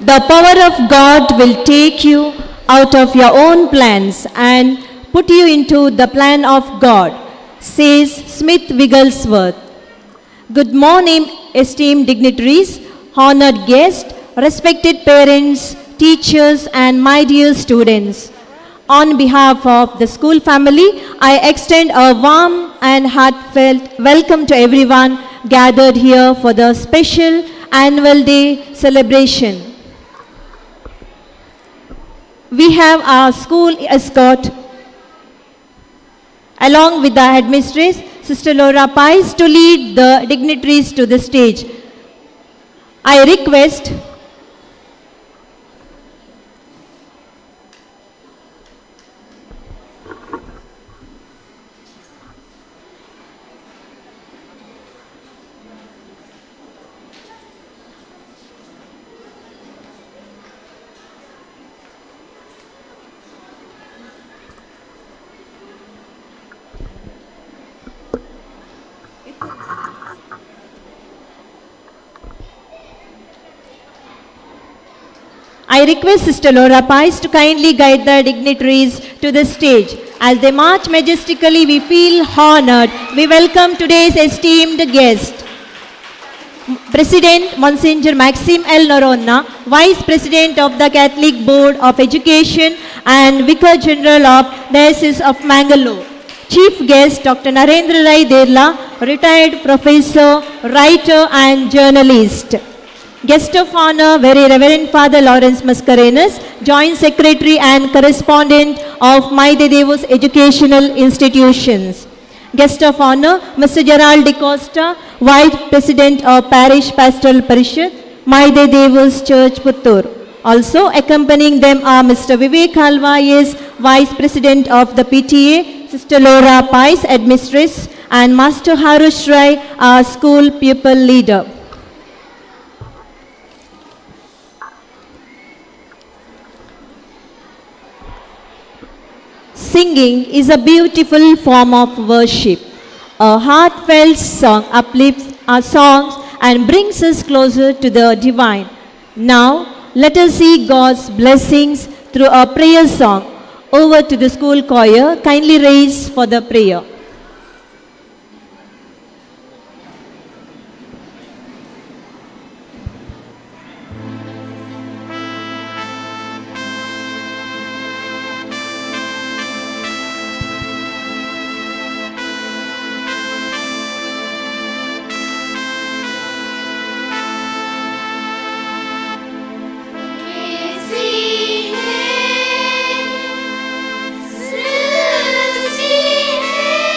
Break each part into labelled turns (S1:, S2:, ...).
S1: The power of God will take you out of your own plans and put you into the plan of God, says Smith Wigglesworth. Good morning, esteemed dignitaries, honored guests, respected parents, teachers, and my dear students. On behalf of the school family, I extend a warm and heartfelt welcome to everyone gathered here for the special annual day celebration. We have our school escort along with the headmistress, Sister Laura Pais, to lead the dignitaries to the stage. I request Sister Laura Pais to kindly guide the dignitaries to the stage. As they march majestically, we feel honored. We welcome today's esteemed guest. President Monsignor Maxime L. Noronha, Vice President of the Catholic Board of Education and Vicar General of Diocese of Mangalore. Chief guest Dr. Narendra Rai Derla, retired professor, writer and journalist. Guest of honor, Very Reverend Father Lawrence Mascarenhas, Joint Secretary and Correspondent of My De Devos Educational Institutions. Guest of honor, Mr. Gerald De Costa, Vice President of Parish Pastoral Parishad, My De Devos Church, Puttur. Also accompanying them are Mr. Vivek Halvayes, Vice President of the PTA, Sister Laura Pais, Headmistress, and Master Harush Rai, our school pupil leader. Singing is a beautiful form of worship. A heartfelt song uplifts our songs and brings us closer to the divine. Now, let us see God's blessings through a prayer song. Over to the school choir, kindly raise for the prayer.
S2: Srishti hai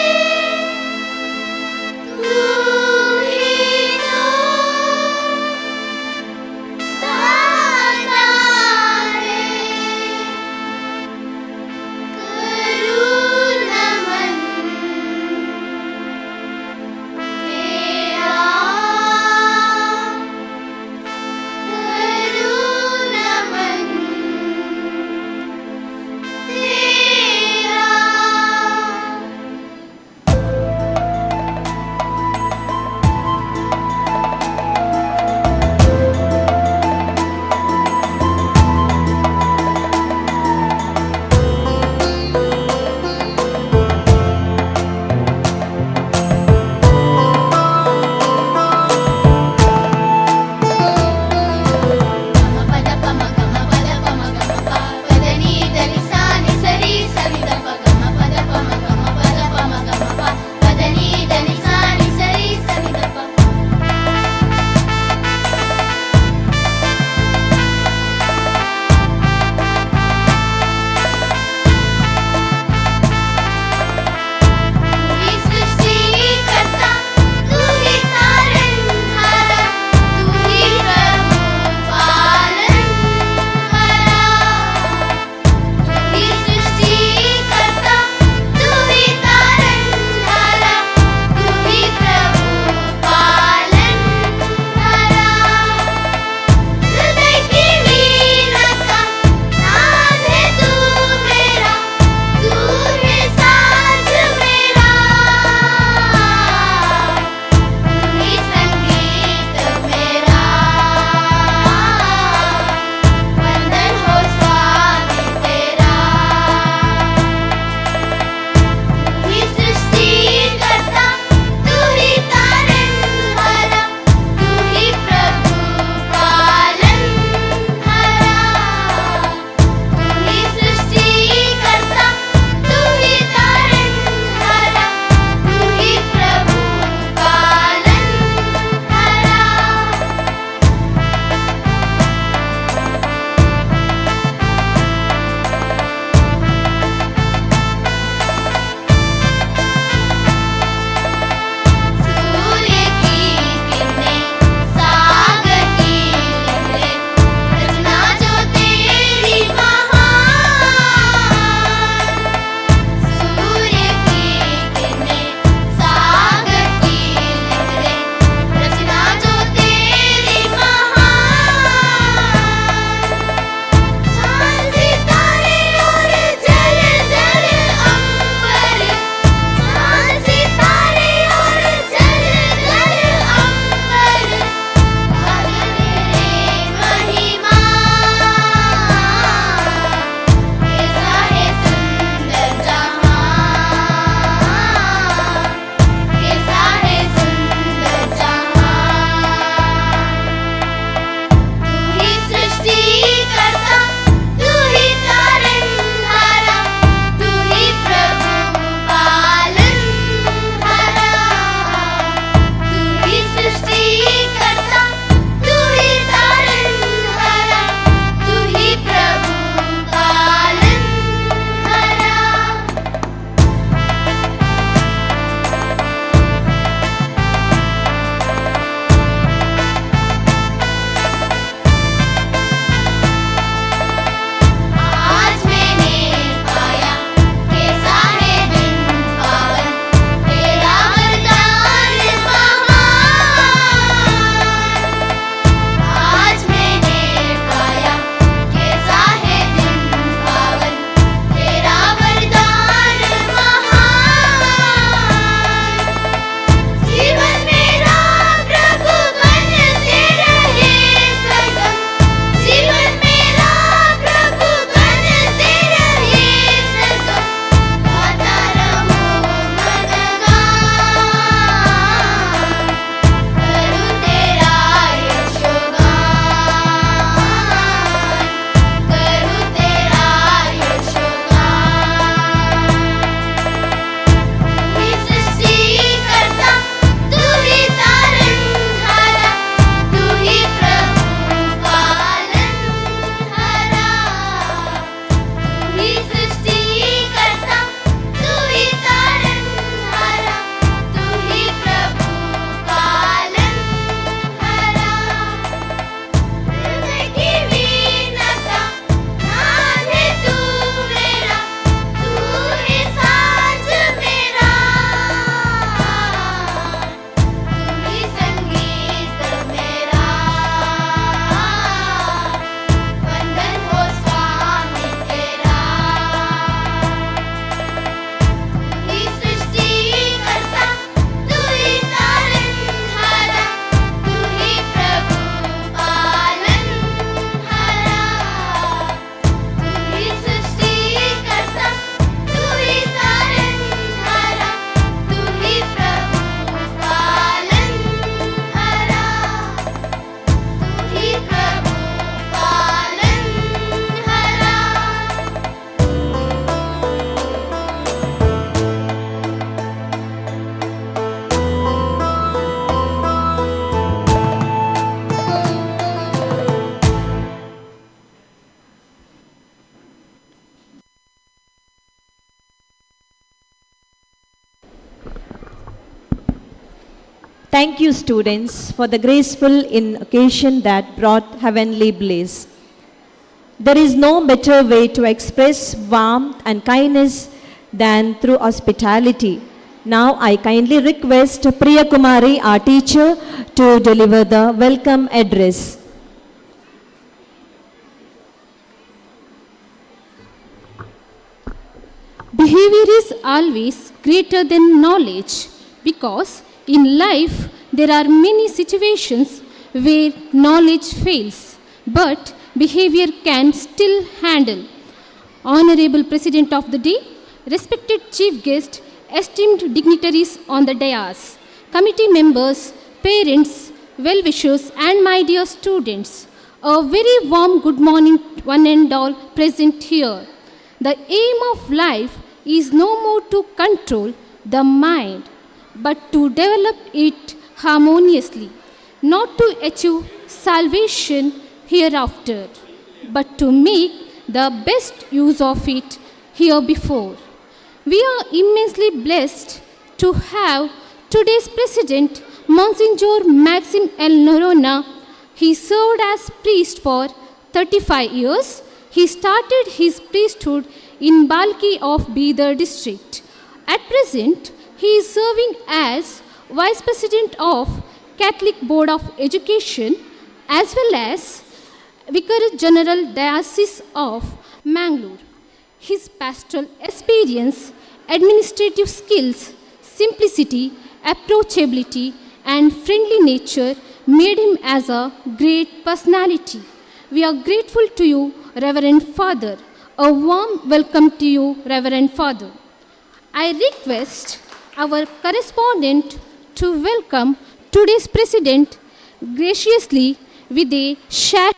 S1: Thank you, students, for the graceful occasion that brought heavenly bliss. There is no better way to express warmth and kindness than through hospitality. Now I kindly request Priya Kumari, our teacher, to deliver the welcome address.
S2: Behavior is always greater than knowledge because in life there are many situations where knowledge fails, but behavior can still handle. Honorable President of the Day, respected Chief Guest, esteemed dignitaries on the dais, committee members, parents, well-wishers and my dear students, a very warm good morning one and all present here. The aim of life is no more to control the mind, but to develop it harmoniously, not to achieve salvation hereafter, but to make the best use of it here before. We are immensely blessed to have today's President, Monsignor Maxim L. Norona. He served as priest for 35 years. He started his priesthood in Balki of Bidar district. At present, he is serving as Vice President of Catholic Board of Education as well as Vicar General Diocese of Mangalore. His pastoral experience, administrative skills, simplicity, approachability, and friendly nature made him as a great personality. We are grateful to you, Reverend Father. A warm welcome to you, Reverend Father. I request our correspondent to welcome today's President graciously with a shout.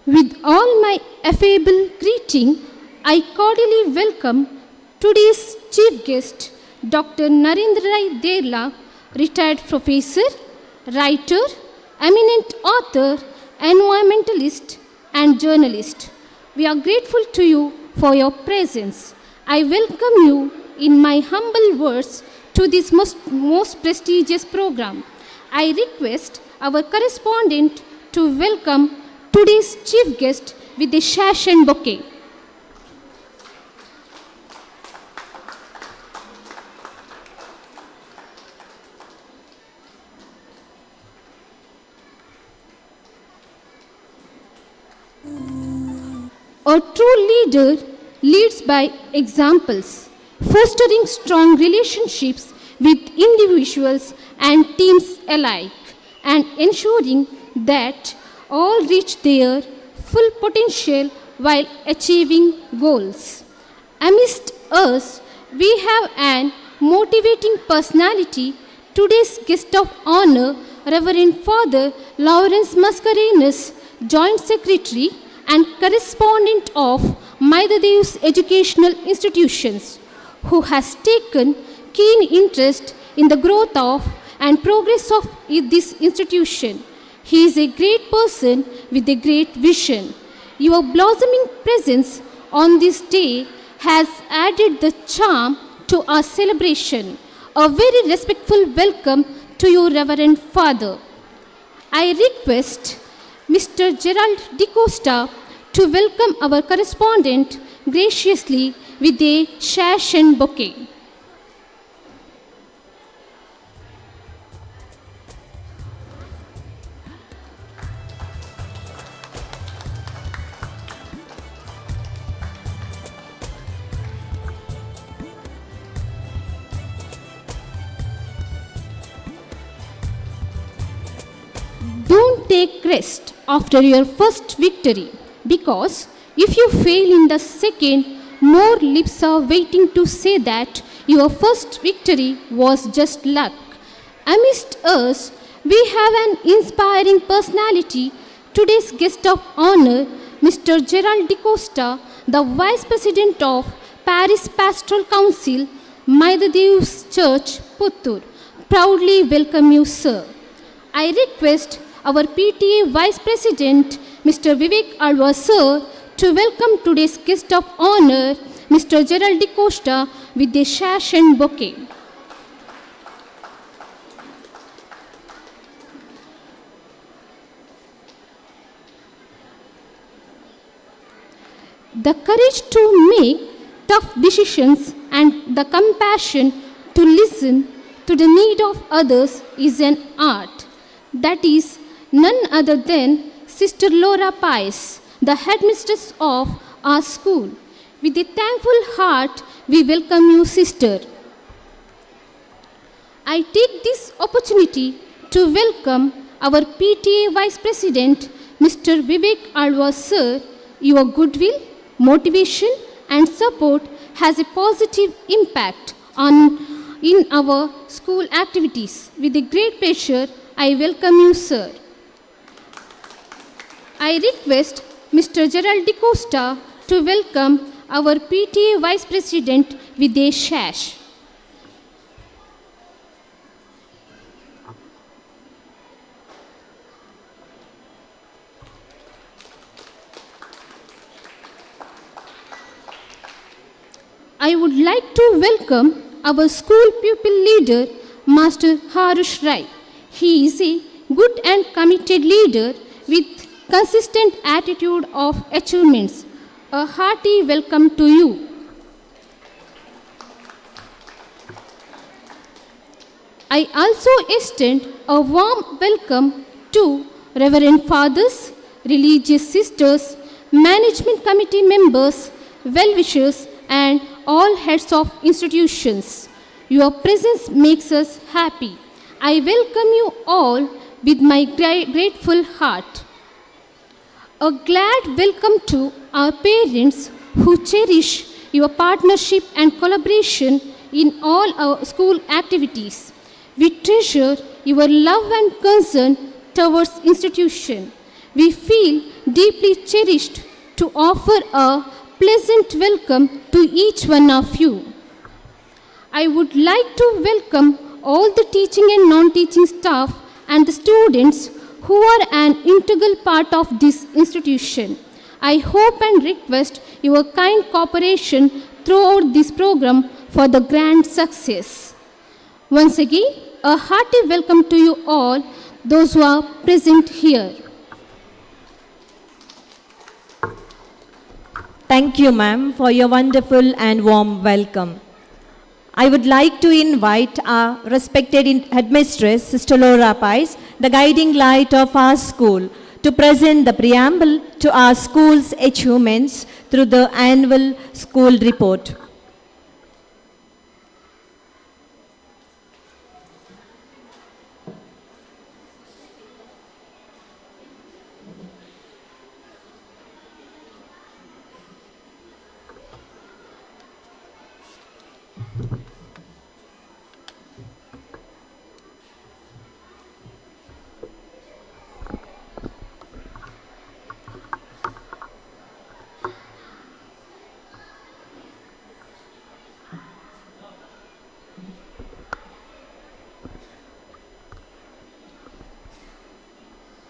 S2: With all my affable greeting, I cordially welcome today's chief guest, Dr. Narendra Rai Derla, retired professor, writer, eminent author, environmentalist, and journalist. We are grateful to you for your presence. I welcome you in my humble words to this most prestigious program. I request our correspondent to welcome today's chief guest with a sash and bouquet. A true leader leads by examples, fostering strong relationships with individuals and teams alike, and ensuring that all reach their full potential while achieving goals. Amidst us, we have an motivating personality, today's guest of honor, Reverend Father Lawrence Mascarenhas, Joint Secretary and Correspondent of Maidadev's Educational Institutions, who has taken keen interest in the growth of and progress of this institution. He is a great person with a great vision. Your blossoming presence on this day has added the charm to our celebration. A very respectful welcome to you, Reverend Father. I request Mr. Gerald DeCosta to welcome our correspondent graciously with a sash and bouquet. Don't take rest after your first victory, because if you fail in the second, more lips are waiting to say that your first victory was just luck. Amidst us, we have an inspiring personality, today's guest of honor, Mr. Gerald DeCosta, the Vice President of Paris Pastoral Council, Maidadev's Church, Puttur. Proudly welcome you, sir. I request our PTA Vice President, Mr. Vivek Alva, sir, to welcome today's guest of honor, Mr. Gerald DeCosta, with a sash and bouquet. The courage to make tough decisions and the compassion to listen to the need of others is an art. That is none other than Sister Laura Pies, the headmistress of our school. With a thankful heart, we welcome you, sister. I take this opportunity to welcome our PTA Vice President, Mr. Vivek Alva, sir. Your goodwill, motivation and support has a positive impact in our school activities. With a great pleasure, I welcome you, sir. I request Mr. Gerald DeCosta to welcome our PTA Vice President with a sash. I would like to welcome our school pupil leader, Master Harush Rai. He is a good and committed leader with consistent attitude of achievements. A hearty welcome to you. I also extend a warm welcome to Reverend Fathers, religious sisters, management committee members, well-wishers, and all heads of institutions. Your presence makes us happy. I welcome you all with my grateful heart. A glad welcome to our parents who cherish your partnership and collaboration in all our school activities. We treasure your love and concern towards institution. We feel deeply cherished to offer a pleasant welcome to each one of you. I would like to welcome all the teaching and non-teaching staff and the students who are an integral part of this institution. I hope and request your kind cooperation throughout this program for the grand success. Once again, a hearty welcome to you all, those who are present here.
S1: Thank you, ma'am, for your wonderful and warm welcome. I would like to invite our respected headmistress, Sister Laura Pies, the guiding light of our school, to present the preamble to our school's achievements through the annual school report.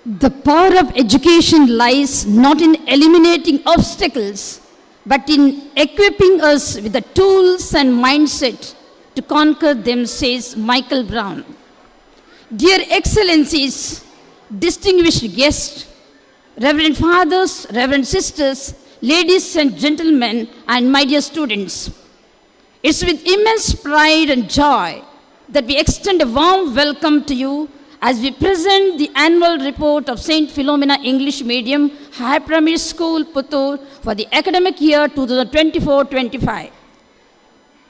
S3: The power of education lies not in eliminating obstacles, but in equipping us with the tools and mindset to conquer them, says Michael Brown. Dear Excellencies, distinguished guests, Reverend Fathers, Reverend Sisters, ladies and gentlemen, and my dear students, it's with immense pride and joy that we extend a warm welcome to you as we present the annual report of St. Philomena English Medium High Primary School, Puttur, for the academic year 2024-25.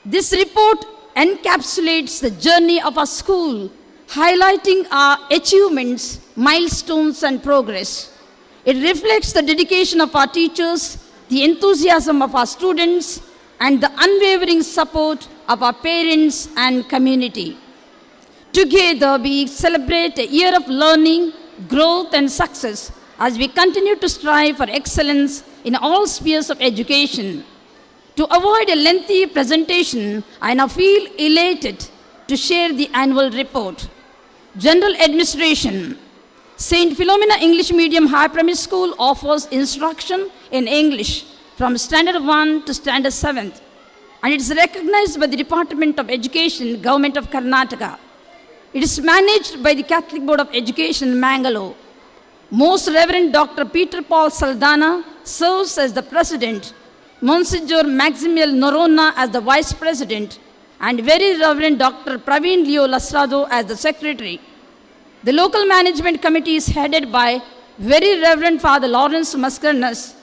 S3: This report encapsulates the journey of our school highlighting our achievements, milestones, and progress. It reflects the dedication of our teachers, the enthusiasm of our students, and the unwavering support of our parents and community. Together, we celebrate a year of learning, growth, and success as we continue to strive for excellence in all spheres of education. To avoid a lengthy presentation, I now feel elated to share the annual report. General Administration. St. Philomena English Medium High Primary School offers instruction in English from Standard 1 to Standard 7th, and it is recognized by the Department of Education, Government of Karnataka. It is managed by the Catholic Board of Education, Mangalore. Most Reverend Dr. Peter Paul Saldana serves as the President, Monsignor Maximilian Noronna as the Vice President, and Very Reverend Dr. Praveen Leo Lasrado as the Secretary. The local management committee is headed by Very Reverend Father Lawrence Mascarenas,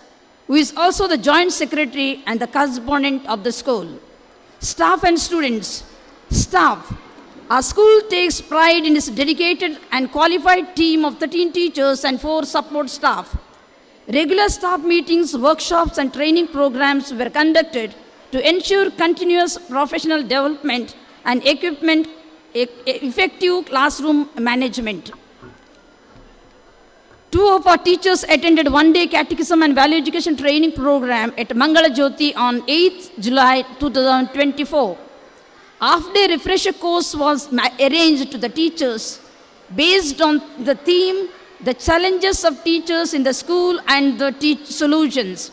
S3: who is also the Joint Secretary and the correspondent of the school. Staff and students. Staff. Our school takes pride in its dedicated and qualified team of 13 teachers and 4 support staff. Regular staff meetings, workshops, and training programs were conducted to ensure continuous professional development and effective classroom management. 2 of our teachers attended one-day catechism and value education training program at Mangala Jyoti on 8th July 2024. Half-day refresher course was arranged to the teachers based on the theme, the challenges of teachers in the school and the solutions.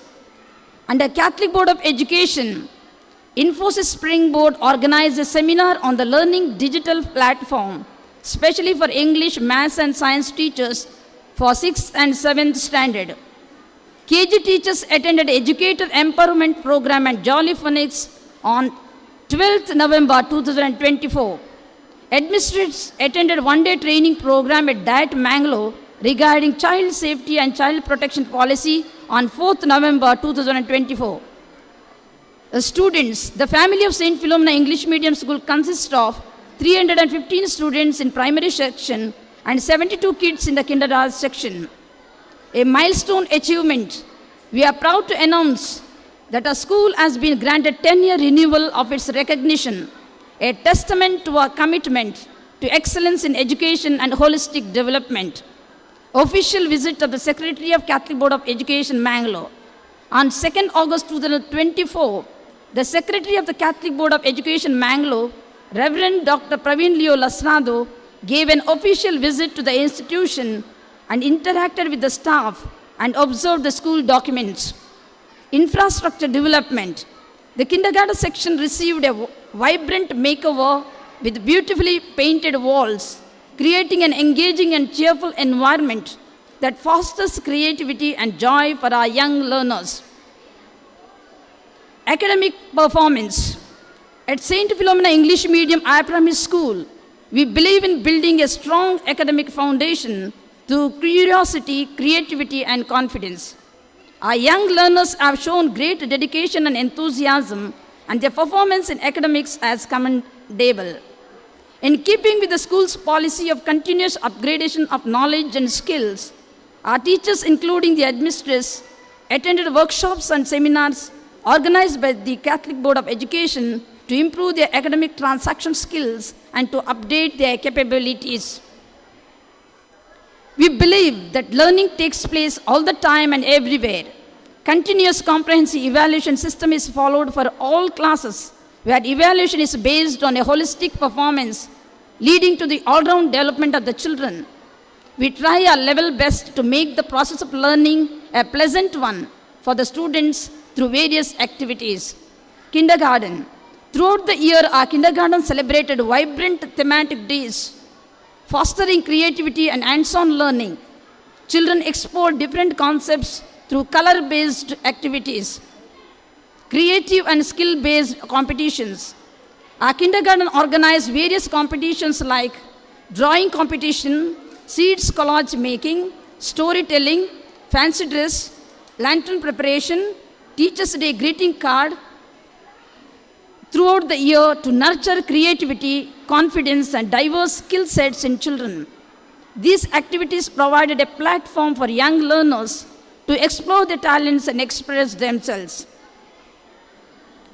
S3: Under Catholic Board of Education, Infosys Springboard organized a seminar on the learning digital platform, especially for English, Maths and Science teachers for 6th and 7th standard. KG teachers attended Educator Empowerment Program at Jolly Phonics on 12th November 2024. Administrators attended one-day training program at Diet Mangalore regarding child safety and child protection policy on 4th November 2024. Students, the family of St. Philomena English Medium School consists of 315 students in primary section and 72 kids in the kindergarten section. A milestone achievement. We are proud to announce that our school has been granted 10-year renewal of its recognition, a testament to our commitment to excellence in education and holistic development. Official visit of the Secretary of Catholic Board of Education, Mangalore. On 2nd August 2024, the Secretary of the Catholic Board of Education, Mangalore, Reverend Dr. Praveen Leo Lasrado, gave an official visit to the institution and interacted with the staff and observed the school documents. Infrastructure development. The kindergarten section received a vibrant makeover with beautifully painted walls, creating an engaging and cheerful environment that fosters creativity and joy for our young learners. Academic performance. At St. Philomena English Medium High Primary School, we believe in building a strong academic foundation through curiosity, creativity, and confidence. Our young learners have shown great dedication and enthusiasm, and their performance in academics is commendable. In keeping with the school's policy of continuous upgradation of knowledge and skills, our teachers, including the administrators, attended workshops and seminars organized by the Catholic Board of Education to improve their academic transaction skills and to update their capabilities. We believe that learning takes place all the time and everywhere. Continuous comprehensive evaluation system is followed for all classes, where evaluation is based on a holistic performance, leading to the all-round development of the children. We try our level best to make the process of learning a pleasant one for the students through various activities. Kindergarten. Throughout the year, our kindergarten celebrated vibrant thematic days, fostering creativity and hands-on learning. Children explored different concepts through color-based activities, creative and skill-based competitions. Our kindergarten organized various competitions like drawing competition, seeds collage making, storytelling, fancy dress, lantern preparation, Teachers' Day greeting card, throughout the year to nurture creativity, confidence, and diverse skill sets in children. These activities provided a platform for young learners to explore their talents and express themselves.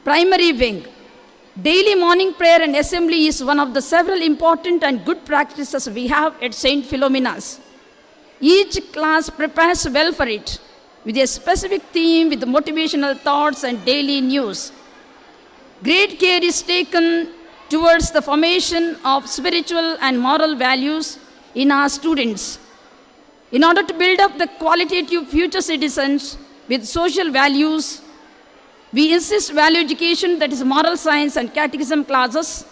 S3: Primary wing. Daily morning prayer and assembly is one of the several important and good practices we have at St. Philomena's. Each class prepares well for it, with a specific theme with motivational thoughts and daily news. Great care is taken towards the formation of spiritual and moral values in our students. In order to build up the qualitative future citizens with social values, we insist value education, that is moral science and catechism classes.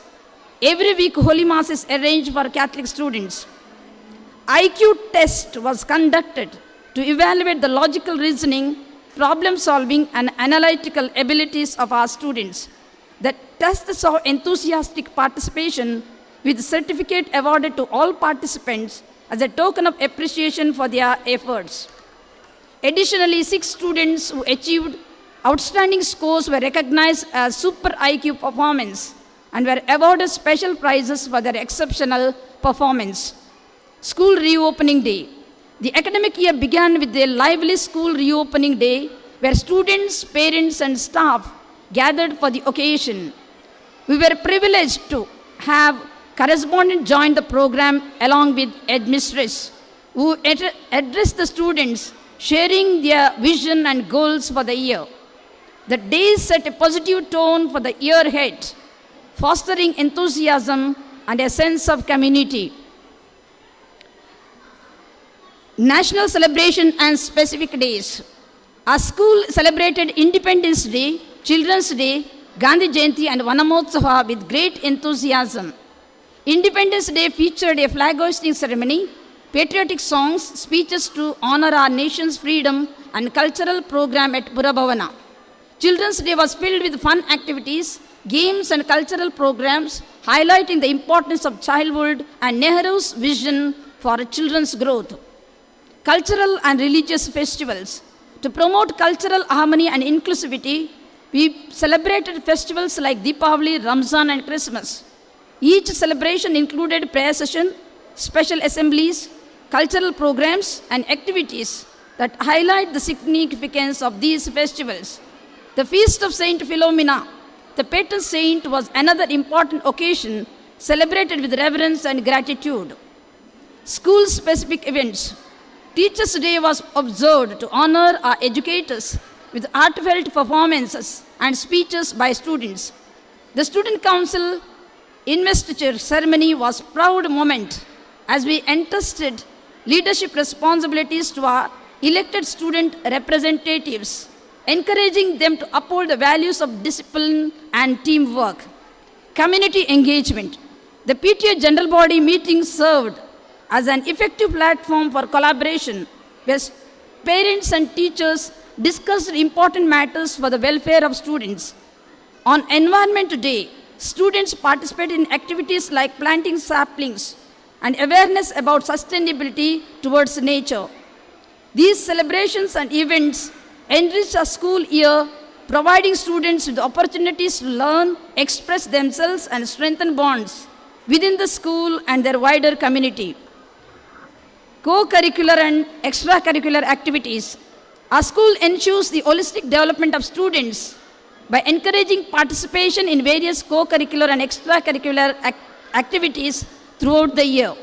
S3: Every week Holy Mass is arranged for Catholic students. IQ test was conducted to evaluate the logical reasoning, problem solving and analytical abilities of our students. The test saw enthusiastic participation with certificate awarded to all participants as a token of appreciation for their efforts. Additionally, 6 students who achieved outstanding scores were recognized as super IQ performance and were awarded special prizes for their exceptional performance. School reopening day. The academic year began with a lively school reopening day where students, parents and staff gathered for the occasion. We were privileged to have correspondents join the program along with headmistress who addressed the students, sharing their vision and goals for the year. The day set a positive tone for the year ahead, fostering enthusiasm and a sense of community. National celebration and specific days. Our school celebrated Independence Day, Children's Day, Gandhi Jayanti and Vanamotsav with great enthusiasm. Independence Day featured a flag hoisting ceremony, patriotic songs, speeches to honor our nation's freedom and cultural program at Purabhavana. Children's Day was filled with fun activities, games and cultural programs highlighting the importance of childhood and Nehru's vision for children's growth. Cultural and religious festivals. To promote cultural harmony and inclusivity, we celebrated festivals like Deepavali, Ramzan and Christmas. Each celebration included prayer session, special assemblies, cultural programs and activities that highlight the significance of these festivals. The Feast of Saint Philomena, the patron saint, was another important occasion celebrated with reverence and gratitude. School-specific events. Teachers' Day was observed to honor our educators with heartfelt performances and speeches by students. The Student Council investiture ceremony was a proud moment as we entrusted leadership responsibilities to our elected student representatives, encouraging them to uphold the values of discipline and teamwork. Community engagement. The PTA General Body meeting served as an effective platform for collaboration, where parents and teachers discussed important matters for the welfare of students. On Environment Day, students participated in activities like planting saplings and awareness about sustainability towards nature. These celebrations and events enrich our school year, providing students with opportunities to learn, express themselves and strengthen bonds within the school and their wider community. Co-curricular and extracurricular activities. Our school ensures the holistic development of students by encouraging participation in various co-curricular and extracurricular activities throughout the year.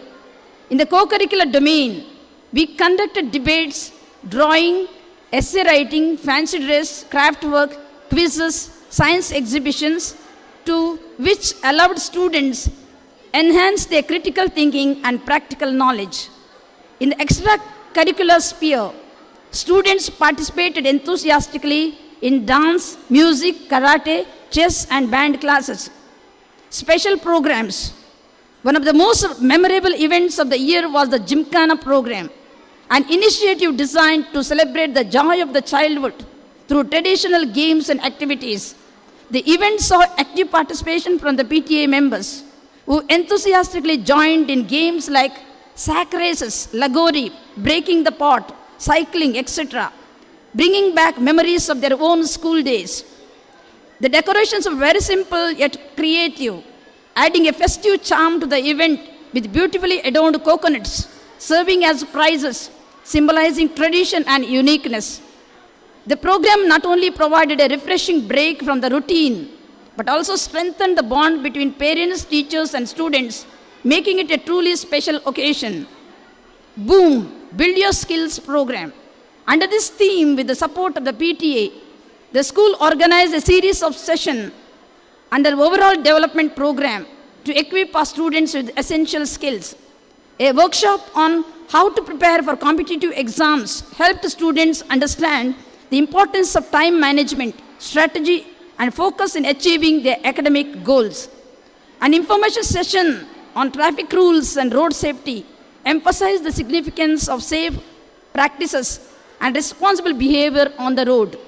S3: In the co-curricular domain, we conducted debates, drawing, essay writing, fancy dress, craft work, quizzes, science exhibitions, to which allowed students enhance their critical thinking and practical knowledge. In the extracurricular sphere, students participated enthusiastically in dance, music, karate, chess and band classes. Special programs. One of the most memorable events of the year was the Gymkhana program, an initiative designed to celebrate the joy of the childhood through traditional games and activities. The event saw active participation from the PTA members, who enthusiastically joined in games like sack races, lagori, breaking the pot, cycling, etc., bringing back memories of their own school days. The decorations were very simple yet creative, adding a festive charm to the event with beautifully adorned coconuts serving as prizes, symbolizing tradition and uniqueness. The program not only provided a refreshing break from the routine, but also strengthened the bond between parents, teachers, and students, making it a truly special occasion. Boom! Build Your Skills program. Under this theme, with the support of the PTA, the school organized a series of sessions under overall development program to equip our students with essential skills. A workshop on how to prepare for competitive exams helped students understand the importance of time management, strategy, and focus in achieving their academic goals. An information session on traffic rules and road safety emphasized the significance of safe practices and responsible behavior on the road.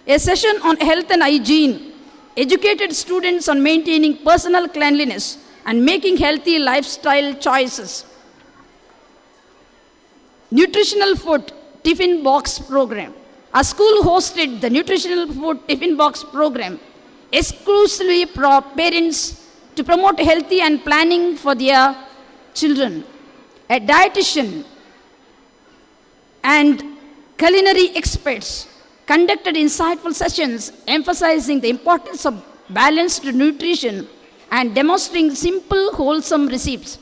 S3: A session on health and hygiene educated students on maintaining personal cleanliness and making healthy lifestyle choices. Nutritional food tiffin box program. Our school hosted the nutritional food tiffin box program exclusively for parents to promote healthy and planning for their children. A dietitian and culinary experts conducted insightful sessions emphasizing the importance of balanced nutrition and demonstrating simple, wholesome recipes.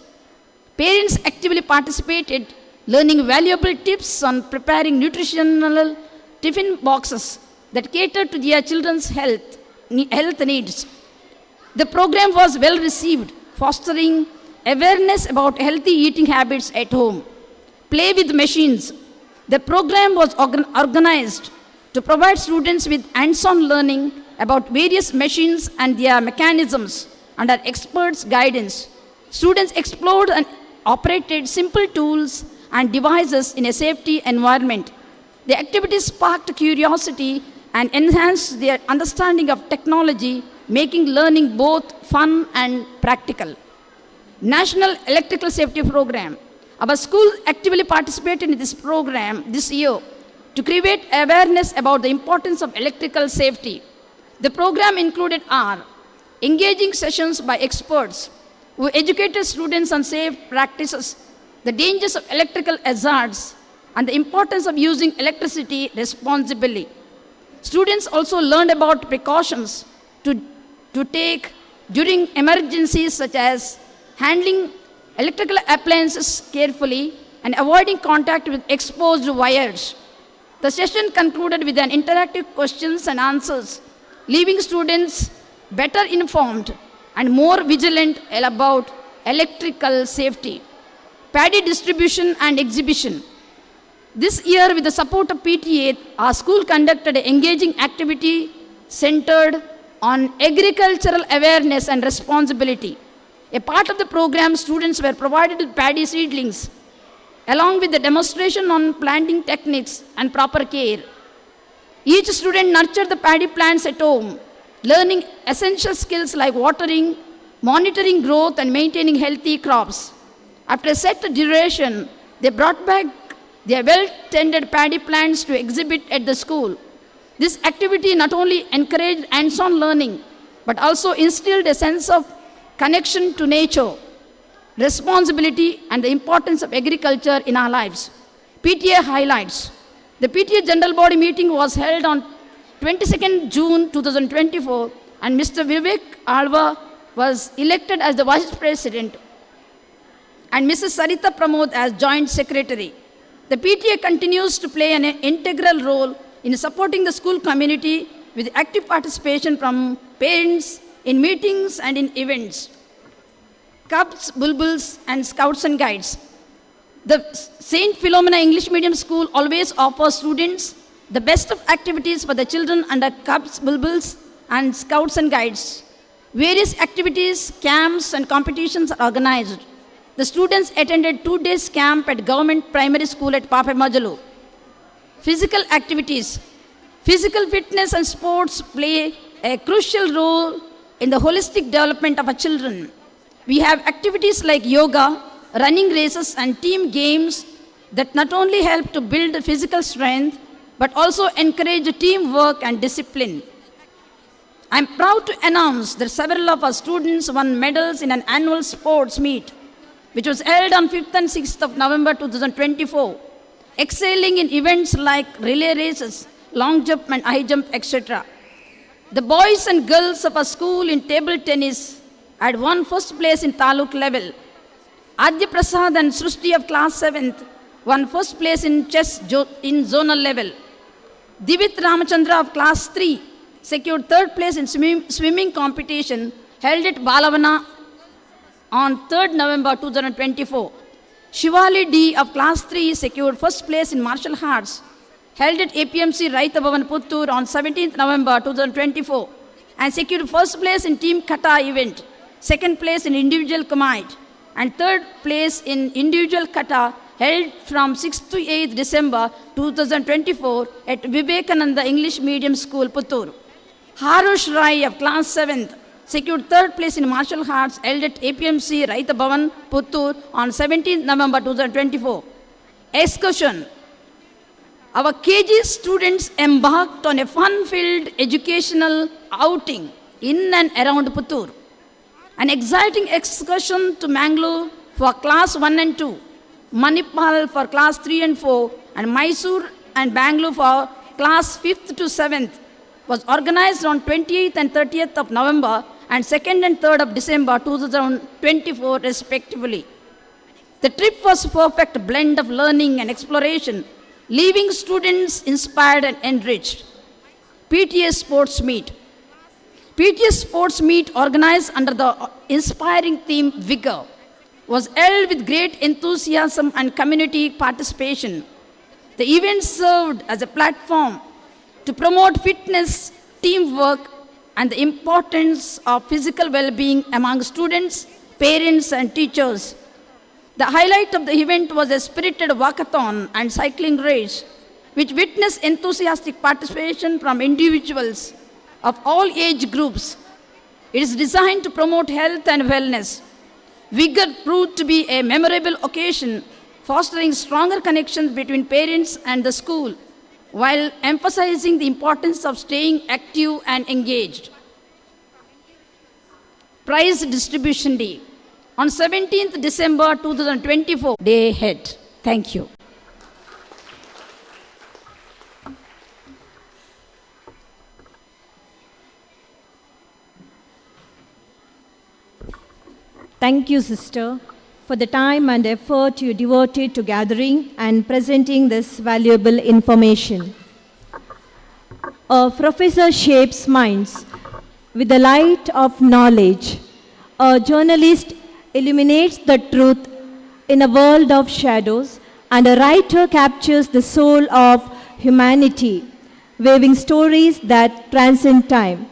S3: Parents actively participated, learning valuable tips on preparing nutritional tiffin boxes that cater to their children's health needs. The program was well received, fostering awareness about healthy eating habits at home. Play with machines. The program was organized to provide students with hands-on learning about various machines and their mechanisms under experts' guidance. Students explored and operated simple tools and devices in a safety environment. The activities sparked curiosity and enhanced their understanding of technology, making learning both fun and practical. National Electrical Safety Program. Our school actively participated in this program this year to create awareness about the importance of electrical safety. The program included engaging sessions by experts who educated students on safe practices, the dangers of electrical hazards, and the importance of using electricity responsibly. Students also learned about precautions to take during emergencies, such as handling electrical appliances carefully and avoiding contact with exposed wires. The session concluded with an interactive questions and answers, leaving students better informed and more vigilant about electrical safety. Paddy distribution and exhibition. This year, with the support of PTA, our school conducted an engaging activity centered on agricultural awareness and responsibility. A part of the program, students were provided with paddy seedlings, along with the demonstration on planting techniques and proper care. Each student nurtured the paddy plants at home, learning essential skills like watering, monitoring growth, and maintaining healthy crops. After a set duration, they brought back their well-tended paddy plants to exhibit at the school. This activity not only encouraged hands-on learning, but also instilled a sense of connection to nature, responsibility, and the importance of agriculture in our lives. PTA highlights. The PTA General Body meeting was held on 22nd June 2024, and Mr. Vivek Alva was elected as the Vice President and Mrs. Sarita Pramod as Joint Secretary. The PTA continues to play an integral role in supporting the school community with active participation from parents in meetings and in events. Cubs, Bulbuls, and Scouts and Guides. The St. Philomena English Medium School always offers students the best of activities for the children under Cubs, Bulbuls, and Scouts and Guides. Various activities, camps, and competitions are organized. The students attended 2 days camp at Government Primary School at Papamajalu. Physical activities. Physical fitness and sports play a crucial role in the holistic development of our children. We have activities like yoga, running races, and team games that not only help to build physical strength, but also encourage teamwork and discipline. I am proud to announce that several of our students won medals in an annual sports meet, which was held on 5th and 6th of November 2024, excelling in events like relay races, long jump and high jump, etc. The boys and girls of our school in table tennis had won first place in Taluk level. Adya Prasad and Srushti of class 7th won first place in chess in zonal level. Divit Ramachandra of class 3 secured third place in swimming competition held at Balavana on 3rd November 2024. Shivali D of class 3 secured first place in martial arts held at APMC Raita Bhavan Puttur on 17th November 2024 and secured first place in team kata event, second place in individual Kumite and third place in individual kata held from 6th to 8th December 2024 at Vivekananda English Medium School, Puttur. Harush Rai of class 7th secured third place in martial arts held at APMC Raita Bhavan, Puttur on 17th November 2024. Excursion. Our KG students embarked on a fun-filled educational outing in and around Puttur. An exciting excursion to Mangalore for class 1 and 2, Manipal for class 3 and 4, and Mysore and Bangalore for class 5th to 7th was organized on 28th and 30th of November and 2nd and 3rd of December 2024 respectively. The trip was a perfect blend of learning and exploration, leaving students inspired and enriched. PTA Sports Meet. PTA Sports Meet, organized under the inspiring theme Vigor, was held with great enthusiasm and community participation. The event served as a platform to promote fitness, teamwork, and the importance of physical well-being among students, parents, and teachers. The highlight of the event was a spirited walkathon and cycling race, which witnessed enthusiastic participation from individuals of all age groups. It is designed to promote health and wellness. Vigor proved to be a memorable occasion, fostering stronger connections between parents and the school, while emphasizing the importance of staying active and engaged. Prize Distribution Day. On 17th December 2024, day ahead. Thank you.
S1: Thank you, sister, for the time and effort you devoted to gathering and presenting this valuable information. A professor shapes minds with the light of knowledge. A journalist illuminates the truth in a world of shadows, and a writer captures the soul of humanity, weaving stories that transcend time.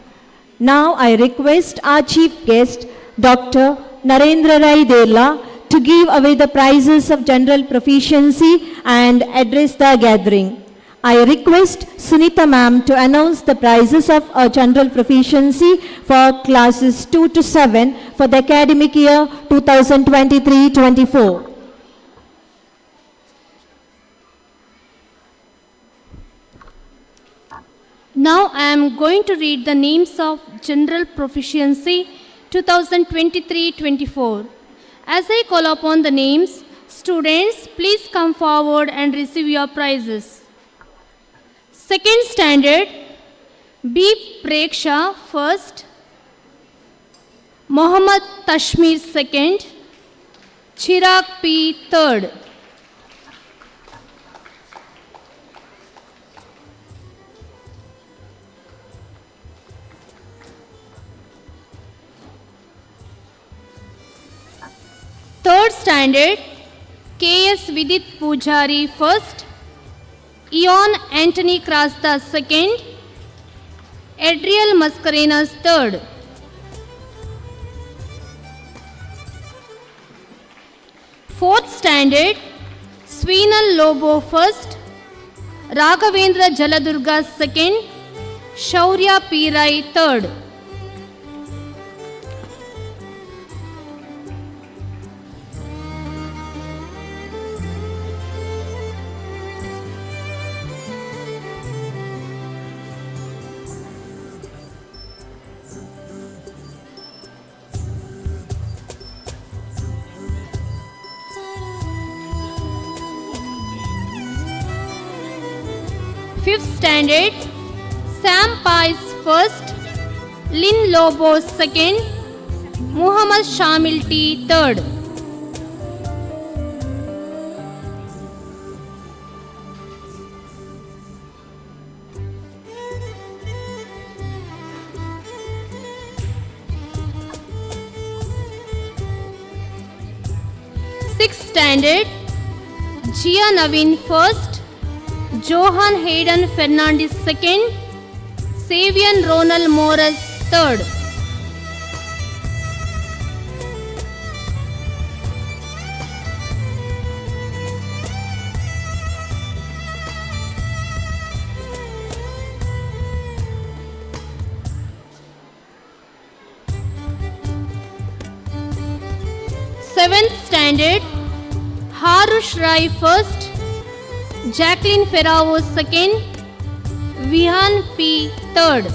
S1: Now I request our chief guest, Dr. Narendra Rai Dela, to give away the prizes of general proficiency and address the gathering. I request Sunita ma'am to announce the prizes of general proficiency for classes 2 to 7 for the academic year 2023-24.
S2: Now I am going to read the names of General Proficiency 2023-24. As I call upon the names, students, please come forward and receive your prizes. Second standard, B. Preksha, first. Mohammad Tashmir, second. Chirag P, third. Third standard, K.S. Vidit Pujari, first. Eon Anthony Krasta, second. Adriel Mascarenas, third. Fourth standard, Sweenal Lobo, first. Raghavendra Jaladurga, second. Shaurya P. Rai, third. 5th standard, Sam Pais first, Lynn Lobo second, Muhammad Shamil T third. Sixth standard, Gia Naveen first, Johan Hayden Fernandez second, Savian Ronald Morris third. Seventh standard, Harush Rai first, Jacqueline Ferrao second, Vihan P third.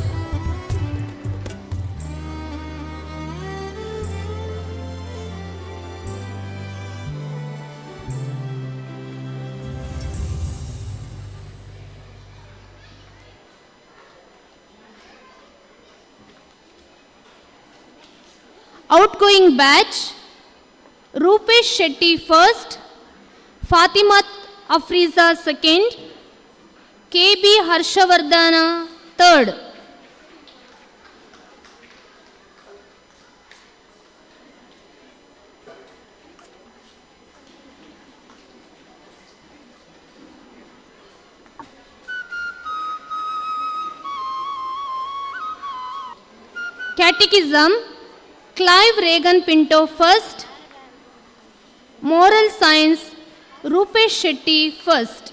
S2: Outgoing batch, Rupesh Shetty first, Fatimat Afriza second, KB Harshavardhana third. Catechism, Clive Regan Pinto first, Moral Science, Rupesh Shetty first.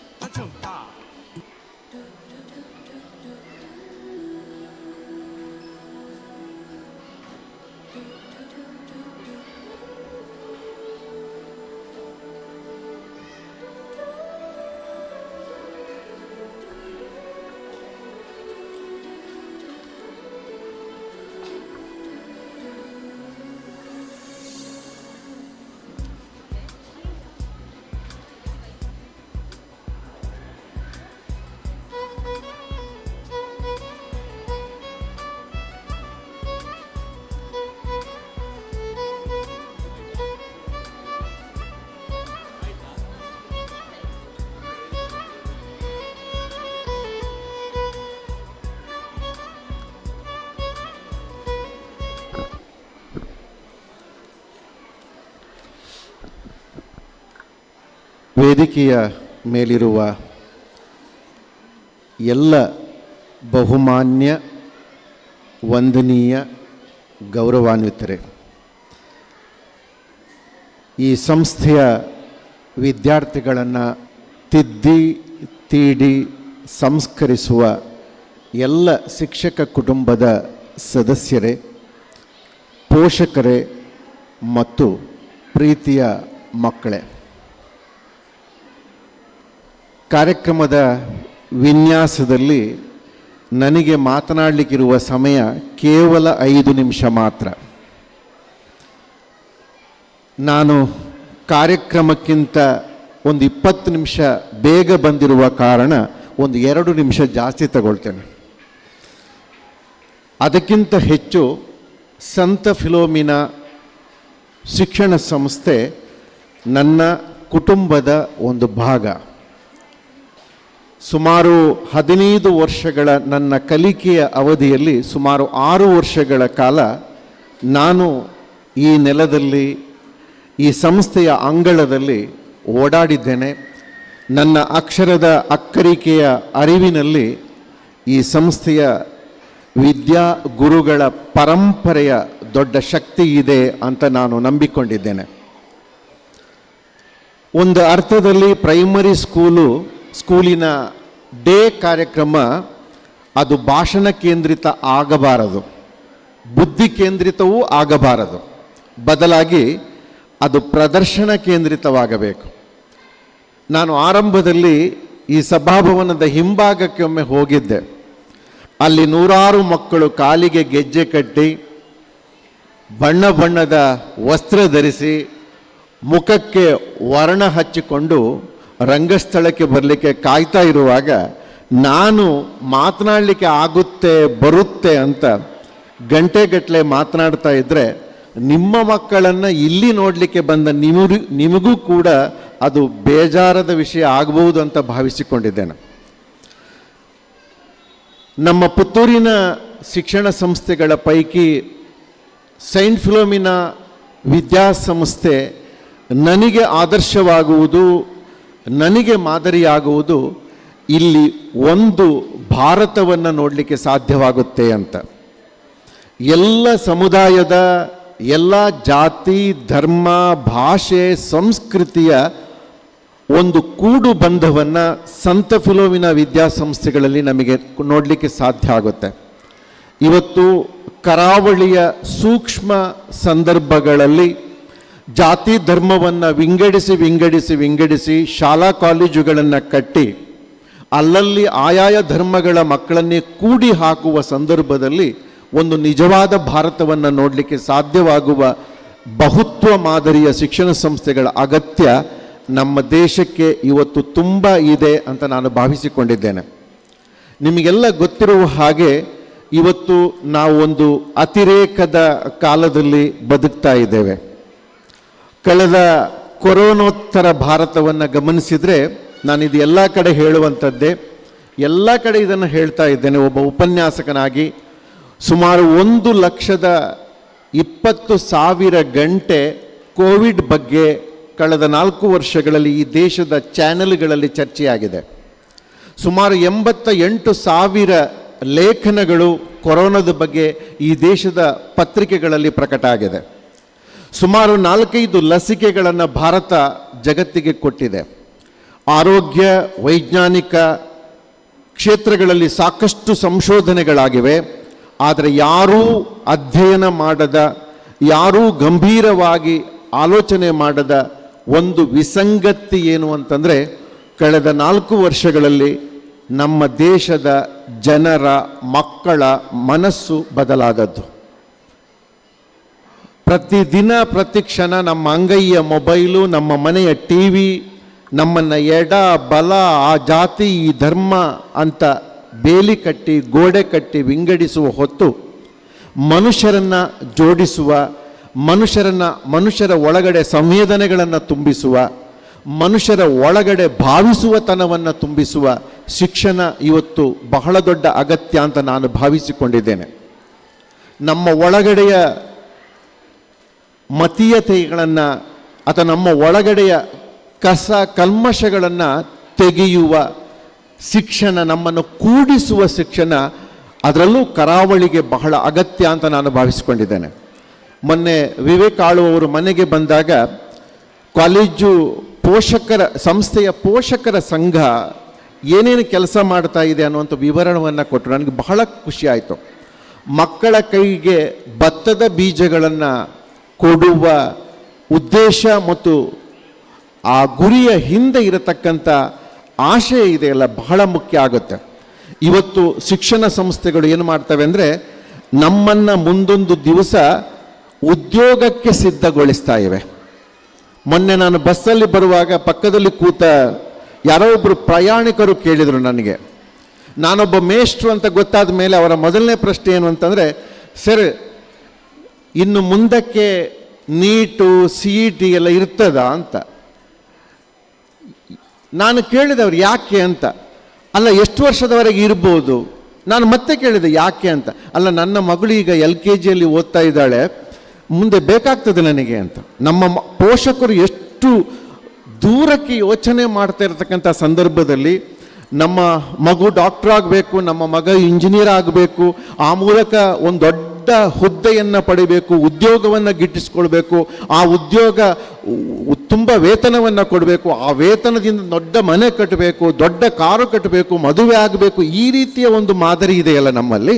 S4: ವೇದಿಕೆಯ ಮೇಲಿರುವ ಎಲ್ಲ ಬಹುಮಾನ್ಯ ವಂದನೀಯ ಗೌರವಾನ್ವಿತರೆ, ಈ ಸಂಸ್ಥೆಯ ವಿದ್ಯಾರ್ಥಿಗಳನ್ನು ತಿದ್ದಿ ತೀಡಿ ಸಂಸ್ಕರಿಸುವ ಎಲ್ಲ ಶಿಕ್ಷಕ ಕುಟುಂಬದ ಸದಸ್ಯರೇ, ಪೋಷಕರೇ ಮತ್ತು ಪ್ರೀತಿಯ ಮಕ್ಕಳೇ, ಕಾರ್ಯಕ್ರಮದ ವಿನ್ಯಾಸದಲ್ಲಿ ನನಗೆ ಮಾತನಾಡಲಿಕ್ಕಿರುವ ಸಮಯ ಕೇವಲ 5 ನಿಮಿಷ ಮಾತ್ರ. ನಾನು ಕಾರ್ಯಕ್ರಮಕ್ಕಿಂತ ಒಂದು 20 ನಿಮಿಷ ಬೇಗ ಬಂದಿರುವ ಕಾರಣ ಒಂದು 2 ನಿಮಿಷ ಜಾಸ್ತಿ ತಗೊಳ್ತೇನೆ. ಅದಕ್ಕಿಂತ ಹೆಚ್ಚು ಸಂತ ಫಿಲೋಮಿನಾ ಶಿಕ್ಷಣ ಸಂಸ್ಥೆ ನನ್ನ ಕುಟುಂಬದ ಒಂದು ಭಾಗ. ಸುಮಾರು 15 ವರ್ಷಗಳ ನನ್ನ ಕಲಿಕೆಯ ಅವಧಿಯಲ್ಲಿ ಸುಮಾರು 6 ವರ್ಷಗಳ ಕಾಲ ನಾನು ಈ ನೆಲದಲ್ಲಿ, ಈ ಸಂಸ್ಥೆಯ ಅಂಗಳದಲ್ಲಿ ಓಡಾಡಿದ್ದೇನೆ. ನನ್ನ ಅಕ್ಷರದ ಅಕ್ಕರಿಕೆಯ ಅರಿವಿನಲ್ಲಿ ಈ ಸಂಸ್ಥೆಯ ವಿದ್ಯಾ ಗುರುಗಳ ಪರಂಪರೆಯ ದೊಡ್ಡ ಶಕ್ತಿ ಇದೆ ಅಂತ ನಾನು ನಂಬಿಕೊಂಡಿದ್ದೇನೆ. ಒಂದು ಅರ್ಥದಲ್ಲಿ ಪ್ರೈಮರಿ ಸ್ಕೂಲಿನ ಡೇ ಕಾರ್ಯಕ್ರಮ ಅದು ಭಾಷಣ ಕೇಂದ್ರಿತ ಆಗಬಾರದು, ಬುದ್ಧಿ ಕೇಂದ್ರಿತವೂ ಆಗಬಾರದು. ಬದಲಾಗಿ ಅದು ಪ್ರದರ್ಶನ ಕೇಂದ್ರಿತವಾಗಬೇಕು. ನಾನು ಆರಂಭದಲ್ಲಿ ಈ ಸಭಾಭವನದ ಹಿಂಭಾಗಕ್ಕೆ ಒಮ್ಮೆ ಹೋಗಿದ್ದೆ. ಅಲ್ಲಿ ನೂರಾರು ಮಕ್ಕಳು ಕಾಲಿಗೆ ಗೆಜ್ಜೆ ಕಟ್ಟಿ, ಬಣ್ಣ ಬಣ್ಣದ ವಸ್ತ್ರ ಧರಿಸಿ, ಮುಖಕ್ಕೆ ವರ್ಣ ಹಚ್ಚಿಕೊಂಡು ರಂಗಸ್ಥಳಕ್ಕೆ ಬರಲಿಕ್ಕೆ ಕಾಯ್ತಾ ಇರುವಾಗ ನಾನು ಮಾತನಾಡಲಿಕ್ಕೆ ಆಗುತ್ತೆ ಬರುತ್ತೆ ಅಂತ ಗಂಟೆಗಟ್ಟಲೆ ಮಾತನಾಡ್ತಾ ಇದ್ದರೆ ನಿಮ್ಮ ಮಕ್ಕಳನ್ನು ಇಲ್ಲಿ ನೋಡಲಿಕ್ಕೆ ಬಂದ ನಿಮಗೂ ಕೂಡ ಅದು ಬೇಜಾರದ ವಿಷಯ ಆಗಬಹುದು ಅಂತ ಭಾವಿಸಿಕೊಂಡಿದ್ದೇನೆ. ನಮ್ಮ ಪುತ್ತೂರಿನ ಶಿಕ್ಷಣ ಸಂಸ್ಥೆಗಳ ಪೈಕಿ ಸೈಂಟ್ ಫಿಲೋಮಿನಾ ವಿದ್ಯಾಸಂಸ್ಥೆ ನನಗೆ ಆದರ್ಶವಾಗುವುದು, ನನಗೆ ಮಾದರಿಯಾಗುವುದು ಇಲ್ಲಿ ಒಂದು ಭಾರತವನ್ನು ನೋಡಲಿಕ್ಕೆ ಸಾಧ್ಯವಾಗುತ್ತೆ ಅಂತ. ಎಲ್ಲ ಸಮುದಾಯದ, ಎಲ್ಲ ಜಾತಿ, ಧರ್ಮ, ಭಾಷೆ, ಸಂಸ್ಕೃತಿಯ ಒಂದು ಕೂಡು ಬಂಧವನ್ನು ಸಂತ ಫಿಲೋಮಿನಾ ವಿದ್ಯಾಸಂಸ್ಥೆಗಳಲ್ಲಿ ನಮಗೆ ನೋಡಲಿಕ್ಕೆ ಸಾಧ್ಯ ಆಗುತ್ತೆ. ಇವತ್ತು ಕರಾವಳಿಯ ಸೂಕ್ಷ್ಮ ಸಂದರ್ಭಗಳಲ್ಲಿ ಜಾತಿ ಧರ್ಮವನ್ನು ವಿಂಗಡಿಸಿ ಶಾಲಾ ಕಾಲೇಜುಗಳನ್ನು ಕಟ್ಟಿ ಅಲ್ಲಲ್ಲಿ ಆಯಾಯ ಧರ್ಮಗಳ ಮಕ್ಕಳನ್ನೇ ಕೂಡಿ ಹಾಕುವ ಸಂದರ್ಭದಲ್ಲಿ ಒಂದು ನಿಜವಾದ ಭಾರತವನ್ನು ನೋಡಲಿಕ್ಕೆ ಸಾಧ್ಯವಾಗುವ ಬಹುತ್ವ ಮಾದರಿಯ ಶಿಕ್ಷಣ ಸಂಸ್ಥೆಗಳ ಅಗತ್ಯ ನಮ್ಮ ದೇಶಕ್ಕೆ ಇವತ್ತು ತುಂಬ ಇದೆ ಅಂತ ನಾನು ಭಾವಿಸಿಕೊಂಡಿದ್ದೇನೆ. ನಿಮಗೆಲ್ಲ ಗೊತ್ತಿರುವ ಹಾಗೆ ಇವತ್ತು ನಾವು ಒಂದು ಅತಿರೇಕದ ಕಾಲದಲ್ಲಿ ಬದುಕ್ತಾ ಇದ್ದೇವೆ. ಕಳೆದ ಕೊರೋನೋತ್ತರ ಭಾರತವನ್ನು ಗಮನಿಸಿದರೆ, ನಾನಿದು ಎಲ್ಲ ಕಡೆ ಹೇಳುವಂಥದ್ದೇ, ಎಲ್ಲ ಕಡೆ ಇದನ್ನು ಹೇಳ್ತಾ ಇದ್ದೇನೆ ಒಬ್ಬ ಉಪನ್ಯಾಸಕನಾಗಿ. ಸುಮಾರು 1,20,000 ಗಂಟೆ ಕೋವಿಡ್ ಬಗ್ಗೆ ಕಳೆದ 4 ವರ್ಷಗಳಲ್ಲಿ ಈ ದೇಶದ ಚಾನೆಲ್ಗಳಲ್ಲಿ ಚರ್ಚೆಯಾಗಿದೆ. ಸುಮಾರು 88,000 ಲೇಖನಗಳು ಕೊರೋನಾದ ಬಗ್ಗೆ ಈ ದೇಶದ ಪತ್ರಿಕೆಗಳಲ್ಲಿ ಪ್ರಕಟ ಆಗಿದೆ. ಸುಮಾರು 4-5 ಲಸಿಕೆಗಳನ್ನು ಭಾರತ ಜಗತ್ತಿಗೆ ಕೊಟ್ಟಿದೆ. ಆರೋಗ್ಯ ವೈಜ್ಞಾನಿಕ ಕ್ಷೇತ್ರಗಳಲ್ಲಿ ಸಾಕಷ್ಟು ಸಂಶೋಧನೆಗಳಾಗಿವೆ. ಆದರೆ ಯಾರೂ ಅಧ್ಯಯನ ಮಾಡದ, ಯಾರೂ ಗಂಭೀರವಾಗಿ ಆಲೋಚನೆ ಮಾಡದ ಒಂದು ವಿಸಂಗತಿ ಏನು ಅಂತಂದರೆ, ಕಳೆದ 4 ವರ್ಷಗಳಲ್ಲಿ ನಮ್ಮ ದೇಶದ ಜನರ ಮಕ್ಕಳ ಮನಸ್ಸು ಬದಲಾದದ್ದು. ಪ್ರತಿದಿನ ಪ್ರತಿ ಕ್ಷಣ ನಮ್ಮ ಅಂಗೈಯ ಮೊಬೈಲು, ನಮ್ಮ ಮನೆಯ ಟಿವಿ ನಮ್ಮನ್ನು ಎಡ ಬಲ, ಆ ಜಾತಿ ಈ ಧರ್ಮ ಅಂತ ಬೇಲಿ ಕಟ್ಟಿ ಗೋಡೆ ಕಟ್ಟಿ ವಿಂಗಡಿಸುವ ಹೊತ್ತು ಮನುಷ್ಯರನ್ನು ಜೋಡಿಸುವ, ಮನುಷ್ಯರ ಒಳಗಡೆ ಸಂವೇದನೆಗಳನ್ನು ತುಂಬಿಸುವ, ಮನುಷ್ಯರ ಒಳಗಡೆ ಭಾವಿಸುವತನವನ್ನು ತುಂಬಿಸುವ ಶಿಕ್ಷಣ ಇವತ್ತು ಬಹಳ ದೊಡ್ಡ ಅಗತ್ಯ ಅಂತ ನಾನು ಭಾವಿಸಿಕೊಂಡಿದ್ದೇನೆ. ನಮ್ಮ ಒಳಗಡೆಯ ಮತೀಯತೆಗಳನ್ನು ಅಥವಾ ನಮ್ಮ ಒಳಗಡೆಯ ಕಸ ಕಲ್ಮಶಗಳನ್ನು ತೆಗೆಯುವ ಶಿಕ್ಷಣ, ನಮ್ಮನ್ನು ಕೂಡಿಸುವ ಶಿಕ್ಷಣ, ಅದರಲ್ಲೂ ಕರಾವಳಿಗೆ ಬಹಳ ಅಗತ್ಯ ಅಂತ ನಾನು ಭಾವಿಸಿಕೊಂಡಿದ್ದೇನೆ. ಮೊನ್ನೆ ವಿವೇಕ್ ಆಳು ಅವರು ಮನೆಗೆ ಬಂದಾಗ ಕಾಲೇಜು ಸಂಸ್ಥೆಯ ಪೋಷಕರ ಸಂಘ ಏನೇನು ಕೆಲಸ ಮಾಡ್ತಾ ಇದೆ ಅನ್ನುವಂಥ ವಿವರಣವನ್ನು ಕೊಟ್ಟರು. ನನಗೆ ಬಹಳ ಖುಷಿ ಆಯಿತು. ಮಕ್ಕಳ ಕೈಗೆ ಭತ್ತದ ಬೀಜಗಳನ್ನು ಕೊಡುವ ಉದ್ದೇಶ ಮತ್ತು ಆ ಗುರಿಯ ಹಿಂದೆ ಇರತಕ್ಕಂಥ ಆಶಯ ಇದೆಯಲ್ಲ, ಬಹಳ ಮುಖ್ಯ ಆಗುತ್ತೆ. ಇವತ್ತು ಶಿಕ್ಷಣ ಸಂಸ್ಥೆಗಳು ಏನು ಮಾಡ್ತವೆ ಅಂದರೆ, ನಮ್ಮನ್ನು ಮುಂದೊಂದು ದಿವಸ ಉದ್ಯೋಗಕ್ಕೆ ಸಿದ್ಧಗೊಳಿಸ್ತಾ ಇವೆ. ಮೊನ್ನೆ ನಾನು ಬಸ್ಸಲ್ಲಿ ಬರುವಾಗ ಪಕ್ಕದಲ್ಲಿ ಕೂತ ಯಾರೋ ಒಬ್ಬರು ಪ್ರಯಾಣಿಕರು ಕೇಳಿದರು ನನಗೆ. ನಾನೊಬ್ಬ ಮೇಷ್ಟ್ರು ಅಂತ ಗೊತ್ತಾದ ಮೇಲೆ ಅವರ ಮೊದಲನೇ ಪ್ರಶ್ನೆ ಏನು ಅಂತಂದರೆ, ಸರ್ ಇನ್ನು ಮುಂದಕ್ಕೆ ನೀಟು CET ಎಲ್ಲ ಇರ್ತದಾ ಅಂತ. ನಾನು ಕೇಳಿದವ್ರು ಯಾಕೆ ಅಂತ. ಅಲ್ಲ, ಎಷ್ಟು ವರ್ಷದವರೆಗೆ ಇರ್ಬೋದು. ನಾನು ಮತ್ತೆ ಕೇಳಿದೆ ಯಾಕೆ ಅಂತ. ಅಲ್ಲ, ನನ್ನ ಮಗಳು ಈಗ LKGಯಲ್ಲಿ ಓದ್ತಾ ಇದ್ದಾಳೆ, ಮುಂದೆ ಬೇಕಾಗ್ತದೆ ನನಗೆ ಅಂತ. ನಮ್ಮ ಪೋಷಕರು ಎಷ್ಟು ದೂರಕ್ಕೆ ಯೋಚನೆ ಮಾಡ್ತಾ ಇರತಕ್ಕಂಥ ಸಂದರ್ಭದಲ್ಲಿ ನಮ್ಮ ಮಗು ಡಾಕ್ಟರ್ ಆಗಬೇಕು, ನಮ್ಮ ಮಗ ಇಂಜಿನಿಯರ್ ಆಗಬೇಕು, ಆ ಮೂಲಕ ಒಂದು ದೊಡ್ಡ ಹುದ್ದೆಯನ್ನು ಪಡಿಬೇಕು, ಉದ್ಯೋಗವನ್ನು ಗಿಟ್ಟಿಸ್ಕೊಳ್ಬೇಕು, ಆ ಉದ್ಯೋಗ ತುಂಬ ವೇತನವನ್ನು ಕೊಡಬೇಕು, ಆ ವೇತನದಿಂದ ದೊಡ್ಡ ಮನೆ ಕಟ್ಟಬೇಕು, ದೊಡ್ಡ ಕಾರು ಕಟ್ಟಬೇಕು, ಮದುವೆ ಆಗಬೇಕು, ಈ ರೀತಿಯ ಒಂದು ಮಾದರಿ ಇದೆಯಲ್ಲ ನಮ್ಮಲ್ಲಿ.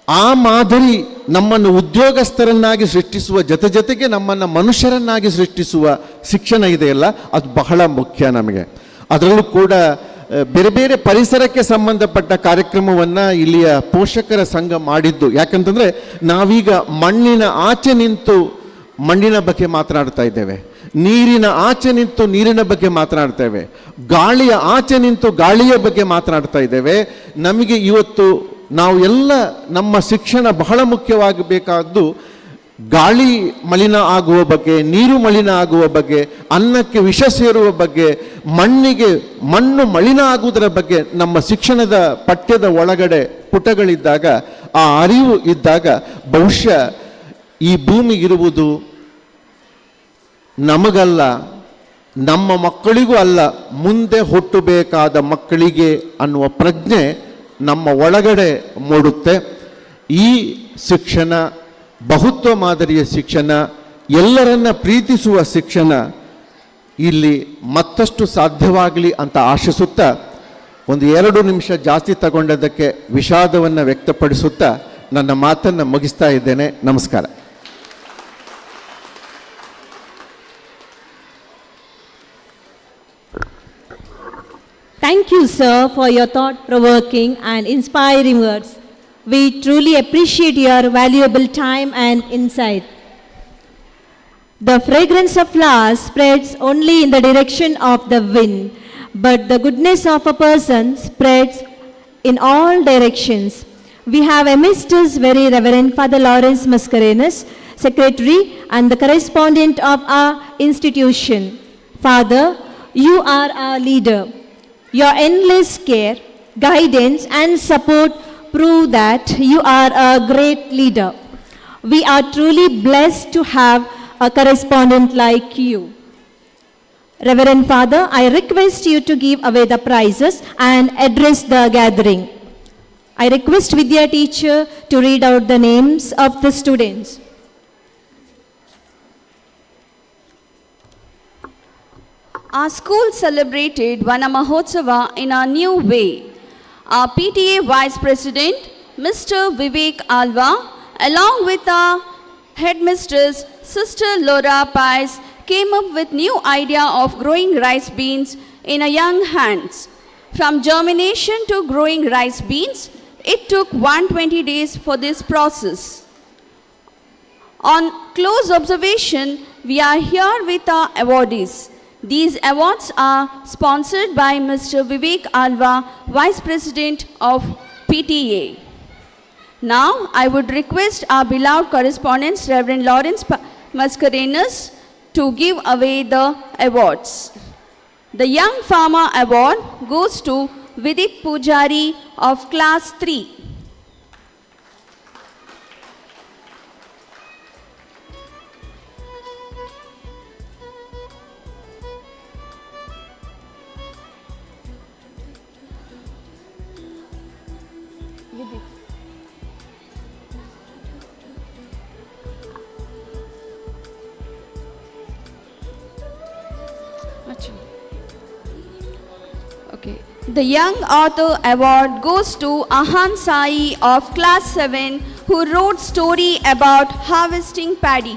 S4: ಆ ಮಾದರಿ ನಮ್ಮನ್ನು ಉದ್ಯೋಗಸ್ಥರನ್ನಾಗಿ ಸೃಷ್ಟಿಸುವ ಜೊತೆಗೆ ನಮ್ಮನ್ನು ಮನುಷ್ಯರನ್ನಾಗಿ ಸೃಷ್ಟಿಸುವ ಶಿಕ್ಷಣ ಇದೆಯಲ್ಲ, ಅದು ಬಹಳ ಮುಖ್ಯ ನಮಗೆ. ಅದರಲ್ಲೂ ಕೂಡ ಬೇರೆ ಬೇರೆ ಪರಿಸರಕ್ಕೆ ಸಂಬಂಧಪಟ್ಟ ಕಾರ್ಯಕ್ರಮವನ್ನು ಇಲ್ಲಿಯ ಪೋಷಕರ ಸಂಘ ಮಾಡಿದ್ದು. ಯಾಕಂತಂದರೆ ನಾವೀಗ ಮಣ್ಣಿನ ಆಚೆ ನಿಂತು ಮಣ್ಣಿನ ಬಗ್ಗೆ ಮಾತನಾಡ್ತಾ ಇದ್ದೇವೆ. ನೀರಿನ ಆಚೆ ನಿಂತು ನೀರಿನ ಬಗ್ಗೆ ಮಾತನಾಡ್ತೇವೆ, ಗಾಳಿಯ ಆಚೆ ನಿಂತು ಗಾಳಿಯ ಬಗ್ಗೆ ಮಾತನಾಡ್ತಾ ಇದ್ದೇವೆ. ನಮಗೆ ಇವತ್ತು ನಾವು ಎಲ್ಲ ನಮ್ಮ ಶಿಕ್ಷಣ ಬಹಳ ಮುಖ್ಯವಾಗಬೇಕಾದ್ದು ಗಾಳಿ ಮಲಿನ ಆಗುವ ಬಗ್ಗೆ, ನೀರು ಮಲಿನ ಆಗುವ ಬಗ್ಗೆ, ಅನ್ನಕ್ಕೆ ವಿಷ ಸೇರುವ ಬಗ್ಗೆ, ಮಣ್ಣು ಮಲಿನ ಆಗುವುದರ ಬಗ್ಗೆ ನಮ್ಮ ಶಿಕ್ಷಣದ ಪಠ್ಯದ ಒಳಗಡೆ ಪುಟಗಳಿದ್ದಾಗ, ಆ ಅರಿವು ಇದ್ದಾಗ ಬಹುಶಃ ಈ ಭೂಮಿಗಿರುವುದು ನಮಗಲ್ಲ, ನಮ್ಮ ಮಕ್ಕಳಿಗೂ ಅಲ್ಲ, ಮುಂದೆ ಹುಟ್ಟಬೇಕಾದ ಮಕ್ಕಳಿಗೆ ಅನ್ನುವ ಪ್ರಜ್ಞೆ ನಮ್ಮ ಒಳಗಡೆ ಮೂಡುತ್ತೆ. ಈ ಶಿಕ್ಷಣ ಬಹುತ್ವ ಮಾದರಿಯ ಶಿಕ್ಷಣ, ಎಲ್ಲರನ್ನ ಪ್ರೀತಿಸುವ ಶಿಕ್ಷಣ ಇಲ್ಲಿ ಮತ್ತಷ್ಟು ಸಾಧ್ಯವಾಗಲಿ ಅಂತ ಆಶಿಸುತ್ತಾ, ಒಂದು 2 ನಿಮಿಷ ಜಾಸ್ತಿ ತಗೊಂಡದಕ್ಕೆ ವಿಷಾದವನ್ನು ವ್ಯಕ್ತಪಡಿಸುತ್ತಾ ನನ್ನ ಮಾತನ್ನು ಮುಗಿಸ್ತಾ ಇದ್ದೇನೆ. ನಮಸ್ಕಾರ.
S1: Thank you, sir, for your thought-provoking and inspiring words. We truly appreciate your valuable time and insight. The fragrance of flowers spreads only in the direction of the wind, but the goodness of a person spreads in all directions. We have amidst us very Reverend Father Lawrence Mascarenhas, Secretary and the correspondent of our institution. Father, you are our leader. Your endless care, guidance and support prove that you are a great leader. We are truly blessed to have a correspondent like you. Reverend Father, I request you to give away the prizes and address the gathering. I request Vidya teacher to read out the names of the students.
S5: Our school celebrated Vana Mahotsava in a new way. Our PTA Vice President, Mr. Vivek Alva, along with our headmistress, Sister Laura Pais, came up with new idea of growing rice beans in a young hands. From germination to growing rice beans, it took 120 days for this process. On close observation, we are here with our awardees. These awards are sponsored by Mr. Vivek Alva, Vice President of PTA. Now, I would request our beloved correspondent, Reverend Lawrence Mascarenhas, to give away the awards. The Young Farmer Award goes to Vidit Pujari of Class 3. Okay. The Young Author Award goes to Ahan Sai of Class 7, who wrote story about harvesting paddy.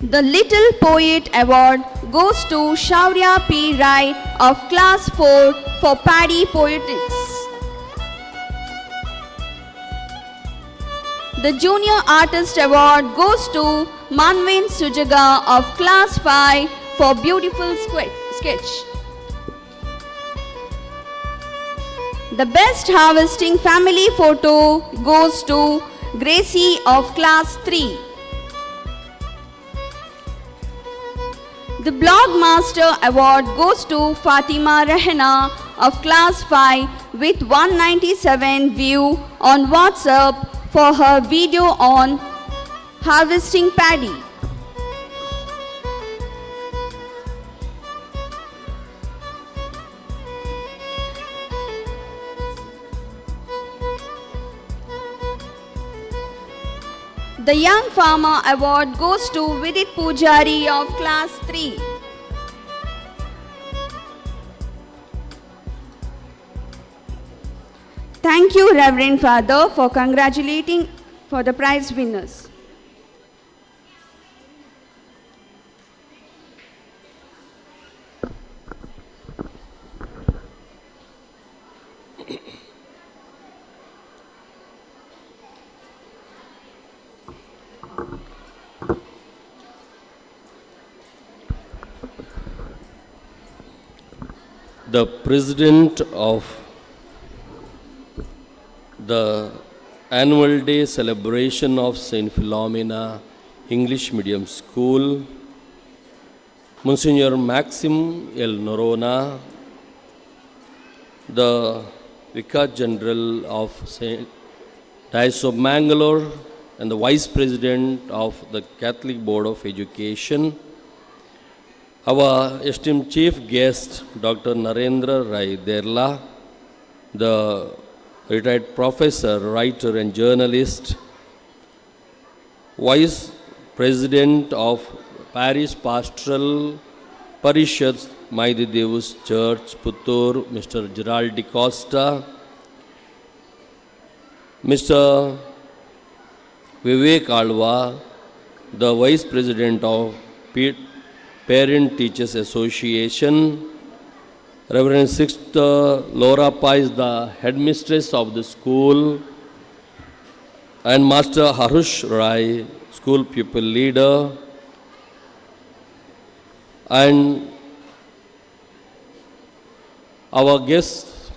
S5: The Little Poet Award goes to Shaurya P. Rai of Class 4 for paddy poetics. The Junior Artist Award goes to Manvin Sujaga of Class 5 for beautiful sketch. The Best Harvesting Family Photo goes to Gracie of Class 3. The Blog Master Award goes to Fatima Rehna of Class 5 with 197 view on WhatsApp for her video on harvesting paddy. The Young Farmer Award goes to Vidit Pujari of Class 3. Thank you, Reverend Father, for congratulating for the prize winners.
S6: the president of the annual day celebration of Saint Philomena English Medium School, Monsignor Maxim L. Norona, the Vicar General of St. Diocese of Mangalore and the Vice President of the Catholic Board of Education, our esteemed Chief Guest, Dr. Narendra Rai Derla, the retired professor, writer and journalist, Vice President of Parish Pastoral Parishad Maidi Devus Church, Puttur, Mr. Gerald Di Costa, Mr. Vivek Alva, the Vice President of Parent Teachers Association, Reverend Sister Laura Pais, the headmistress of the school, and Master Harush Rai, school pupil leader, and our guests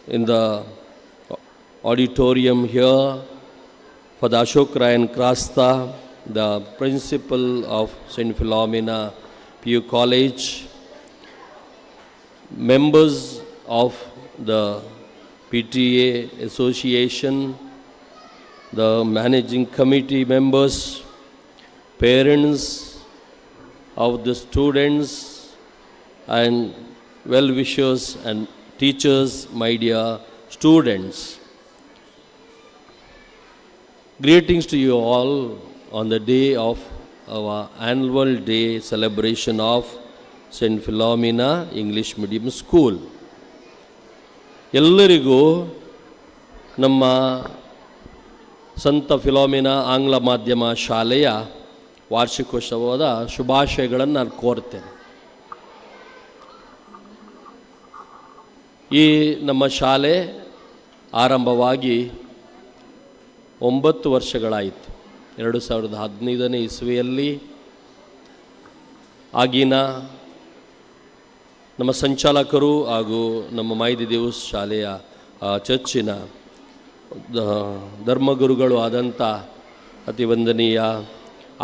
S6: in the auditorium here for the Ashok Rayan Krasta, the principal of St. Philomena PU College, members of the PTA Association, the managing committee members, parents of the students, and well-wishers and teachers, my dear students. Greetings to you all on the day of our annual day celebration of St. Philomena English Medium School. ಎಲ್ಲರಿಗೂ ನಮ್ಮ ಸಂತ Philomena ಆಂಗ್ಲ ಮಾಧ್ಯಮ ಶಾಲೆಯ ವಾರ್ಷಿಕೋತ್ಸವದ ಶುಭಾಶಯಗಳನ್ನು ನಾನು ಕೋರ್ತೇನೆ. ಈ ನಮ್ಮ ಶಾಲೆ ಆರಂಭವಾಗಿ 9 ವರ್ಷಗಳಾಯಿತು. 2015ನೇ ಇಸ್ವಿಯಲ್ಲಿ ಆಗಿನ ನಮ್ಮ ಸಂಚಾಲಕರು ಹಾಗೂ ನಮ್ಮ ಮಾಯಿದಿ ದೇವಸ್ ಶಾಲೆಯ ಚರ್ಚಿನ ಧರ್ಮಗುರುಗಳು ಆದಂಥ ಅತಿವಂದನೀಯ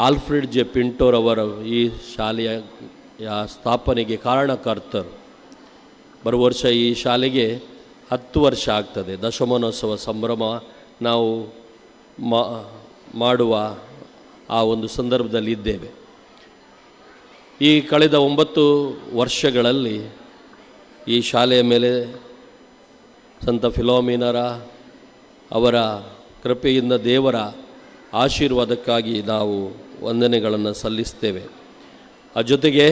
S6: ಆಲ್ಫ್ರೆಡ್ ಜೆ ಪಿಂಟೋರವರು ಈ ಶಾಲೆಯ ಸ್ಥಾಪನೆಗೆ ಕಾರಣಕರ್ತರು. ಬರುವ ವರ್ಷ ಈ ಶಾಲೆಗೆ 10 ವರ್ಷ ಆಗ್ತದೆ. ದಶಮಾನೋತ್ಸವ ಸಂಭ್ರಮ ನಾವು ಮಾಡುವ ಆ ಒಂದು ಸಂದರ್ಭದಲ್ಲಿ ಇದ್ದೇವೆ. ಈ ಕಳೆದ 9 ವರ್ಷಗಳಲ್ಲಿ ಈ ಶಾಲೆಯ ಮೇಲೆ ಸಂತ ಫಿಲೋಮಿನರ ಅವರ ಕೃಪೆಯಿಂದ ದೇವರ ಆಶೀರ್ವಾದಕ್ಕಾಗಿ ನಾವು ವಂದನೆಗಳನ್ನು ಸಲ್ಲಿಸ್ತೇವೆ. ಆ ಜೊತೆಗೆ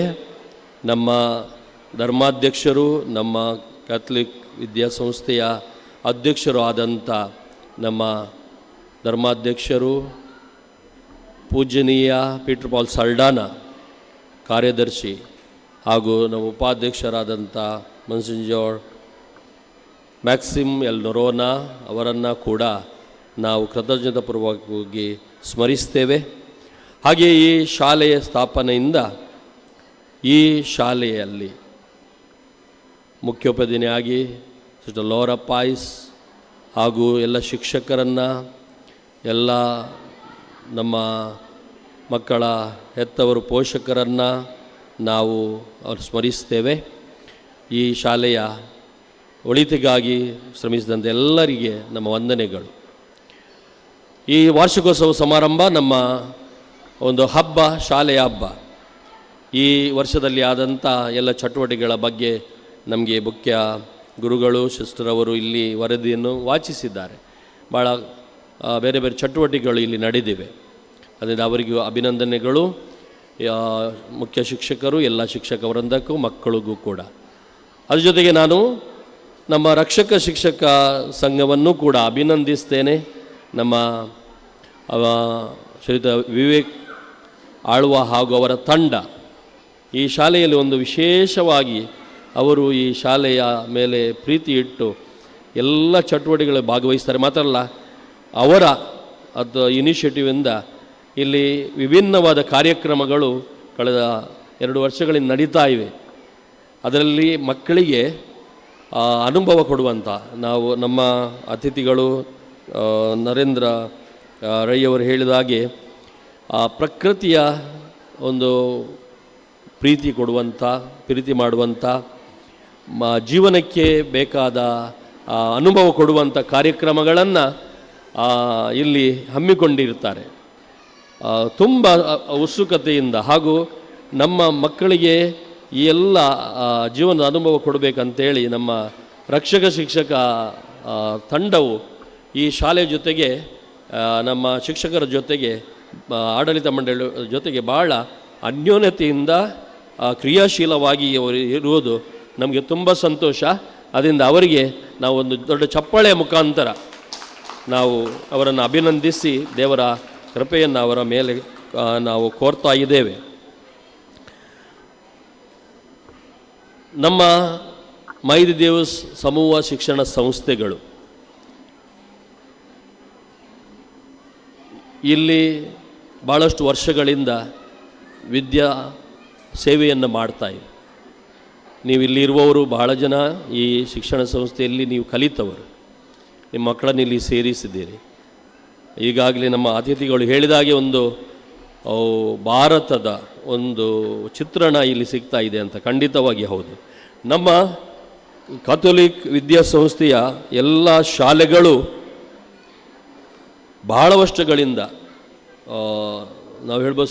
S6: ನಮ್ಮ ಧರ್ಮಾಧ್ಯಕ್ಷರು, ನಮ್ಮ ಕ್ಯಾಥಲಿಕ್ ವಿದ್ಯಾಸಂಸ್ಥೆಯ ಅಧ್ಯಕ್ಷರು ಆದಂಥ ನಮ್ಮ ಧರ್ಮಾಧ್ಯಕ್ಷರು ಪೂಜನೀಯ ಪೀಟರ್ ಪಾಲ್ ಸಲ್ಡಾನ, ಕಾರ್ಯದರ್ಶಿ ಹಾಗೂ ನಮ್ಮ ಉಪಾಧ್ಯಕ್ಷರಾದಂಥ monsignor ಮ್ಯಾಕ್ಸಿಮ್ ಎಲ್ ನೊರೋನಾ ಅವರನ್ನು ಕೂಡ ನಾವು ಕೃತಜ್ಞತಾಪೂರ್ವಕವಾಗಿ ಸ್ಮರಿಸ್ತೇವೆ. ಹಾಗೆ ಈ ಶಾಲೆಯ ಸ್ಥಾಪನೆಯಿಂದ ಈ ಶಾಲೆಯಲ್ಲಿ ಮುಖ್ಯೋಪಾಧ್ಯಾಯನಾಗಿ ಸಿಸ್ಟರ್ ಲೋರಾ ಪಾಯ್ಸ್ ಹಾಗೂ ಎಲ್ಲ ಶಿಕ್ಷಕರನ್ನು, ಎಲ್ಲ ನಮ್ಮ ಮಕ್ಕಳ ಹೆತ್ತವರು ಪೋಷಕರನ್ನು ನಾವು ಅವರು ಸ್ಮರಿಸ್ತೇವೆ. ಈ ಶಾಲೆಯ ಒಳಿತಿಗಾಗಿ ಶ್ರಮಿಸಿದಂಥ ಎಲ್ಲರಿಗೆ ನಮ್ಮ ವಂದನೆಗಳು. ಈ ವಾರ್ಷಿಕೋತ್ಸವ ಸಮಾರಂಭ ನಮ್ಮ ಒಂದು ಹಬ್ಬ, ಶಾಲೆಯ ಹಬ್ಬ. ಈ ವರ್ಷದಲ್ಲಿ ಆದಂಥ ಎಲ್ಲ ಚಟುವಟಿಕೆಗಳ ಬಗ್ಗೆ ನಮಗೆ ಮುಖ್ಯ ಗುರುಗಳು ಸಿಸ್ಟರ್ ಅವರು ಇಲ್ಲಿ ವರದಿಯನ್ನು ವಾಚಿಸಿದ್ದಾರೆ. ಭಾಳ ಬೇರೆ ಬೇರೆ ಚಟುವಟಿಕೆಗಳು ಇಲ್ಲಿ ನಡೆದಿವೆ. ಅದರಿಂದ ಅವರಿಗೂ ಅಭಿನಂದನೆಗಳು. ಮುಖ್ಯ ಶಿಕ್ಷಕರು, ಎಲ್ಲ ಶಿಕ್ಷಕ ವೃಂದಕ್ಕೂ, ಮಕ್ಕಳಿಗೂ ಕೂಡ. ಅದ್ರ ಜೊತೆಗೆ ನಾನು ನಮ್ಮ ರಕ್ಷಕ ಶಿಕ್ಷಕ ಸಂಘವನ್ನು ಕೂಡ ಅಭಿನಂದಿಸ್ತೇನೆ. ನಮ್ಮ ಶ್ರೀಯುತ ವಿವೇಕ್ ಆಳ್ವ ಹಾಗೂ ಅವರ ತಂಡ ಈ ಶಾಲೆಯಲ್ಲಿ ಒಂದು ವಿಶೇಷವಾಗಿ ಅವರು ಈ ಶಾಲೆಯ ಮೇಲೆ ಪ್ರೀತಿ ಇಟ್ಟು ಎಲ್ಲ ಚಟುವಟಿಕೆಗಳು ಭಾಗವಹಿಸ್ತಾರೆ. ಮಾತ್ರ ಅಲ್ಲ, ಅವರ ಅದು ಇನಿಷಿಯೇಟಿವಿಂದ ಇಲ್ಲಿ ವಿಭಿನ್ನವಾದ ಕಾರ್ಯಕ್ರಮಗಳು ಕಳೆದ 2 ವರ್ಷಗಳಿಂದ ನಡೀತಾ ಇವೆ. ಅದರಲ್ಲಿ ಮಕ್ಕಳಿಗೆ ಅನುಭವ ಕೊಡುವಂಥ, ನಾವು ನಮ್ಮ ಅತಿಥಿಗಳು ನರೇಂದ್ರ ರೈ ಅವರು ಹೇಳಿದ ಹಾಗೆ ಪ್ರಕೃತಿಯ ಒಂದು ಪ್ರೀತಿ ಕೊಡುವಂಥ, ಪ್ರೀತಿ ಮಾಡುವಂಥ, ಜೀವನಕ್ಕೆ ಬೇಕಾದ ಅನುಭವ ಕೊಡುವಂಥ ಕಾರ್ಯಕ್ರಮಗಳನ್ನು ಇಲ್ಲಿ ಹಮ್ಮಿಕೊಂಡಿರ್ತಾರೆ. ತುಂಬ ಉತ್ಸುಕತೆಯಿಂದ ಹಾಗೂ ನಮ್ಮ ಮಕ್ಕಳಿಗೆ ಈ ಎಲ್ಲ ಜೀವನದ ಅನುಭವ ಕೊಡಬೇಕಂತೇಳಿ ನಮ್ಮ ರಕ್ಷಕ ಶಿಕ್ಷಕ ತಂಡವು ಈ ಶಾಲೆಯ ಜೊತೆಗೆ, ನಮ್ಮ ಶಿಕ್ಷಕರ ಜೊತೆಗೆ, ಆಡಳಿತ ಮಂಡಳಿ ಜೊತೆಗೆ ಭಾಳ ಅನ್ಯೋನ್ಯತೆಯಿಂದ ಕ್ರಿಯಾಶೀಲವಾಗಿ ಅವರು ಇರುವುದು ನಮಗೆ ತುಂಬ ಸಂತೋಷ. ಅದರಿಂದ ಅವರಿಗೆ ನಾವು ಒಂದು ದೊಡ್ಡ ಚಪ್ಪಾಳೆಯ ಮುಖಾಂತರ ನಾವು ಅವರನ್ನು ಅಭಿನಂದಿಸಿ ದೇವರ ಕೃಪೆಯನ್ನು ಅವರ ಮೇಲೆ ನಾವು ಕೋರ್ತಾ ಇದ್ದೇವೆ. ನಮ್ಮ ಮೈದಿದೇವಸ್ ಸಮೂಹ ಶಿಕ್ಷಣ ಸಂಸ್ಥೆಗಳು ಇಲ್ಲಿ ಭಾಳಷ್ಟು ವರ್ಷಗಳಿಂದ ವಿದ್ಯಾ ಸೇವೆಯನ್ನು ಮಾಡ್ತಾಯಿವೆ. ನೀವು ಇಲ್ಲಿ ಇರುವವರು ಬಹಳ ಜನ ಈ ಶಿಕ್ಷಣ ಸಂಸ್ಥೆಯಲ್ಲಿ ನೀವು ಕಲಿತವರು, ನಿಮ್ಮ ಮಕ್ಕಳನ್ನು ಇಲ್ಲಿ ಸೇರಿಸಿದ್ದೀರಿ. ಈಗಾಗಲೇ ನಮ್ಮ ಅತಿಥಿಗಳು ಹೇಳಿದಾಗೆ ಒಂದು ಭಾರತದ ಒಂದು ಚಿತ್ರಣ ಇಲ್ಲಿ ಸಿಗ್ತಾ ಇದೆ ಅಂತ. ಖಂಡಿತವಾಗಿ ಹೌದು. ನಮ್ಮ ಕಥೋಲಿಕ್ ವಿದ್ಯಾಸಂಸ್ಥೆಯ ಎಲ್ಲ ಶಾಲೆಗಳು ಬಹಳ ವರ್ಷಗಳಿಂದ, ನಾವು ಹೇಳ್ಬೋದು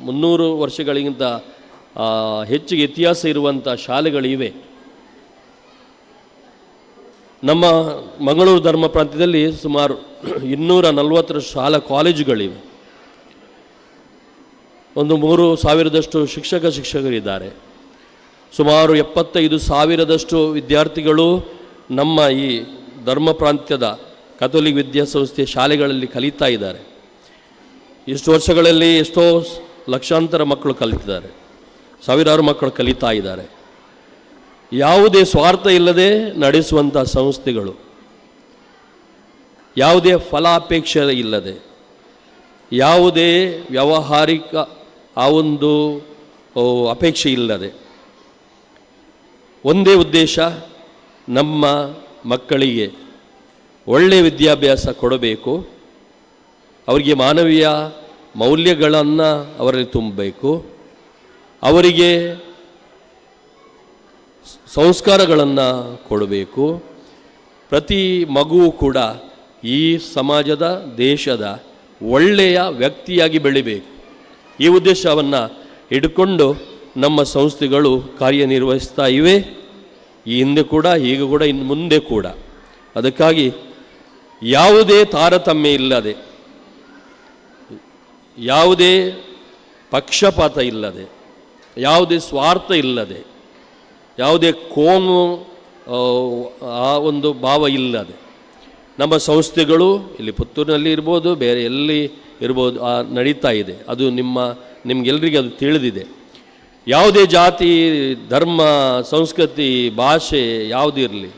S6: 300 ವರ್ಷಗಳಿಗಿಂತ ಹೆಚ್ಚಿಗೆ ಇತಿಹಾಸ ಇರುವಂಥ ಶಾಲೆಗಳಿವೆ. ನಮ್ಮ ಮಂಗಳೂರು ಧರ್ಮ ಪ್ರಾಂತ್ಯದಲ್ಲಿ ಸುಮಾರು 240 ಶಾಲಾ ಕಾಲೇಜುಗಳಿವೆ. ಒಂದು 3,000ದಷ್ಟು ಶಿಕ್ಷಕರಿದ್ದಾರೆ. ಸುಮಾರು 75,000ದಷ್ಟು ವಿದ್ಯಾರ್ಥಿಗಳು ನಮ್ಮ ಈ ಧರ್ಮ ಪ್ರಾಂತ್ಯದ ಕಥೋಲಿಕ್ ವಿದ್ಯಾಸಂಸ್ಥೆಯ ಶಾಲೆಗಳಲ್ಲಿ ಕಲಿತಾ ಇದ್ದಾರೆ. ಇಷ್ಟು ವರ್ಷಗಳಲ್ಲಿ ಎಷ್ಟೋ ಲಕ್ಷಾಂತರ ಮಕ್ಕಳು ಕಲಿತಿದ್ದಾರೆ, ಸಾವಿರಾರು ಮಕ್ಕಳು ಕಲಿತಾ ಇದ್ದಾರೆ. ಯಾವುದೇ ಸ್ವಾರ್ಥ ಇಲ್ಲದೆ ನಡೆಸುವಂಥ ಸಂಸ್ಥೆಗಳು, ಯಾವುದೇ ಫಲಾಪೇಕ್ಷೆ ಇಲ್ಲದೆ, ಯಾವುದೇ ವ್ಯಾವಹಾರಿಕ ಆ ಒಂದು ಅಪೇಕ್ಷೆ ಇಲ್ಲದೆ, ಒಂದೇ ಉದ್ದೇಶ, ನಮ್ಮ ಮಕ್ಕಳಿಗೆ ಒಳ್ಳೆಯ ವಿದ್ಯಾಭ್ಯಾಸ ಕೊಡಬೇಕು, ಅವರಿಗೆ ಮಾನವೀಯ ಮೌಲ್ಯಗಳನ್ನು ಅವರಲ್ಲಿ ತುಂಬಬೇಕು, ಅವರಿಗೆ ಸಂಸ್ಕಾರಗಳನ್ನು ಕೊಡಬೇಕು. ಪ್ರತಿ ಮಗುವು ಕೂಡ ಈ ಸಮಾಜದ, ದೇಶದ ಒಳ್ಳೆಯ ವ್ಯಕ್ತಿಯಾಗಿ ಬೆಳಿಬೇಕು. ಈ ಉದ್ದೇಶವನ್ನು ಹಿಡ್ಕೊಂಡು ನಮ್ಮ ಸಂಸ್ಥೆಗಳು ಕಾರ್ಯನಿರ್ವಹಿಸ್ತಾ ಇವೆ. ಈ ಹಿಂದೆ ಕೂಡ, ಈಗ ಕೂಡ, ಇನ್ನು ಮುಂದೆ ಕೂಡ. ಅದಕ್ಕಾಗಿ ಯಾವುದೇ ತಾರತಮ್ಯ ಇಲ್ಲದೆ, ಯಾವುದೇ ಪಕ್ಷಪಾತ ಇಲ್ಲದೆ, ಯಾವುದೇ ಸ್ವಾರ್ಥ ಇಲ್ಲದೆ, ಯಾವುದೇ ಕೋಮು ಆ ಒಂದು ಭಾವ ಇಲ್ಲದೆ ನಮ್ಮ ಸಂಸ್ಥೆಗಳು ಇಲ್ಲಿ ಪುತ್ತೂರಿನಲ್ಲಿ ಇರ್ಬೋದು, ಬೇರೆ ಎಲ್ಲಿ ಇರ್ಬೋದು, ನಡೀತಾ ಇದೆ. ಅದು ನಿಮಗೆಲ್ಲರಿಗೆ ಅದು ತಿಳಿದಿದೆ. ಯಾವುದೇ ಜಾತಿ, ಧರ್ಮ, ಸಂಸ್ಕೃತಿ, ಭಾಷೆ ಯಾವುದಿರಲಿ,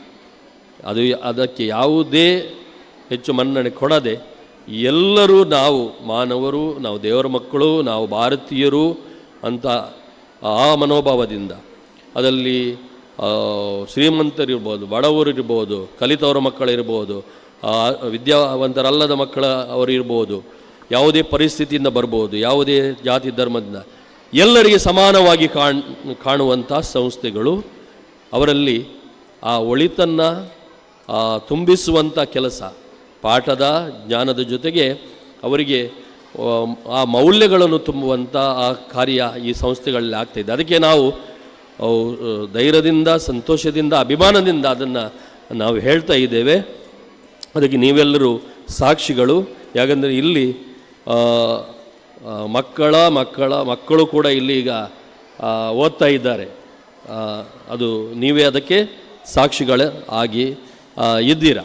S6: ಅದಕ್ಕೆ ಯಾವುದೇ ಹೆಚ್ಚು ಮನ್ನಣೆ ಕೊಡದೆ ಎಲ್ಲರೂ ನಾವು ಮಾನವರು, ನಾವು ದೇವರ ಮಕ್ಕಳು, ನಾವು ಭಾರತೀಯರು ಅಂತ ಆ ಮನೋಭಾವದಿಂದ, ಅದರಲ್ಲಿ ಶ್ರೀಮಂತರಿರ್ಬೋದು, ಬಡವರಿರ್ಬೋದು, ಕಲಿತವರ ಮಕ್ಕಳಿರ್ಬೋದು, ವಿದ್ಯಾವಂತರಲ್ಲದ ಮಕ್ಕಳ ಅವರು ಇರ್ಬೋದು, ಯಾವುದೇ ಪರಿಸ್ಥಿತಿಯಿಂದ ಬರ್ಬೋದು, ಯಾವುದೇ ಜಾತಿ ಧರ್ಮದಿಂದ ಎಲ್ಲರಿಗೆ ಸಮಾನವಾಗಿ ಕಾಣುವಂಥ ಸಂಸ್ಥೆಗಳು, ಅವರಲ್ಲಿ ಆ ಒಳಿತನ್ನು ತುಂಬಿಸುವಂಥ ಕೆಲಸ, ಪಾಠದ ಜ್ಞಾನದ ಜೊತೆಗೆ ಅವರಿಗೆ ಆ ಮೌಲ್ಯಗಳನ್ನು ತುಂಬುವಂಥ ಆ ಕಾರ್ಯ ಈ ಸಂಸ್ಥೆಗಳಲ್ಲಿ ಆಗ್ತಾಯಿದೆ. ಅದಕ್ಕೆ ನಾವು ಧೈರ್ಯದಿಂದ, ಸಂತೋಷದಿಂದ, ಅಭಿಮಾನದಿಂದ ಅದನ್ನು ನಾವು ಹೇಳ್ತಾ ಇದ್ದೇವೆ. ಅದಕ್ಕೆ ನೀವೆಲ್ಲರೂ ಸಾಕ್ಷಿಗಳು. ಯಾಕಂದರೆ ಇಲ್ಲಿ ಮಕ್ಕಳು ಕೂಡ ಇಲ್ಲಿ ಈಗ ಓದ್ತಾ ಇದ್ದಾರೆ. ಅದು ನೀವೇ ಅದಕ್ಕೆ ಸಾಕ್ಷಿಗಳ ಆಗಿ ಇದ್ದೀರಾ.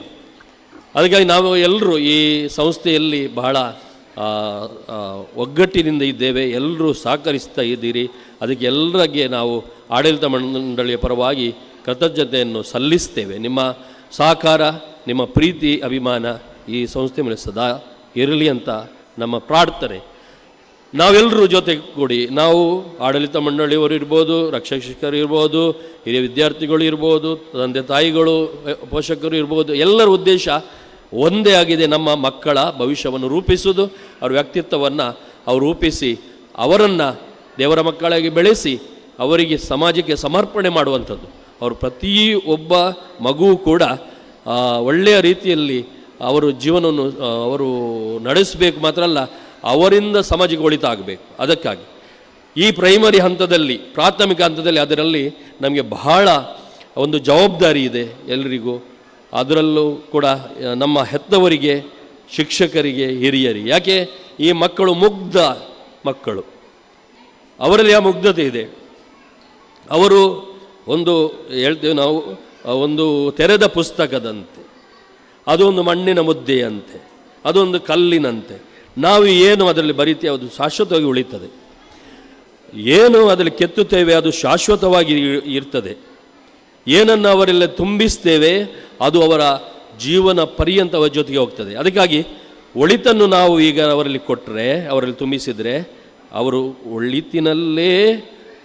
S6: ಅದಕ್ಕಾಗಿ ನಾವು ಎಲ್ಲರೂ ಈ ಸಂಸ್ಥೆಯಲ್ಲಿ ಬಹಳ ಒಗ್ಗಟ್ಟಿನಿಂದ ಇದ್ದೇವೆ. ಎಲ್ಲರೂ ಸಹಕರಿಸ್ತಾ ಇದ್ದೀರಿ. ಅದಕ್ಕೆ ಎಲ್ಲರಿಗೆ ನಾವು ಆಡಳಿತ ಮಂಡಳಿಯ ಪರವಾಗಿ ಕೃತಜ್ಞತೆಯನ್ನು ಸಲ್ಲಿಸ್ತೇವೆ. ನಿಮ್ಮ ಸಹಕಾರ, ನಿಮ್ಮ ಪ್ರೀತಿ, ಅಭಿಮಾನ ಈ ಸಂಸ್ಥೆ ಮೇಲೆ ಸದಾ ಇರಲಿ ಅಂತ ನಮ್ಮ ಪ್ರಾರ್ಥನೆ. ನಾವೆಲ್ಲರೂ ಜೊತೆಗೂಡಿ ನಾವು ಆಡಳಿತ ಮಂಡಳಿಯವರು ಇರ್ಬೋದು, ರಕ್ಷಕರು ಇರ್ಬೋದು, ಹಿರಿಯ ವಿದ್ಯಾರ್ಥಿಗಳು ಇರ್ಬೋದು, ತಂದೆ ತಾಯಿಗಳು, ಪೋಷಕರು ಇರ್ಬೋದು, ಎಲ್ಲರ ಉದ್ದೇಶ ಒಂದೇ ಆಗಿದೆ, ನಮ್ಮ ಮಕ್ಕಳ ಭವಿಷ್ಯವನ್ನು ರೂಪಿಸುವುದು, ಅವ್ರ ವ್ಯಕ್ತಿತ್ವವನ್ನು ಅವ್ರು ರೂಪಿಸಿ ಅವರನ್ನು ದೇವರ ಮಕ್ಕಳಾಗಿ ಬೆಳೆಸಿ ಅವರಿಗೆ ಸಮಾಜಕ್ಕೆ ಸಮರ್ಪಣೆ ಮಾಡುವಂಥದ್ದು. ಅವರು ಪ್ರತಿಯೊಬ್ಬ ಮಗುವು ಕೂಡ ಒಳ್ಳೆಯ ರೀತಿಯಲ್ಲಿ ಅವರು ಜೀವನವನ್ನು ಅವರು ನಡೆಸಬೇಕು, ಮಾತ್ರ ಅಲ್ಲ ಅವರಿಂದ ಸಮಾಜಕ್ಕೆ ಒಳಿತ ಆಗಬೇಕು. ಅದಕ್ಕಾಗಿ ಈ ಪ್ರೈಮರಿ ಹಂತದಲ್ಲಿ, ಪ್ರಾಥಮಿಕ ಹಂತದಲ್ಲಿ ಅದರಲ್ಲಿ ನಮಗೆ ಬಹಳ ಒಂದು ಜವಾಬ್ದಾರಿ ಇದೆ ಎಲ್ಲರಿಗೂ. ಅದರಲ್ಲೂ ಕೂಡ ನಮ್ಮ ಹೆತ್ತವರಿಗೆ, ಶಿಕ್ಷಕರಿಗೆ, ಹಿರಿಯರಿಗೆ. ಯಾಕೆ ಈ ಮಕ್ಕಳು ಮುಗ್ಧ ಮಕ್ಕಳು, ಅವರಲ್ಲಿ ಆ ಮುಗ್ಧತೆ ಇದೆ. ಅವರು ಒಂದು ಹೇಳ್ತೇವೆ ನಾವು, ಒಂದು ತೆರೆದ ಪುಸ್ತಕದಂತೆ, ಅದೊಂದು ಮಣ್ಣಿನ ಮುದ್ದೆಯಂತೆ, ಅದೊಂದು ಕಲ್ಲಿನಂತೆ. ನಾವು ಏನು ಅದರಲ್ಲಿ ಬರೀತೇವೆ ಅದು ಶಾಶ್ವತವಾಗಿ ಉಳಿತದೆ, ಏನು ಅದರಲ್ಲಿ ಕೆತ್ತುತ್ತೇವೆ ಅದು ಶಾಶ್ವತವಾಗಿ ಇರ್ತದೆ. ಏನನ್ನು ಅವರೆಲ್ಲ ತುಂಬಿಸ್ತೇವೆ ಅದು ಅವರ ಜೀವನ ಪರ್ಯಂತ ಅವರ ಜೊತೆಗೆ ಹೋಗ್ತದೆ. ಅದಕ್ಕಾಗಿ ಒಳಿತನ್ನು ನಾವು ಈಗ ಅವರಲ್ಲಿ ಕೊಟ್ಟರೆ, ಅವರಲ್ಲಿ ತುಂಬಿಸಿದರೆ, ಅವರು ಒಳಿತಿನಲ್ಲೇ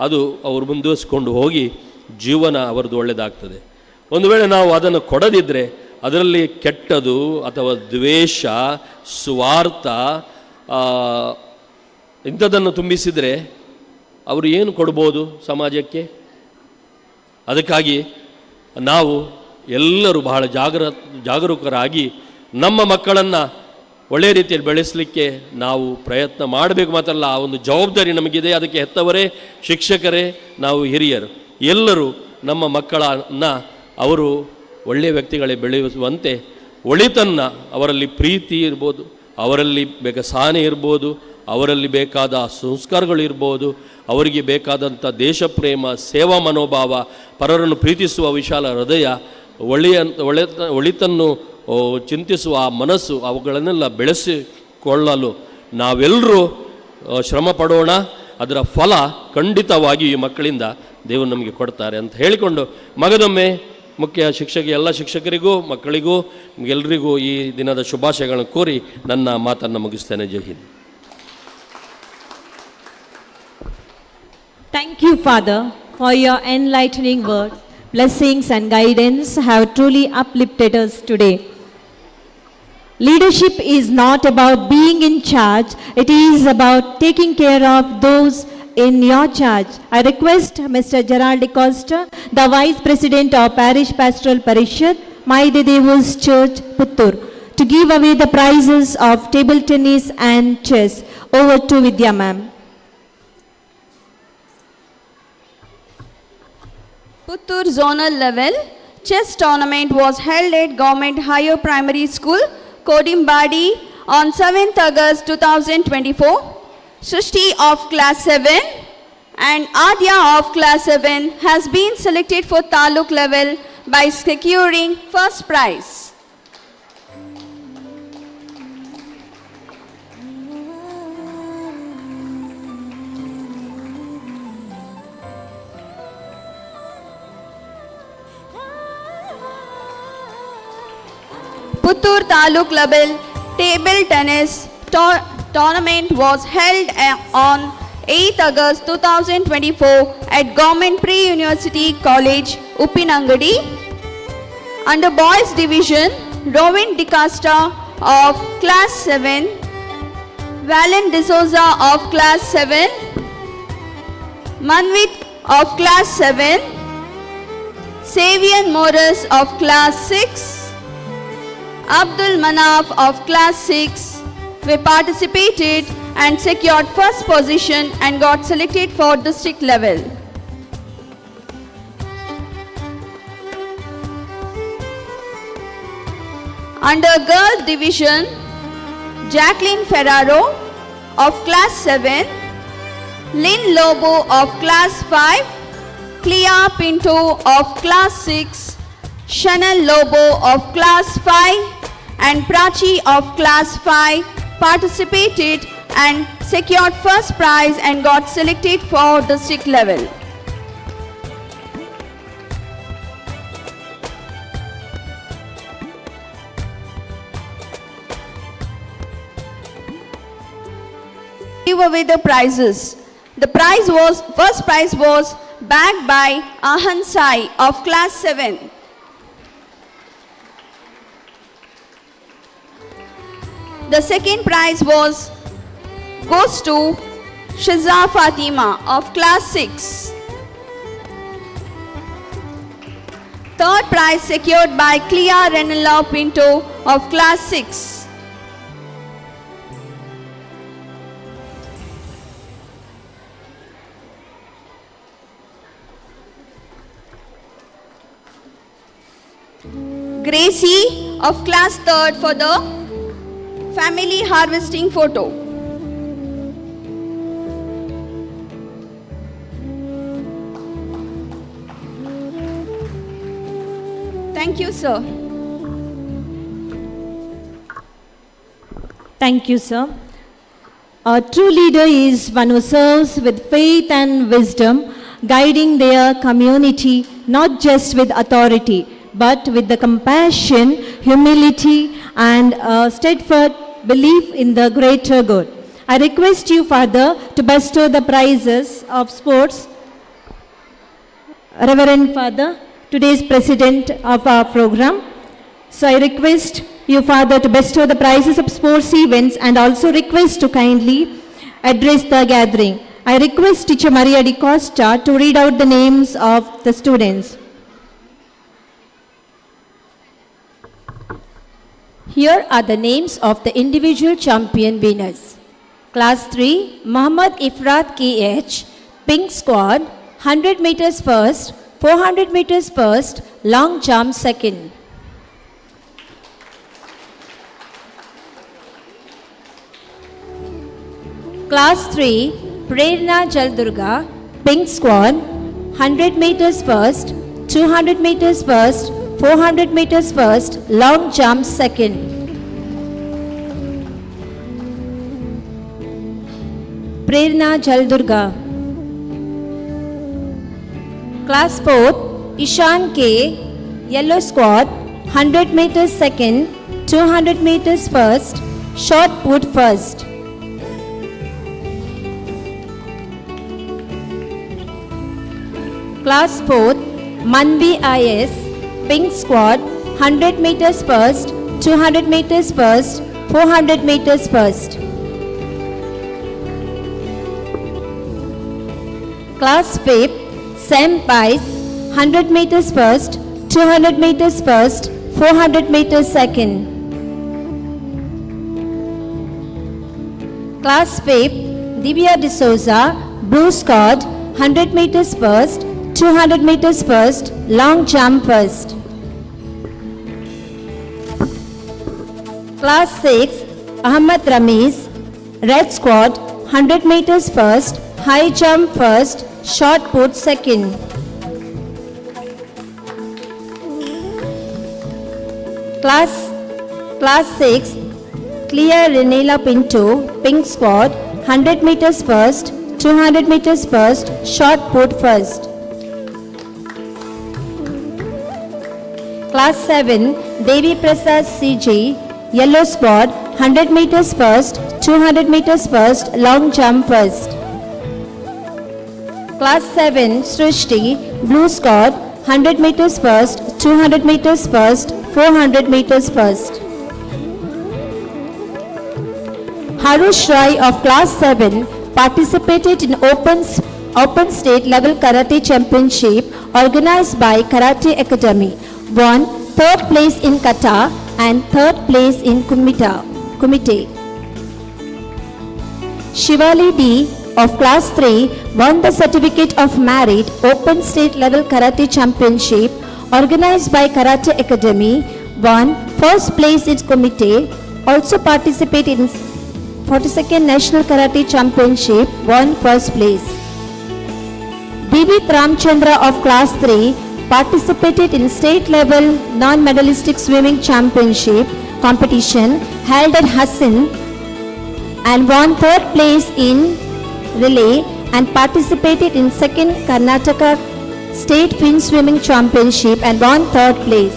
S6: ಅದು ಅವರು ಮುಂದುವರಿಸ್ಕೊಂಡು ಹೋಗಿ ಜೀವನ ಅವರದ್ದು ಒಳ್ಳೆಯದಾಗ್ತದೆ. ಒಂದು ವೇಳೆ ನಾವು ಅದನ್ನು ಕೊಡದಿದ್ದರೆ, ಅದರಲ್ಲಿ ಕೆಟ್ಟದು ಅಥವಾ ದ್ವೇಷ, ಸ್ವಾರ್ಥ ಇಂಥದ್ದನ್ನು ತುಂಬಿಸಿದರೆ ಅವರು ಏನು ಕೊಡ್ಬೋದು ಸಮಾಜಕ್ಕೆ? ಅದಕ್ಕಾಗಿ ನಾವು ಎಲ್ಲರೂ ಬಹಳ ಜಾಗರೂಕರಾಗಿ ನಮ್ಮ ಮಕ್ಕಳನ್ನು ಒಳ್ಳೆಯ ರೀತಿಯಲ್ಲಿ ಬೆಳೆಸಲಿಕ್ಕೆ ನಾವು ಪ್ರಯತ್ನ ಮಾಡಬೇಕು. ಮಾತ್ರ ಅಲ್ಲ, ಆ ಒಂದು ಜವಾಬ್ದಾರಿ ನಮಗಿದೆ. ಅದಕ್ಕೆ ಹೆತ್ತವರೇ, ಶಿಕ್ಷಕರೇ, ನಾವು ಹಿರಿಯರು ಎಲ್ಲರೂ ನಮ್ಮ ಮಕ್ಕಳನ್ನು ಅವರು ಒಳ್ಳೆಯ ವ್ಯಕ್ತಿಗಳೇ ಬೆಳೆಯುವಂತೆ ಒಳಿತನ್ನು, ಅವರಲ್ಲಿ ಪ್ರೀತಿ ಇರ್ಬೋದು, ಅವರಲ್ಲಿ ಸಹನೆ ಇರ್ಬೋದು, ಅವರಲ್ಲಿ ಬೇಕಾದ ಸಂಸ್ಕಾರಗಳು ಇರ್ಬೋದು, ಅವರಿಗೆ ಬೇಕಾದಂಥ ದೇಶ ಪ್ರೇಮ, ಸೇವಾ ಮನೋಭಾವ, ಪರರನ್ನು ಪ್ರೀತಿಸುವ ವಿಶಾಲ ಹೃದಯ, ಒಳಿತನ್ನು ಚಿಂತಿಸುವ ಆ ಮನಸ್ಸು, ಅವುಗಳನ್ನೆಲ್ಲ ಬೆಳೆಸಿಕೊಳ್ಳಲು ನಾವೆಲ್ಲರೂ ಶ್ರಮ ಪಡೋಣ. ಅದರ ಫಲ ಖಂಡಿತವಾಗಿ ಈ ಮಕ್ಕಳಿಂದ ದೇವರು ನಮಗೆ ಕೊಡ್ತಾರೆ ಅಂತ ಹೇಳಿಕೊಂಡು, ಮಗದೊಮ್ಮೆ ಮುಖ್ಯ ಎಲ್ಲ ಶಿಕ್ಷಕರಿಗೂ, ಮಕ್ಕಳಿಗೂ, ಎಲ್ಲರಿಗೂ ಈ ದಿನದ ಶುಭಾಶಯಗಳನ್ನು ಕೋರಿ ನನ್ನ ಮಾತನ್ನು ಮುಗಿಸ್ತೇನೆ. ಜೈ Hind.
S1: Thank you, Father, for your enlightening words. Blessings and guidance have truly uplifted us today. Leadership is not about being in charge, it is about taking care of those in your charge. I request Mr. Gerald DeCosta, the Vice President of Parish Pastoral Parishad, Maidedevus Church, Puttur, to give away the prizes of table tennis and chess. Over to Vidya ma'am.
S5: Puttur zonal level chess tournament was held at Government Higher Primary School, Kodimbadi on 7th August 2024. Srishti of class 7 and Adya of class 7 has been selected for Taluk level by securing first prize. Puttur Taluk level table tennis tournament was held on 8th August 2024 at Government Pre-University College, Uppinangadi. Under boys division, Robin DeCosta of class 7, Valen D'Souza of class 7, Manvit of class 7, Savian Morris of class 6, Abdul Manaf of class 6 we participated and secured first position and got selected for district level. Under girls division, Jacqueline Ferraro of class 7, Lynn Lobo of class 5, Clea Pinto of class 6, Chanel Lobo of class 5 and Prachi of class 5 participated and secured first prize and got selected for district level. give away the prizes. The first prize was bagged by Ahan Sai of class 7. The second prize goes to Shiza Fatima of class 6. Third prize secured by Clea Renella Pinto of class 6. Gracie of class 3rd for the family harvesting photo. Thank you, sir.
S1: Thank you, sir. A true leader is one who serves with faith and wisdom, guiding their community not just with authority, but with the compassion, humility, and a steadfast belief in the greater good. I request you, Father, to bestow the prizes of sports. Reverend Father, today's president of our program. So I request you, Father, to bestow the prizes of sports events and also request to kindly address the gathering. I request Teacher Maria Di Costa to read out the names of the students.
S7: Here are the names of the individual champion winners. Class 3, Muhammad Ifrat KH, Pink Squad, 100 meters first, 400 meters first, long jump second. Class 3, Prerna Jaldurga, Pink Squad, 100 meters first, 200 meters first, 400 meters first, long jump second. Prerna Jaldurga. Class 4, Ishan K, Yellow Squad, 100 meters second, 200 meters first, short put first. Class 4, Manvi IS, Pink Squad, 100 meters first, 200 meters first, 400 meters first. Class 5, Sam Pies, 100 meters first, 200 meters first, 400 meters second. Class 5, Divya D'Souza, Blue Squad, 100 meters first, 200 meters first, long jump first. Class 6, Ahmad Ramiz, Red Squad, 100 meters first, high jump first, short put second. Class 6, Clea Renella Pinto, Pink Squad, 100 meters first, 200 meters first, short put first. Class 7, Devi Prasad CG, Yellow Squad, 100 meters first, 200 meters first, long jump first. Class 7, Srishti, Blue Squad, 100 meters first, 200 meters first, 400 meters first. Harush Rai of Class 7 participated in Open State Level Karate Championship organized by Karate Academy. Won 3rd place in kata and 3rd place in kumite. Shivali D of Class 3 won the Certificate of Merit Open State Level Karate Championship organized by Karate Academy. Won 1st place in kumite. Also participated in 42nd National Karate Championship. Won 1st place. Divit Ramchandra of Class 3 participated in state level non-medalistic swimming championship competition held at Hassan and won 3rd place in relay and participated in 2nd Karnataka State Fin Swimming Championship and won 3rd place.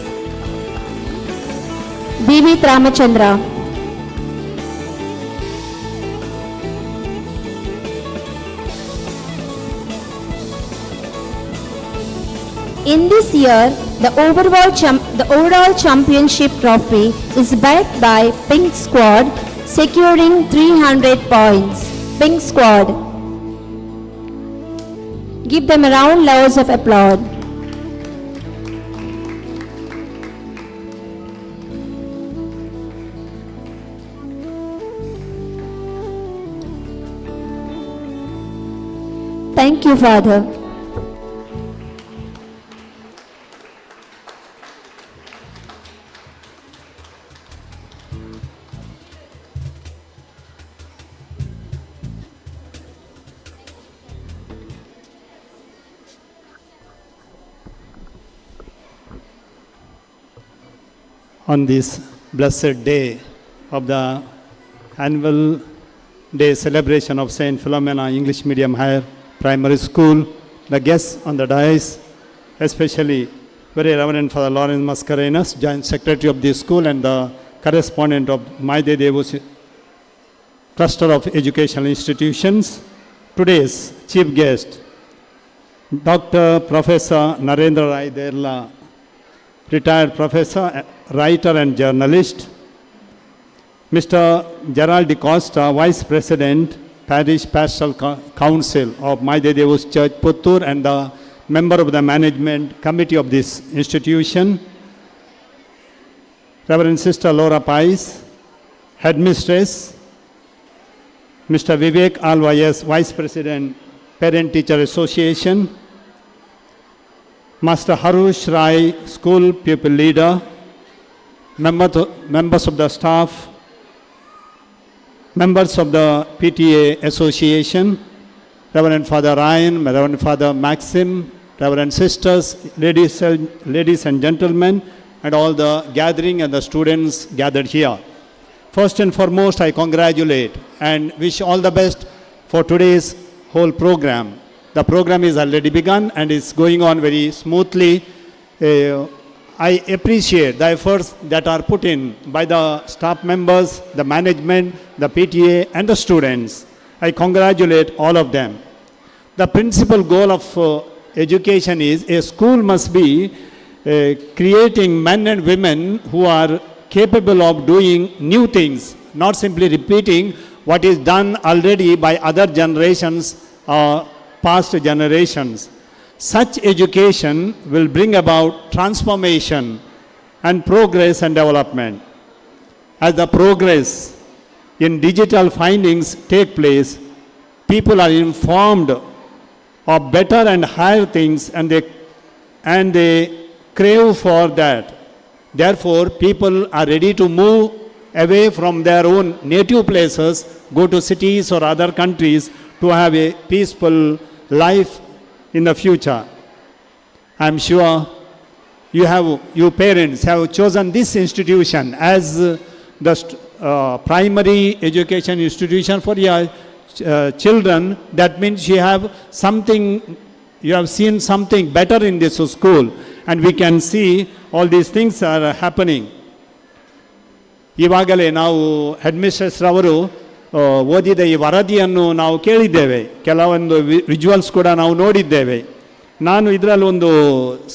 S7: Divit Ramachandra. In this year, the overall championship trophy is backed by Pink Squad, securing 300 points. Pink Squad. Give them a round of applause. Thank you, Father.
S8: On this blessed day of the annual day celebration of St. Philomena English Medium Higher Primary School, the guests on the dais, especially Very Reverend Father Lawrence Mascarenhas, Joint Secretary of this school and the correspondent of Maide Devus Cluster of Educational Institutions. Today's chief guest, Dr. Professor Narendra Rai Derla, retired professor, writer and journalist. Mr. Gerald Di Costa, Vice President, Parish Pastoral Council of Maide Devus Church, Puttur, and the member of the management committee of this institution. Reverend Sister Laura Pais, Headmistress. Mr. Vivek Alvayas, Vice President, Parent Teacher Association. Master Harush Rai, School Pupil Leader. Members of the staff, members of the PTA Association, Reverend Father Ryan, Reverend Father Maxim, Reverend Sisters, ladies and gentlemen, and all the gathering and the students gathered here. First and foremost, I congratulate and wish all the best for today's whole program. The program is already begun and is going on very smoothly. I appreciate the efforts that are put in by the staff members, the management, the PTA and the students. I congratulate all of them. The principal goal of education is a school must be creating men and women who are capable of doing new things, not simply repeating what is done already by other generations or past generations. Such education will bring about transformation and progress and development. As the progress in digital findings take place, people are informed of better and higher things and they crave for that. Therefore, people are ready to move away from their own native places, go to cities or other countries to have a peaceful life in the future. I am sure you parents have chosen this institution as the primary education institution for your children. That means you have seen something better in this school, and we can see all these things are happening. ಈವಾಗಲೇ ನಾವು ಹೆಡ್ಮಿಸ್ಟ್ರೆಸ್ ರವರು ಓದಿದ ಈ ವರದಿಯನ್ನು ನಾವು ಕೇಳಿದ್ದೇವೆ, ಕೆಲವೊಂದು visuals ಕೂಡ ನಾವು ನೋಡಿದ್ದೇವೆ. ನಾನು ಇದರಲ್ಲಿ ಒಂದು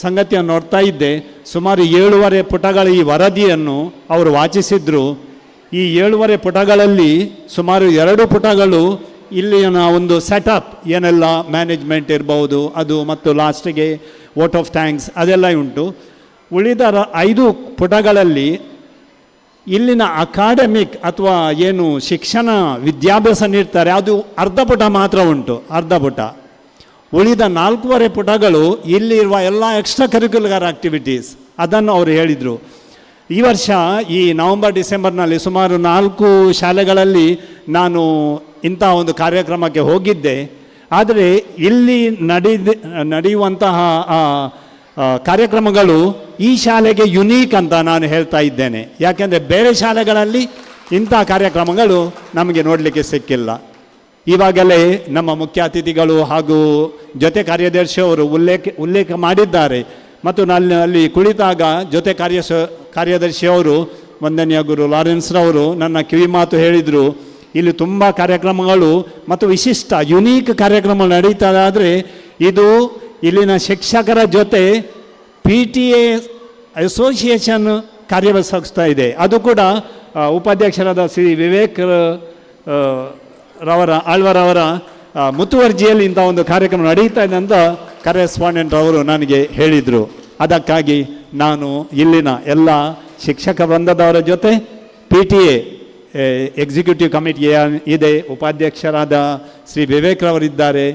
S8: ಸಂಗತಿಯನ್ನು ನೋಡ್ತಾ ಇದ್ದೆ. ಸುಮಾರು 7.5 ಪುಟಗಳ ಈ ವರದಿಯನ್ನು ಅವರು ವಾಚಿಸಿದ್ರು. ಈ 7.5 ಪುಟಗಳಲ್ಲಿ ಸುಮಾರು 2 ಪುಟಗಳು ಇಲ್ಲಿನ ಒಂದು ಸೆಟಪ್, ಏನೆಲ್ಲ ಮ್ಯಾನೇಜ್ಮೆಂಟ್ ಇರಬಹುದು ಅದು, ಮತ್ತು ಲಾಸ್ಟಿಗೆ ವೋಟ್ ಆಫ್ ಥ್ಯಾಂಕ್ಸ್ ಅದೆಲ್ಲ ಉಂಟು. ಉಳಿದ 5 ಪುಟಗಳಲ್ಲಿ ಇಲ್ಲಿನ ಅಕಾಡೆಮಿಕ್ ಅಥವಾ ಏನು ಶಿಕ್ಷಣ ವಿದ್ಯಾಭ್ಯಾಸ ನೀಡ್ತಾರೆ ಅದು ಅರ್ಧ ಪುಟ ಮಾತ್ರ ಉಂಟು, ಅರ್ಧ ಪುಟ. ಉಳಿದ 4.5 ಪುಟಗಳು ಇಲ್ಲಿರುವ ಎಲ್ಲ ಎಕ್ಸ್ಟ್ರಾ ಕರಿಕ್ಯುಲರ್ ಆಕ್ಟಿವಿಟೀಸ್ ಅದನ್ನು ಅವರು ಹೇಳಿದರು. ಈ ವರ್ಷ ಈ ನವಂಬರ್ ಡಿಸೆಂಬರ್ನಲ್ಲಿ ಸುಮಾರು 4 ಶಾಲೆಗಳಲ್ಲಿ ನಾನು ಇಂಥ ಒಂದು ಕಾರ್ಯಕ್ರಮಕ್ಕೆ ಹೋಗಿದ್ದೆ. ಆದರೆ ಇಲ್ಲಿ ನಡೆಯುವಂತಹ ಕಾರ್ಯಕ್ರಮಗಳು ಈ ಶಾಲೆಗೆ ಯುನೀಕ್ ಅಂತ ನಾನು ಹೇಳ್ತಾ ಇದ್ದೇನೆ. ಯಾಕೆಂದರೆ ಬೇರೆ ಶಾಲೆಗಳಲ್ಲಿ ಇಂಥ ಕಾರ್ಯಕ್ರಮಗಳು ನಮಗೆ ನೋಡಲಿಕ್ಕೆ ಸಿಕ್ಕಿಲ್ಲ. ಈವಾಗಲೇ ನಮ್ಮ ಮುಖ್ಯ ಅತಿಥಿಗಳು ಹಾಗೂ ಜೊತೆ ಕಾರ್ಯದರ್ಶಿಯವರು ಉಲ್ಲೇಖ ಮಾಡಿದ್ದಾರೆ. ಮತ್ತು ಅಲ್ಲಿ ಕುಳಿತಾಗ ಜೊತೆ ಕಾರ್ಯದರ್ಶಿಯವರು ವಂದನೀಯ ಗುರು ಲಾರೆನ್ಸ್ರವರು ನನ್ನ ಕಿವಿ ಮಾತು ಹೇಳಿದರು, ಇಲ್ಲಿ ತುಂಬ ಕಾರ್ಯಕ್ರಮಗಳು ಮತ್ತು ವಿಶಿಷ್ಟ ಯುನೀಕ್ ಕಾರ್ಯಕ್ರಮ ನಡೀತದಾದರೆ ಇದು ಇಲ್ಲಿನ ಶಿಕ್ಷಕರ ಜೊತೆ PTA ಅಸೋಸಿಯೇಷನ್ ಕಾರ್ಯನಿರ್ವಹಿಸ್ತಾ ಇದೆ. ಅದು ಕೂಡ ಉಪಾಧ್ಯಕ್ಷರಾದ ಶ್ರೀ ವಿವೇಕ್ ಆಳ್ವರವರ ಮುತುವರ್ಜಿಯಲ್ಲಿ ಇಂಥ ಒಂದು ಕಾರ್ಯಕ್ರಮ ನಡೀತಾ ಇದೆ ಅಂತ ಕರೆಸ್ಪಾಂಡೆಂಟ್ ಅವರು ನನಗೆ ಹೇಳಿದರು. ಅದಕ್ಕಾಗಿ ನಾನು ಇಲ್ಲಿನ ಎಲ್ಲ ಶಿಕ್ಷಕ ವೃಂದದವರ ಜೊತೆ PTA ಎಕ್ಸಿಕ್ಯೂಟಿವ್ ಕಮಿಟಿ ಇದೆ, ಉಪಾಧ್ಯಕ್ಷರಾದ ಶ್ರೀ ವಿವೇಕ್ ರವರಿದ್ದಾರೆ,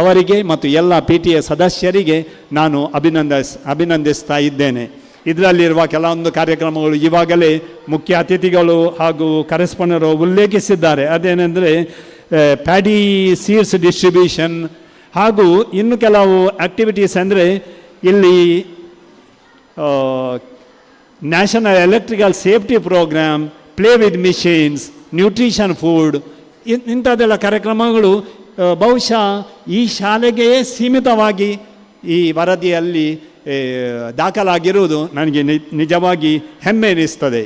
S8: ಅವರಿಗೆ ಮತ್ತು ಎಲ್ಲ PTA ಸದಸ್ಯರಿಗೆ ನಾನು ಅಭಿನಂದಿಸ್ತಾ ಇದ್ದೇನೆ. ಇದರಲ್ಲಿರುವ ಕೆಲವೊಂದು ಕಾರ್ಯಕ್ರಮಗಳು ಈವಾಗಲೇ ಮುಖ್ಯ ಅತಿಥಿಗಳು ಹಾಗೂ ಕರೆಸ್ಪಾಂಡರ್ ಉಲ್ಲೇಖಿಸಿದ್ದಾರೆ. ಅದೇನೆಂದರೆ ಪ್ಯಾಡಿ ಸೀಡ್ಸ್ ಡಿಸ್ಟ್ರಿಬ್ಯೂಷನ್ ಹಾಗೂ ಇನ್ನು ಕೆಲವು ಆ್ಯಕ್ಟಿವಿಟೀಸ್ ಅಂದರೆ ಇಲ್ಲಿ national electrical safety programme, play with machines, nutrition food, ಇಂಥದ್ದೆಲ್ಲ ಕಾರ್ಯಕ್ರಮಗಳು ಬಹುಶಃ ಈ ಶಾಲೆಗೆ ಸೀಮಿತವಾಗಿ ಈ ವರದಿಯಲ್ಲಿ ದಾಖಲಾಗಿರುವುದು ನನಗೆ ನಿಜವಾಗಿ ಹೆಮ್ಮೆ ಎನಿಸ್ತದೆ.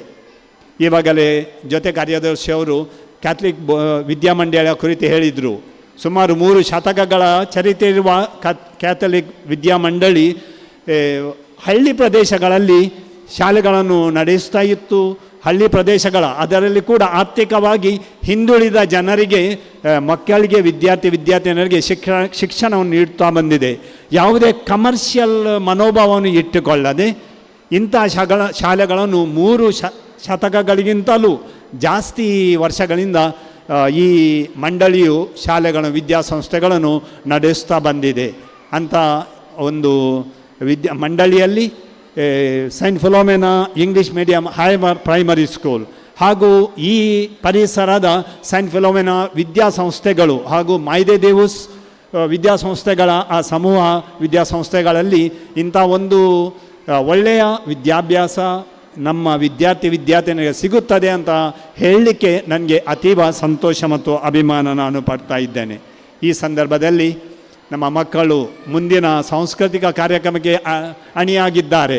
S8: ಈವಾಗಲೇ ಜೊತೆ ಕಾರ್ಯದರ್ಶಿಯವರು ಕ್ಯಾಥಲಿಕ್ ವಿದ್ಯಾಮಂಡಳ ಕುರಿತು ಹೇಳಿದರು. ಸುಮಾರು 3 ಶತಕಗಳ ಚರಿತ್ರೆ ಇರುವ ಕ್ಯಾಥಲಿಕ್ ವಿದ್ಯಾಮಂಡಳಿ ಹಳ್ಳಿ ಪ್ರದೇಶಗಳಲ್ಲಿ ಶಾಲೆಗಳನ್ನು ನಡೆಸ್ತಾ ಇತ್ತು. ಹಳ್ಳಿ ಪ್ರದೇಶಗಳ ಅದರಲ್ಲಿ ಕೂಡ ಆರ್ಥಿಕವಾಗಿ ಹಿಂದುಳಿದ ಜನರಿಗೆ, ಮಕ್ಕಳಿಗೆ, ವಿದ್ಯಾರ್ಥಿನಿಯರಿಗೆ ಶಿಕ್ಷಣವನ್ನು ನೀಡುತ್ತಾ ಬಂದಿದೆ. ಯಾವುದೇ ಕಮರ್ಷಿಯಲ್ ಮನೋಭಾವವನ್ನು ಇಟ್ಟುಕೊಳ್ಳದೆ ಇಂಥ ಶಾಲೆಗಳನ್ನು 3 ಶತಕಗಳಿಗಿಂತಲೂ ಜಾಸ್ತಿ ವರ್ಷಗಳಿಂದ ಈ ಮಂಡಳಿಯು ವಿದ್ಯಾಸಂಸ್ಥೆಗಳನ್ನು ನಡೆಸ್ತಾ ಬಂದಿದೆ. ಅಂಥ ಒಂದು ಮಂಡಳಿಯಲ್ಲಿ saint Philomena English medium higher primary school ಹಾಗೂ ಈ ಪರಿಸರದ ಸೈಂಟ್ ಫಿಲೋಮೆನಾ ವಿದ್ಯಾಸಂಸ್ಥೆಗಳು ಹಾಗೂ ಮಾಯ್ದೆ ದೇವುಸ್ ವಿದ್ಯಾಸಂಸ್ಥೆಗಳ ಆ ಸಮೂಹ ವಿದ್ಯಾಸಂಸ್ಥೆಗಳಲ್ಲಿ ಇಂಥ ಒಂದು ಒಳ್ಳೆಯ ವಿದ್ಯಾಭ್ಯಾಸ ನಮ್ಮ ವಿದ್ಯಾರ್ಥಿನಿಯರಿಗೆ ಸಿಗುತ್ತದೆ ಅಂತ ಹೇಳಲಿಕ್ಕೆ ನನಗೆ ಅತೀವ ಸಂತೋಷ ಮತ್ತು ಅಭಿಮಾನ ನಾನು ಪಡ್ತಾ ಇದ್ದೇನೆ. ಈ ಸಂದರ್ಭದಲ್ಲಿ ನಮ್ಮ ಮಕ್ಕಳು ಮುಂದಿನ ಸಾಂಸ್ಕೃತಿಕ ಕಾರ್ಯಕ್ರಮಕ್ಕೆ ಅಣಿಯಾಗಿದ್ದಾರೆ.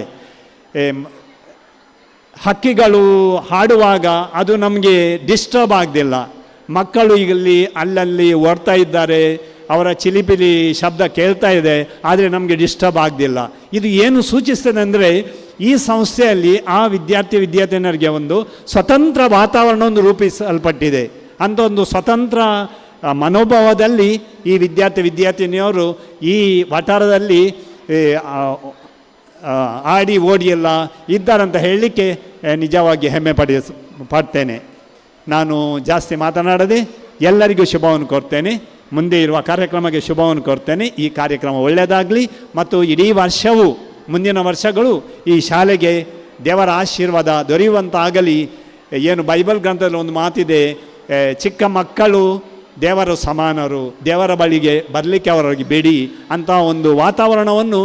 S8: ಹಕ್ಕಿಗಳು ಹಾಡುವಾಗ ಅದು ನಮಗೆ ಡಿಸ್ಟರ್ಬ್ ಆಗದಿಲ್ಲ. ಮಕ್ಕಳು ಇಲ್ಲಿ ಅಲ್ಲಲ್ಲಿ ಓಡ್ತಾ ಇದ್ದಾರೆ, ಅವರ ಚಿಲಿಪಿಲಿ ಶಬ್ದ ಕೇಳ್ತಾ ಇದೆ, ಆದರೆ ನಮಗೆ ಡಿಸ್ಟರ್ಬ್ ಆಗದಿಲ್ಲ. ಇದು ಏನು ಸೂಚಿಸ್ತದೆ ಅಂದರೆ ಈ ಸಂಸ್ಥೆಯಲ್ಲಿ ಆ ವಿದ್ಯಾರ್ಥಿನಿಯರಿಗೆ ಒಂದು ಸ್ವತಂತ್ರ ವಾತಾವರಣವನ್ನು ರೂಪಿಸಲ್ಪಟ್ಟಿದೆ. ಅಂಥ ಒಂದು ಸ್ವತಂತ್ರ ಮನೋಭಾವದಲ್ಲಿ ಈ ವಿದ್ಯಾರ್ಥಿನಿಯರು ಈ ವಠಾರದಲ್ಲಿ ಆಡಿ ಓಡಿ ಎಲ್ಲ ಇದ್ದಾರಂತ ಹೇಳಲಿಕ್ಕೆ ನಿಜವಾಗಿ ಹೆಮ್ಮೆ ಪಡ್ತೇನೆ. ನಾನು ಜಾಸ್ತಿ ಮಾತನಾಡದೆ ಎಲ್ಲರಿಗೂ ಶುಭವನ್ನು ಕೋರ್ತೇನೆ. ಮುಂದೆ ಇರುವ ಕಾರ್ಯಕ್ರಮಕ್ಕೆ ಶುಭವನ್ನು ಕೋರ್ತೇನೆ. ಈ ಕಾರ್ಯಕ್ರಮ ಒಳ್ಳೆಯದಾಗಲಿ ಮತ್ತು ಇಡೀ ವರ್ಷವೂ ಮುಂದಿನ ವರ್ಷಗಳು ಈ ಶಾಲೆಗೆ ದೇವರ ಆಶೀರ್ವಾದ ದೊರೆಯುವಂತಾಗಲಿ. ಏನು ಬೈಬಲ್ ಗ್ರಂಥದಲ್ಲಿ ಒಂದು ಮಾತಿದೆ, ಚಿಕ್ಕ ಮಕ್ಕಳು ದೇವರ ಸಮಾನರು, ದೇವರ ಬಳಿಗೆ ಬರಲಿಕ್ಕೆ ಅವರಿಗೆ ಬಿಡಿ ಅಂತ ಒಂದು ವಾತಾವರಣವನ್ನು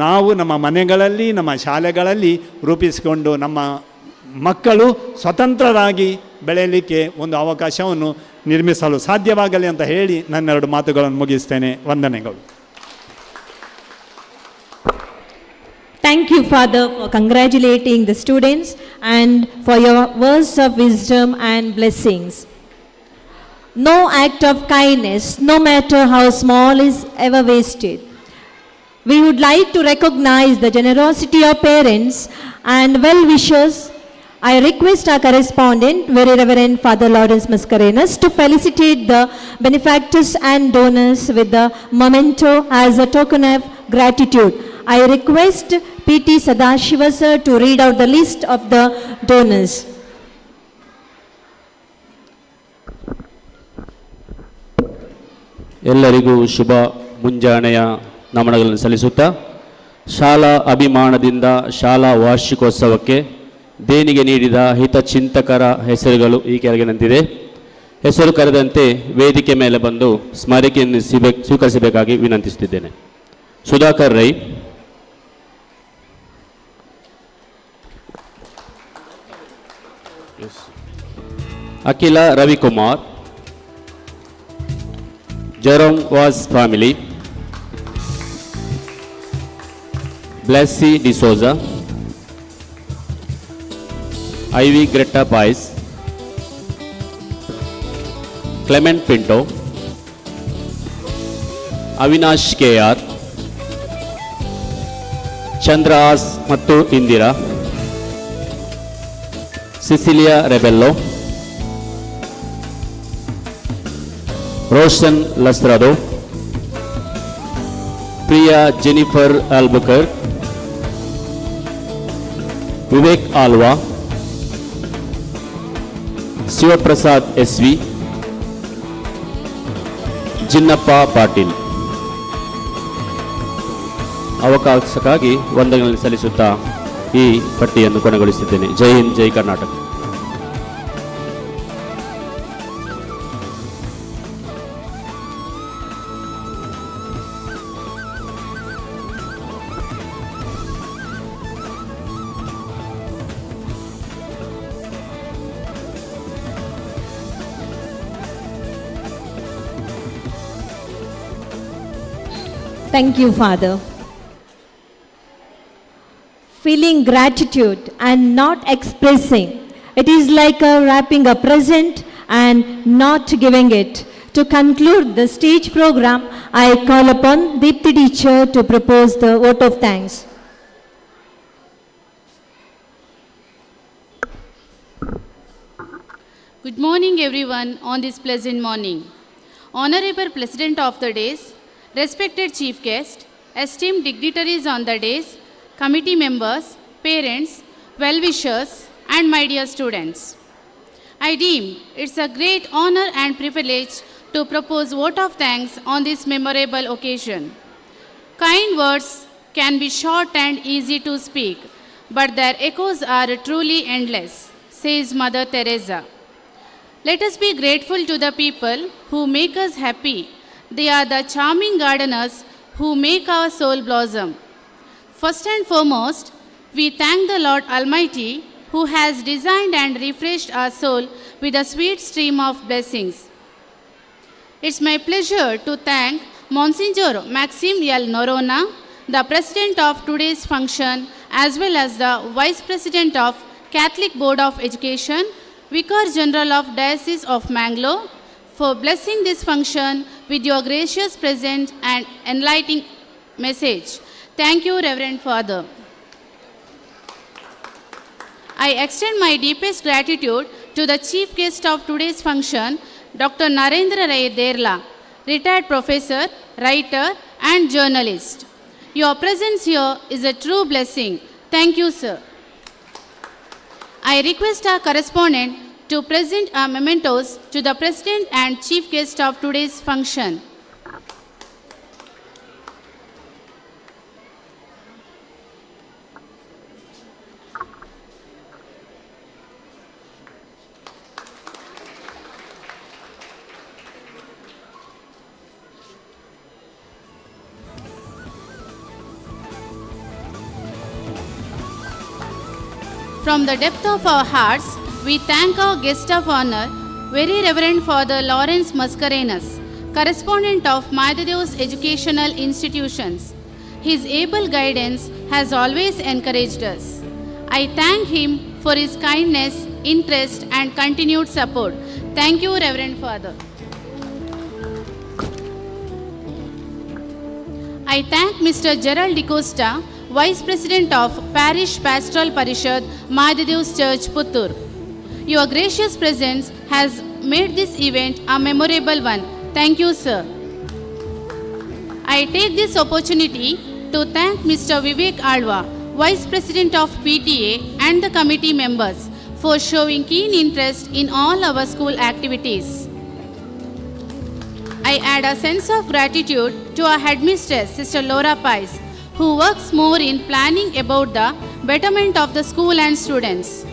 S8: ನಾವು ನಮ್ಮ ಮನೆಗಳಲ್ಲಿ, ನಮ್ಮ ಶಾಲೆಗಳಲ್ಲಿ ರೂಪಿಸಿಕೊಂಡು ನಮ್ಮ ಮಕ್ಕಳು ಸ್ವತಂತ್ರರಾಗಿ ಬೆಳೆಯಲಿಕ್ಕೆ ಒಂದು ಅವಕಾಶವನ್ನು ನಿರ್ಮಿಸಲು ಸಾಧ್ಯವಾಗಲಿ ಅಂತ ಹೇಳಿ ನನ್ನೆರಡು ಮಾತುಗಳನ್ನು ಮುಗಿಸ್ತೇನೆ. ವಂದನೆಗಳು.
S1: Thank you, Father, for congratulating the students and for your words of wisdom and blessings. No act of kindness, no matter how small, is ever wasted. We would like to recognize the generosity of parents and well-wishers. I request our correspondent, Very Reverend Father Lawrence Mascarenhas, to felicitate the benefactors and donors with the memento as a token of gratitude. I request PT Sadashiva sir to read out the list of the donors.
S9: ಎಲ್ಲರಿಗೂ ಶುಭ ಮುಂಜಾನೆಯ ನಮನಗಳನ್ನು ಸಲ್ಲಿಸುತ್ತಾ ಶಾಲಾ ಅಭಿಮಾನದಿಂದ ಶಾಲಾ ವಾರ್ಷಿಕೋತ್ಸವಕ್ಕೆ ದೇಣಿಗೆ ನೀಡಿದ ಹಿತಚಿಂತಕರ ಹೆಸರುಗಳು ಈ ಕೆಳಗಿನಂತಿದೆ. ಹೆಸರು ಕರೆದಂತೆ ವೇದಿಕೆ ಮೇಲೆ ಬಂದು ಸ್ಮರಣಿಕೆಯನ್ನು ಸ್ವೀಕರಿಸಬೇಕಾಗಿ ವಿನಂತಿಸುತ್ತಿದ್ದೇನೆ. Sudhakar Rai, Akhila Ravikumar, Jerome Vas family, Blessy D'Souza, Ivy Greta Pais, Clement Pinto, Avinash K R, Chandras ಮತ್ತು Indira, Cecilia Rebello, Roshan Lasrado, Priya Jennifer Albuquerque, Vivek Alva, Shivaprasad S V, Jinnappa Patil. ಅವಕಾಶಕ್ಕಾಗಿ ವಂದನೆಗಳನ್ನು ಸಲ್ಲಿಸುತ್ತಾ ಈ ಪಟ್ಟಿಯನ್ನು ಕೊನೆಗೊಳಿಸಿದ್ದೇನೆ. ಜೈ ಹಿಂದ್, ಜೈ Karnataka.
S1: Thank you, Father. Feeling gratitude and not expressing, it is like wrapping a present and not giving it. To conclude the stage program, I call upon Deepthi teacher to propose the vote of thanks.
S10: Good morning, everyone, on this pleasant morning. Honorable President of the Days, respected Chief Guest, esteemed dignitaries on the days, committee members, parents, well-wishers, and my dear students. I deem it's a great honor and privilege to propose vote of thanks on this memorable occasion. Kind words can be short and easy to speak, but their echoes are truly endless, says Mother Teresa. Let us be grateful to the people who make us happy. They are the charming gardeners who make our soul blossom. First and foremost, we thank the Lord Almighty who has designed and refreshed our soul with a sweet stream of blessings. It's my pleasure to thank Monsignor Maxim L. Norona, the President of today's function, as well as the Vice President of Catholic Board of Education, Vicar General of Diocese of Mangalore, for blessing this function with your gracious presence and enlightening message. Thank you, Reverend Father. I extend my deepest gratitude to the chief guest of today's function, Dr. Narendra Rai Derla, retired professor, writer, and journalist. Your presence here is a true blessing. Thank you, sir. I request our correspondent to present our mementos to the President and Chief Guest of today's function. From the depth of our hearts, we thank our guest of honor, Very Reverend Father Lawrence Mascarenhas, correspondent of Madhadeus Educational Institutions. His able guidance has always encouraged us. I thank him for his kindness, interest, and continued support. Thank you, Reverend Father. I thank Mr. Gerald DeCosta, Vice President of Parish Pastoral Parishad, Madhadeus Church, Puttur. Your gracious presence has made this event a memorable one. Thank you, sir. I take this opportunity to thank Mr. Vivek Alva, Vice President of PTA, and the committee members for showing keen interest in all our school activities. I add a sense of gratitude to our headmistress, Sister Laura Pais, who works more in planning about the betterment of the school and students.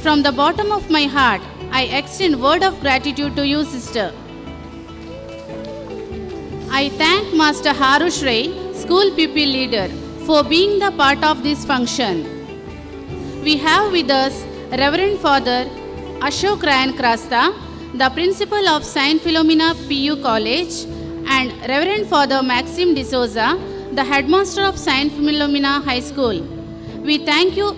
S10: From the bottom of my heart, I extend word of gratitude to you, sister. I thank Master Harush Ray, school pupil leader, for being the part of this function. We have with us Reverend Father Ashok Rayan Krasta, the principal of Saint Philomena PU College, and Reverend Father Maxim D'Souza, the headmaster of Saint Philomena High School. We thank you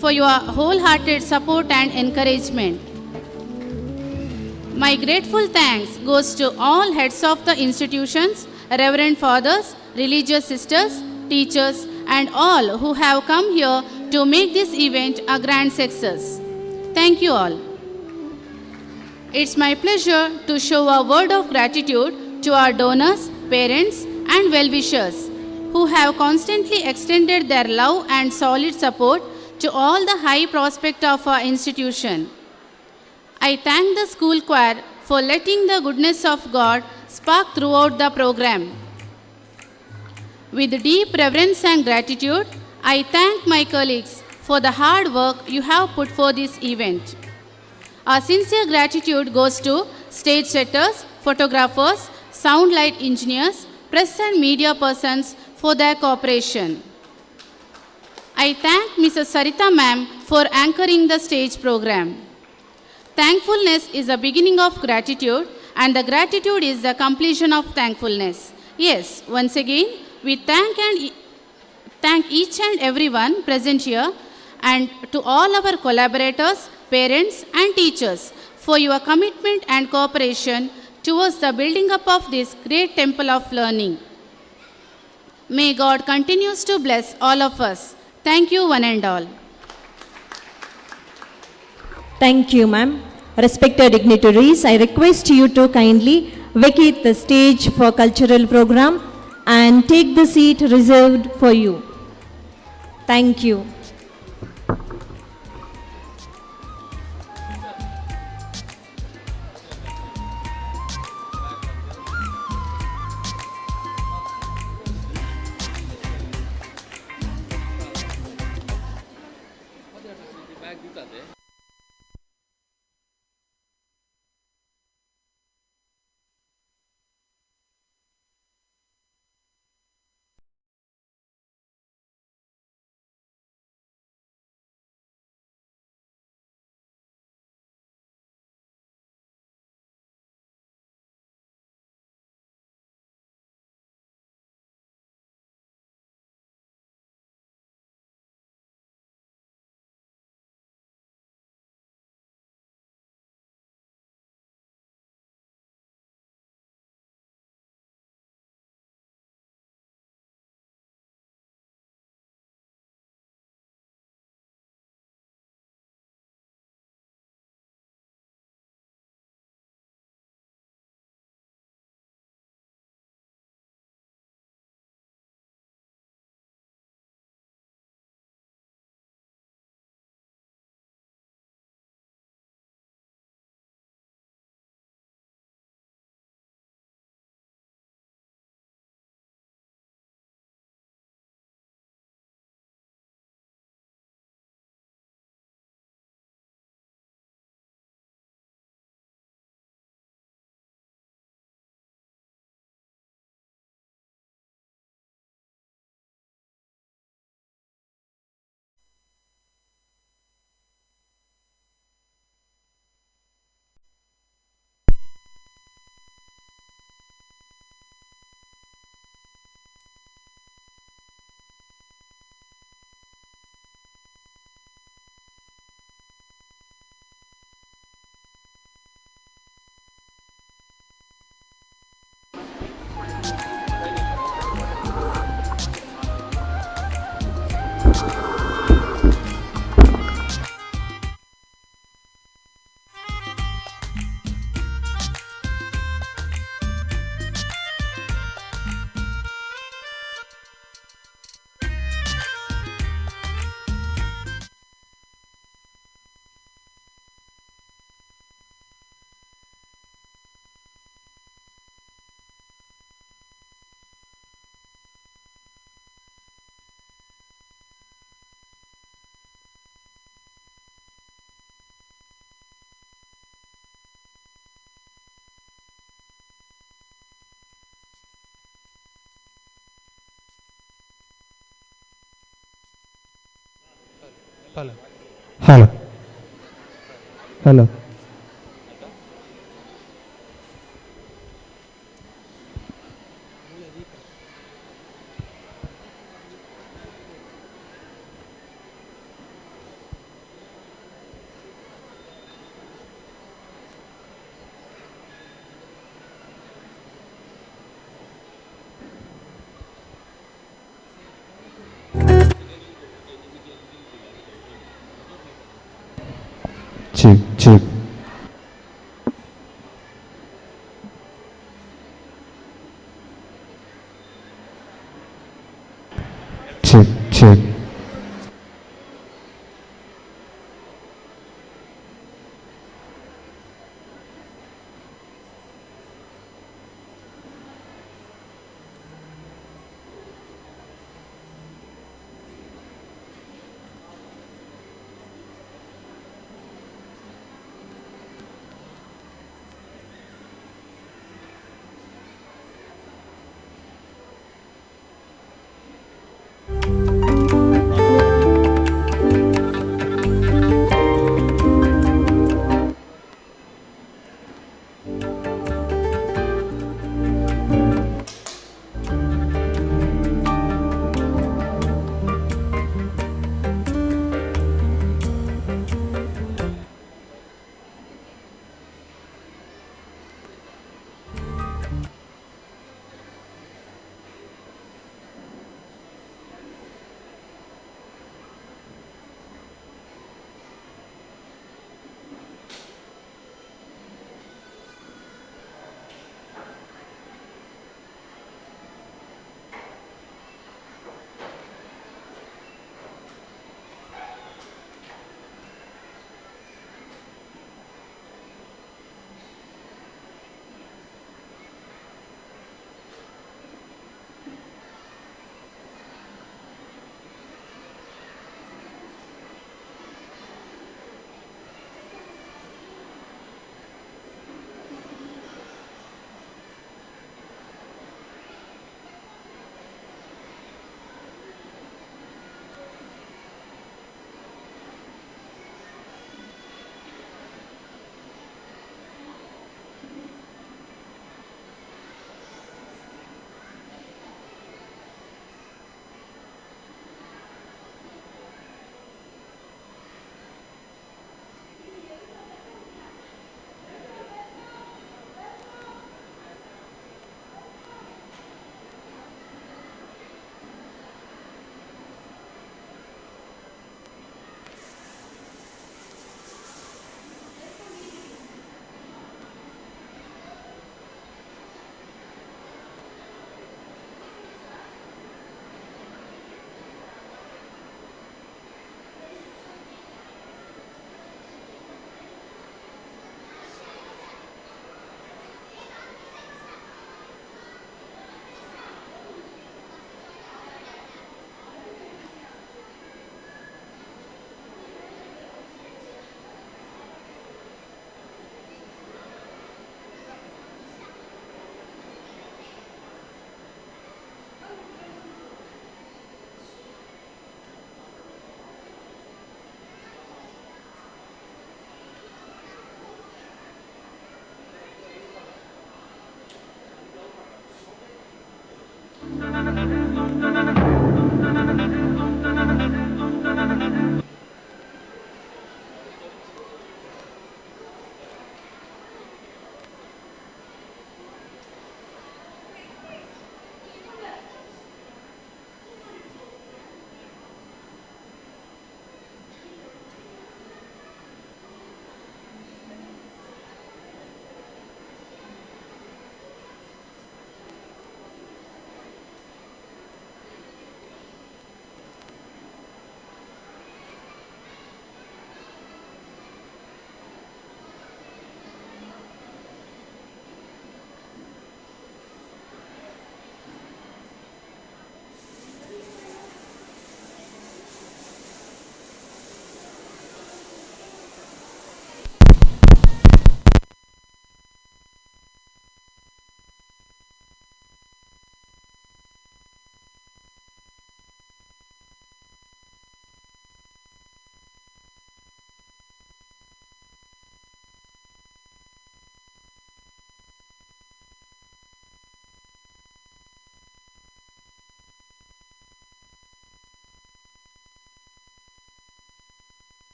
S10: for your wholehearted support and encouragement. My grateful thanks goes to all heads of the institutions, Reverend Fathers, religious sisters, teachers, and all who have come here to make this event a grand success. Thank you all. It's my pleasure to show a word of gratitude to our donors, parents, and well-wishers who have constantly extended their love and solid support to all the high prospect of our institution. I thank the school choir for letting the goodness of God spark throughout the program. With deep reverence and gratitude, I thank my colleagues for the hard work you have put for this event. Our sincere gratitude goes to stage setters, photographers, sound light engineers, press and media persons for their cooperation. I thank Mrs. Sarita ma'am for anchoring the stage program. Thankfulness is the beginning of gratitude, and the gratitude is the completion of thankfulness. Yes, once again, we thank each and everyone present here, and to all our collaborators, parents and teachers for your commitment and cooperation towards the building up of this great temple of learning. May God continues to bless all of us. Thank you one and all.
S1: Thank you, ma'am. Respected dignitaries, I request you to kindly vacate the stage for cultural program and take the seat reserved for you. Thank you.
S11: Hello. Hello. Hello. Check, check. Check, check.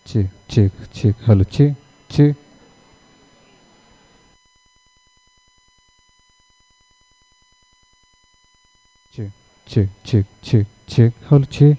S11: check, check, check. Hello, check, check. Check, check, check, check, check. Hello, check.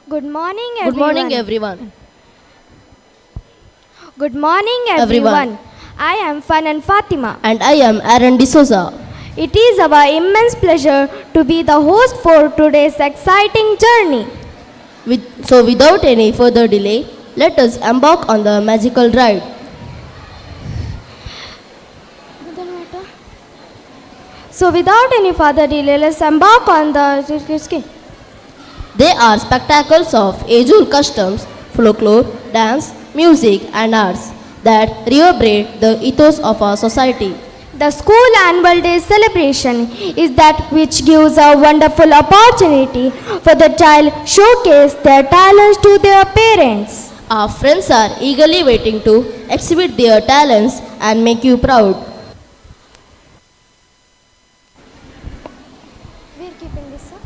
S12: Good morning,
S13: Good
S12: everyone.
S13: morning, everyone.
S12: Good morning, everyone. I am Fanan Fatima.
S13: And I am Aaron D'Souza.
S12: It is our immense pleasure to be the host for today's exciting journey.
S13: So, without any further delay, let us embark on the magical ride.
S12: So, without any further delay, let's embark on the.
S13: They are spectacles of age-old customs, folklore, dance, music, and arts that reverberate the ethos of our society.
S12: The school annual day celebration is that which gives a wonderful opportunity for the child showcase their talents to their parents.
S13: Our friends are eagerly waiting to exhibit their talents and make you proud.
S12: We are keeping this up.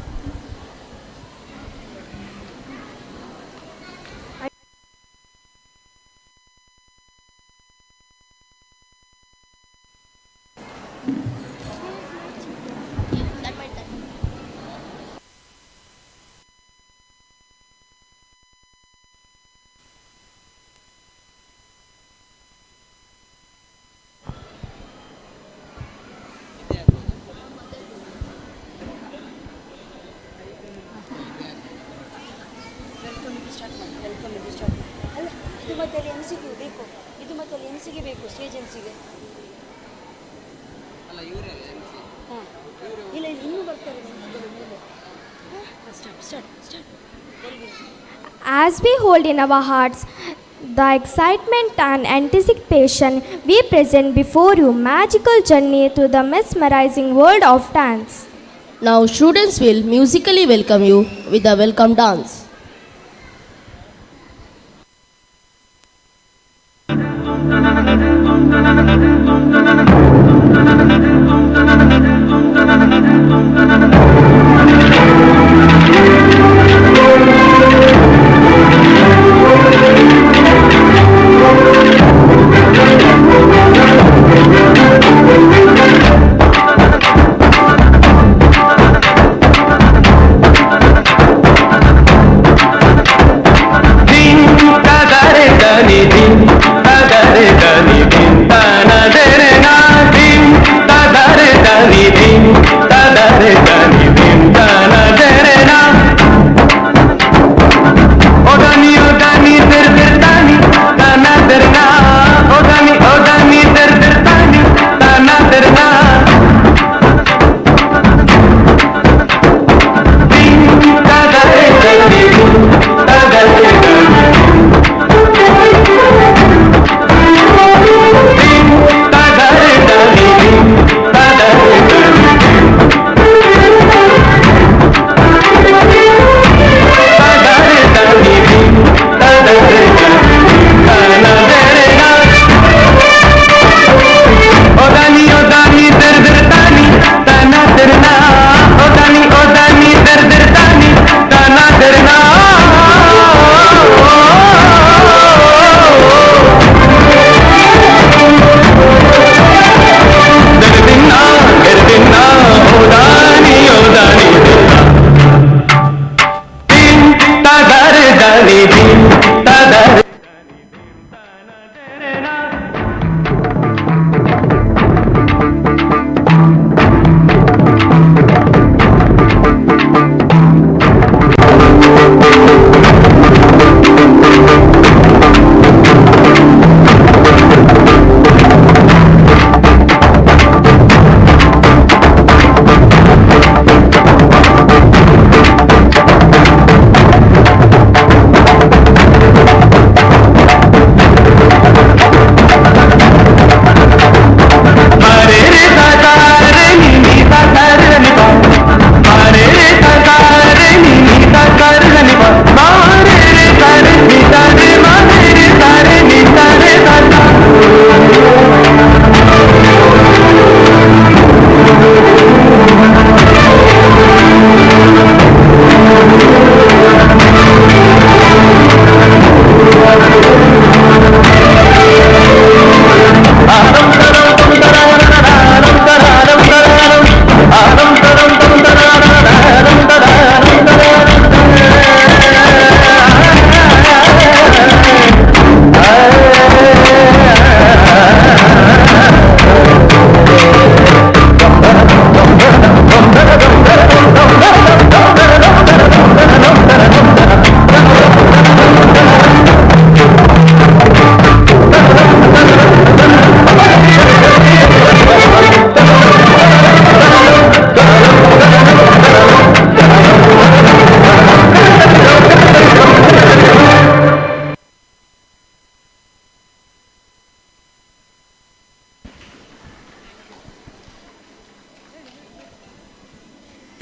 S12: As we hold in our hearts the excitement and anticipation, we present before you magical journey through the mesmerizing world of dance.
S13: Now, students will musically welcome you with a welcome dance.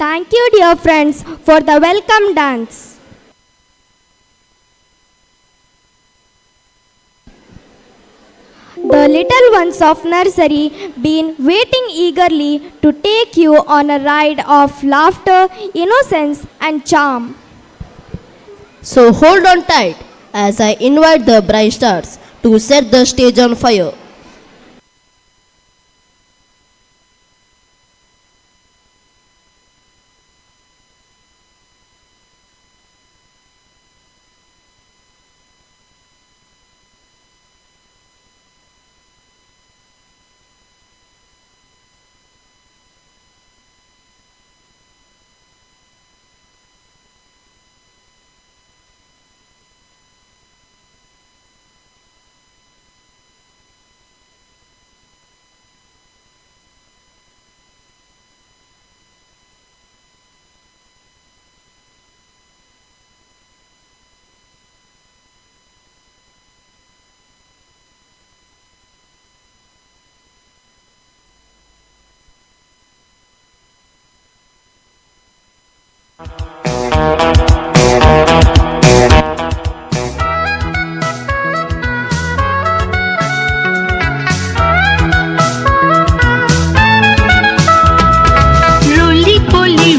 S12: Thank you, dear friends, for the welcome dance. The little ones of nursery been waiting eagerly to take you on a ride of laughter, innocence and charm.
S13: So hold on tight as I invite the bright stars to set the stage on fire.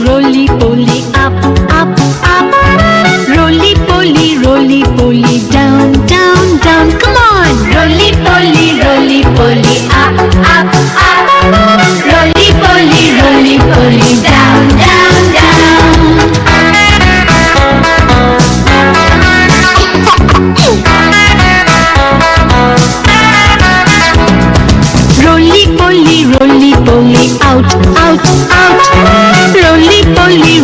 S14: Roly poly, up, up, up. Roly poly, down, down, down. Come on! Roly poly, up, up, up. Roly poly, down, down, down. Roly poly, out, out, out. Roly poly,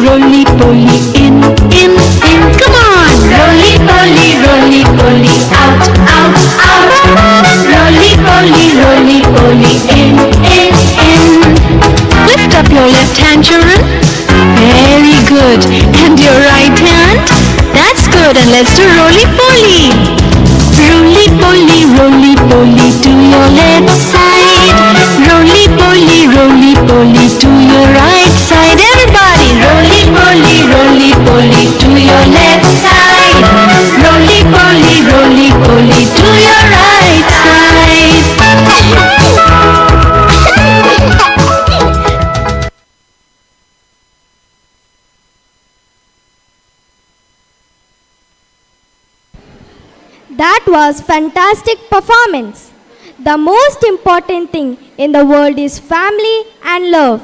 S14: in, in, in. Come on! Roly poly, out, out, out. Roly poly, in, in, in. Lift up your left hand, children. Very good. And your right hand? That's good. And let's do roly poly. Roly poly, to your left side. Roly poly, to your right side. Everybody, roly poly, to your left side. Roly poly, to your right side.
S12: That was fantastic performance. The most important thing in the world is family and love.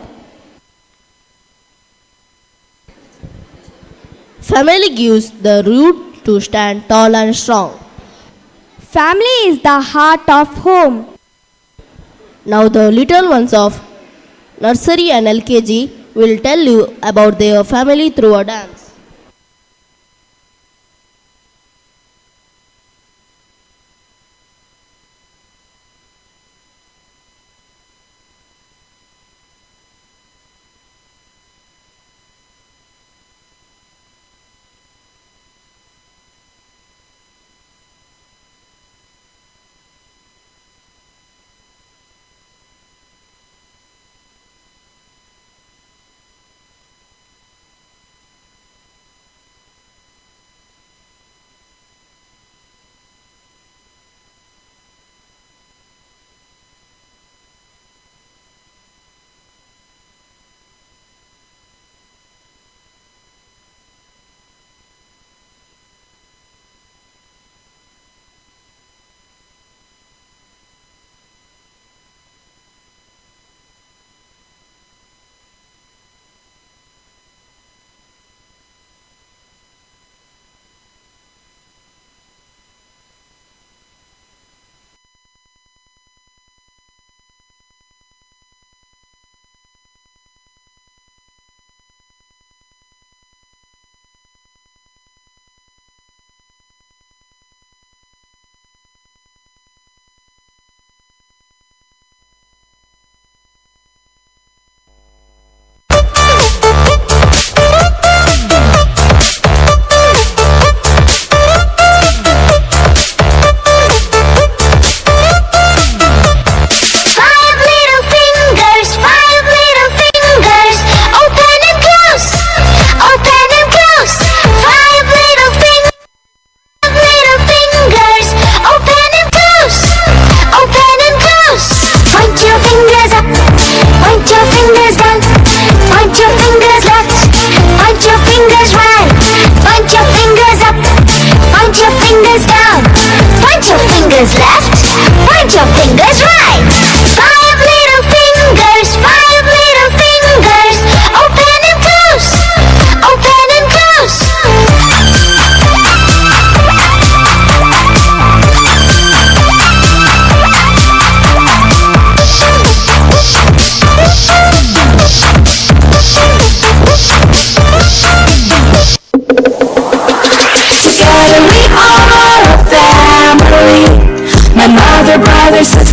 S13: Family gives the root to stand tall and strong.
S12: Family is the heart of home.
S13: Now the little ones of nursery and LKG will tell you about their family through a dance.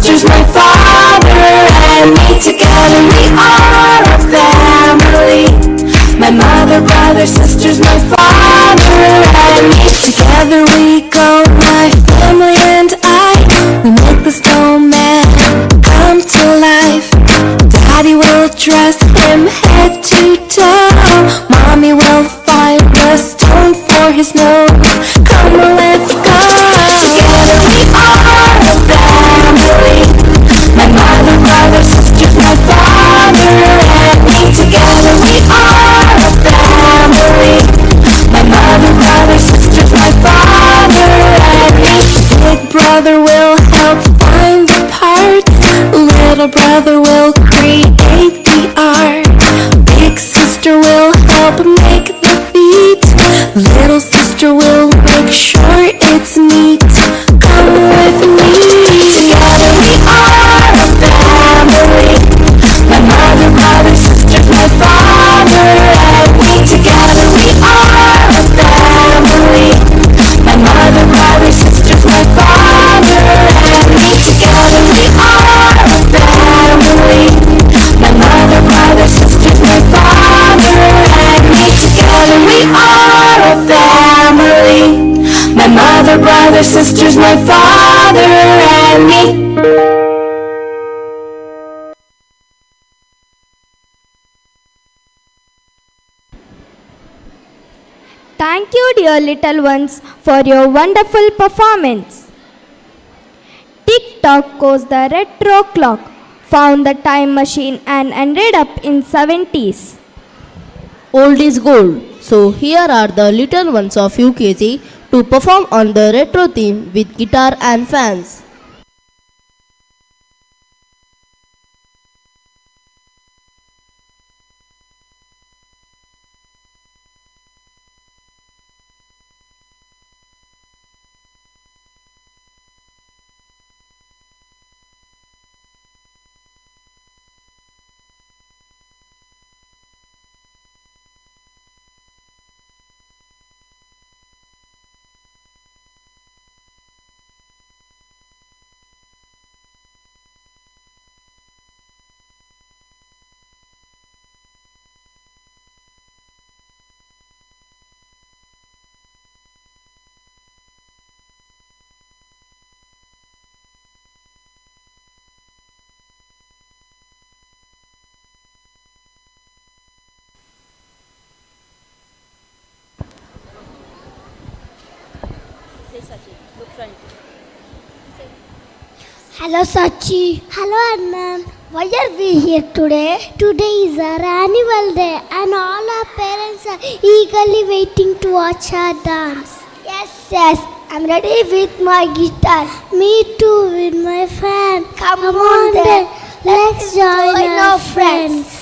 S14: sisters, my father and me. Together we are a family. My mother, brother, sisters, my father and me. Together we go, my family and I. We make the snowman come to life. Daddy will dress him head to toe. Mommy will find a stone for his nose. Come on, let's go. Together we are a family. My mother, brother, sisters, my father and me. Together we are a family. My mother, brother, sisters, my father and me. Big brother will help find the parts. Little brother will create the art. Big sister will help make the feet. Little sister will make sure it's neat. Come with me. Together we are a family. My mother, brother, sisters, my father and me. Together we are a family. My mother, brother, sisters, my father and me. Together we are a family. My mother, brother, sisters, my father and me. Together we are a family. My mother, brother, sisters, my father and me.
S12: Thank you, dear little ones, for your wonderful performance. Tick-tock goes the retro clock, found the time machine and ended up in 70s.
S13: Old is gold. So here are the little ones of UKG to perform on the retro theme with guitar and fans.
S15: Hello Sachi. Hello Anand. Why are we here today? Today is our annual day and all our parents are eagerly waiting to watch our dance. Yes, I'm ready with my guitar. Me too with my fan. Come on then, let's join our friends.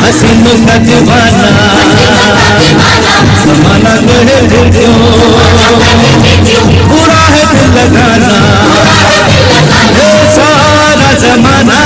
S14: हसीनों का दीवाना जमाना गढ़े क्यों बुरा है दिल लगाना ये सारा जमाना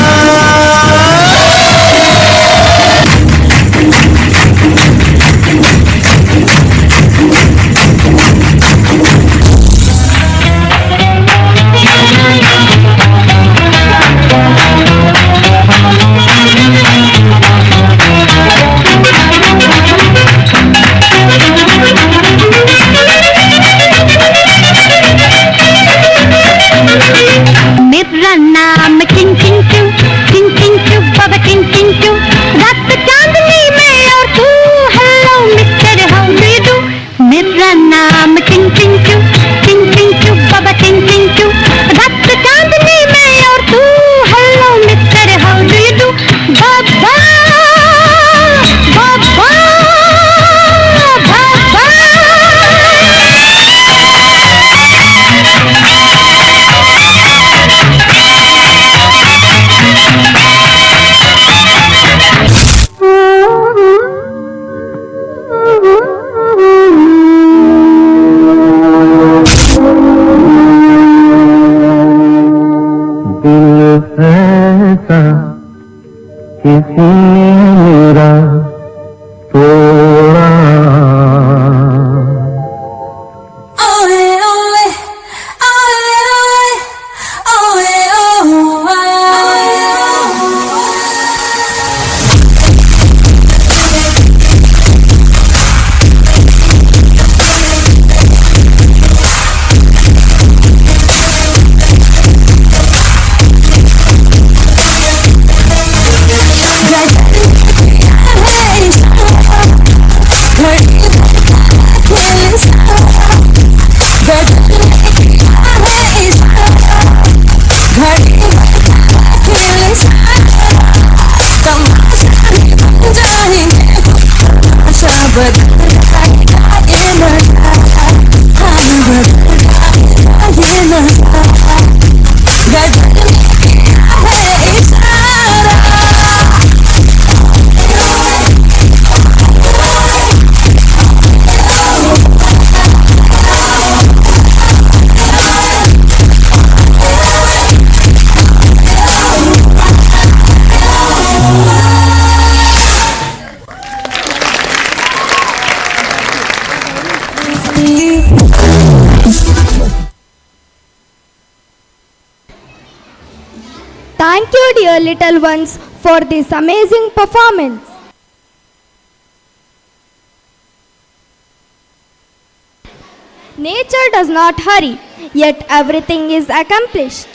S15: मेरा नाम चिंग चिंग चिंग
S16: मेरा थोड़ा
S12: Thank you, dear little ones, for this amazing performance. Nature does not hurry, yet everything is accomplished.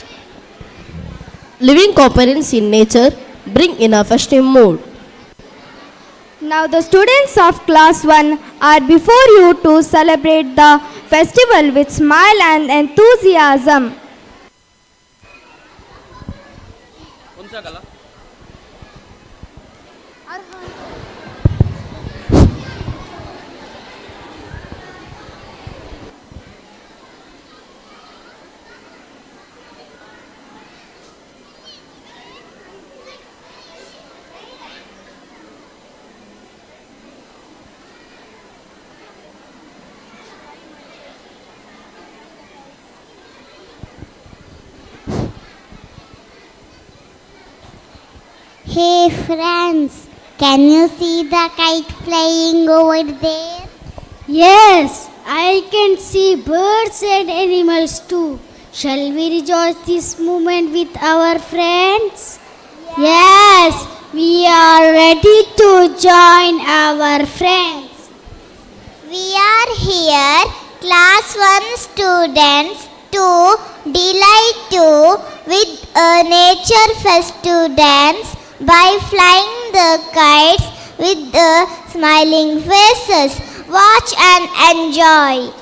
S13: Living components in nature bring in a festive mood.
S12: Now the students of class 1 are before you to celebrate the festival with smile and enthusiasm.
S15: Hey friends, can you see the kite flying over there? Yes, I can see birds and animals too. Shall we rejoice this moment with our friends? Yes, we are ready to join our friends. We are here, class 1 students, to delight you with a nature festive dance by flying the kites with the smiling faces. Watch and enjoy.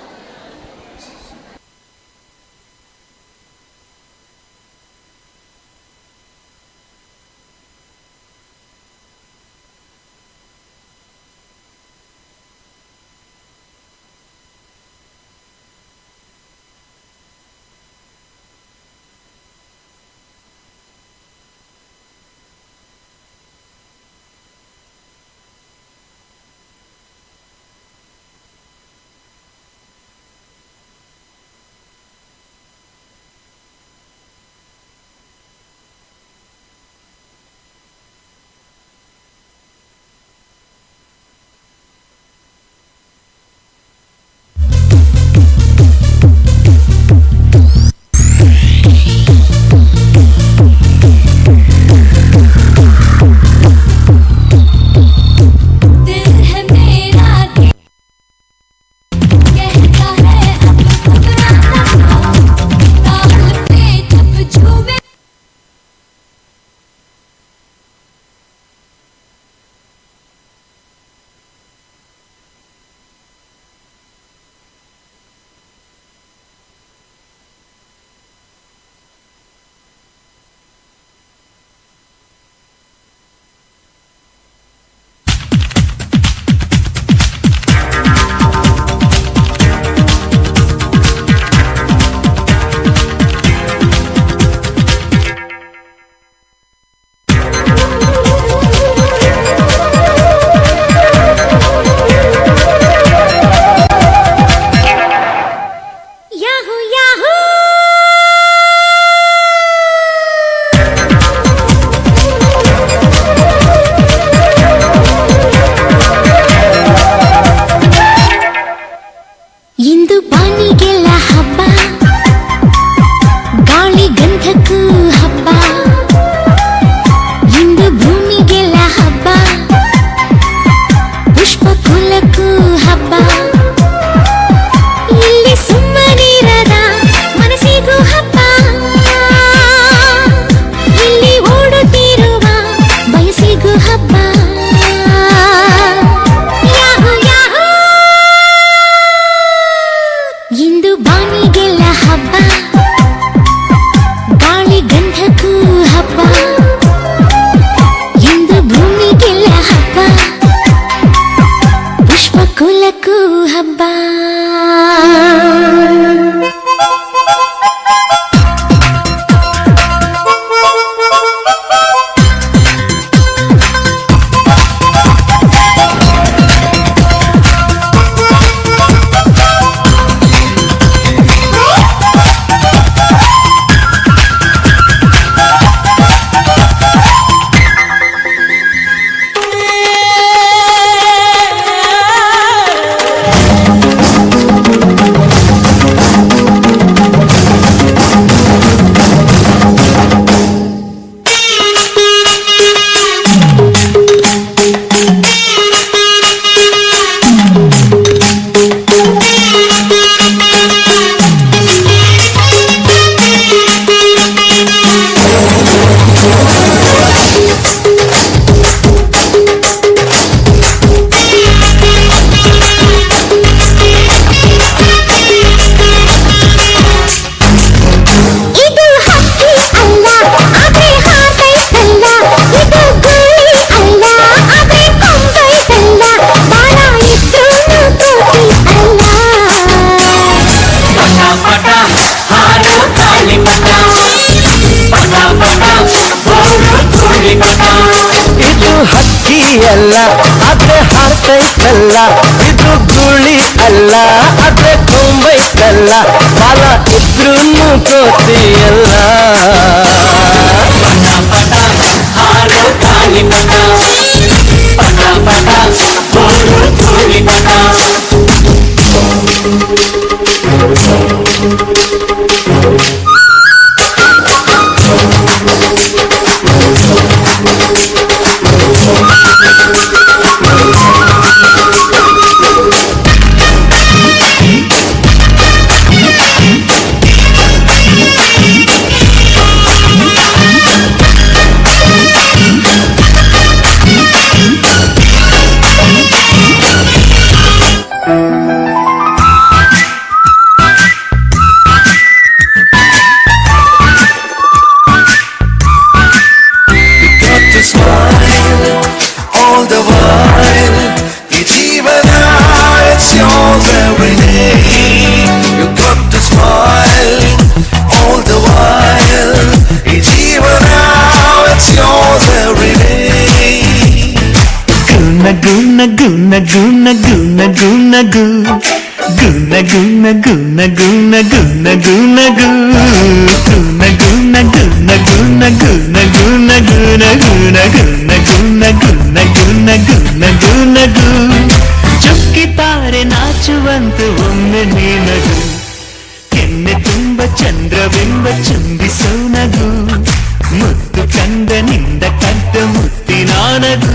S16: ಎಲ್ಲ ಆದ್ರೆ ಹಾರ್ತೈತಲ್ಲ, ಇದು ಗುಳಿ ಅಲ್ಲ ಆದ್ರೆ ಕೊಂಬೈತಲ್ಲ, ಬಾಲ ಇದ್ರೂ ಕೋತಿಯಲ್ಲ. ಪಟ ಪಟ ಹಾರೋ ಗಾಳಿ ಪಟ, ಪಟ ಪಟ ಹೋರು ಧೂಳಿ ಪಟ. ಚುಕ್ಕಿತಾರೆ ನಾಚುವಂತೆ ಒಮ್ಮೆ ನೀನಗು, ಕೆನ್ನೆ ತುಂಬ ಚಂದ್ರವೆಂಬ ಚುಂಬಿಸೋ ನಗು, ಮುತ್ತು ಕಂದನಿಂದ ಕದ್ದ ಮುತ್ತಿನಾನಗು,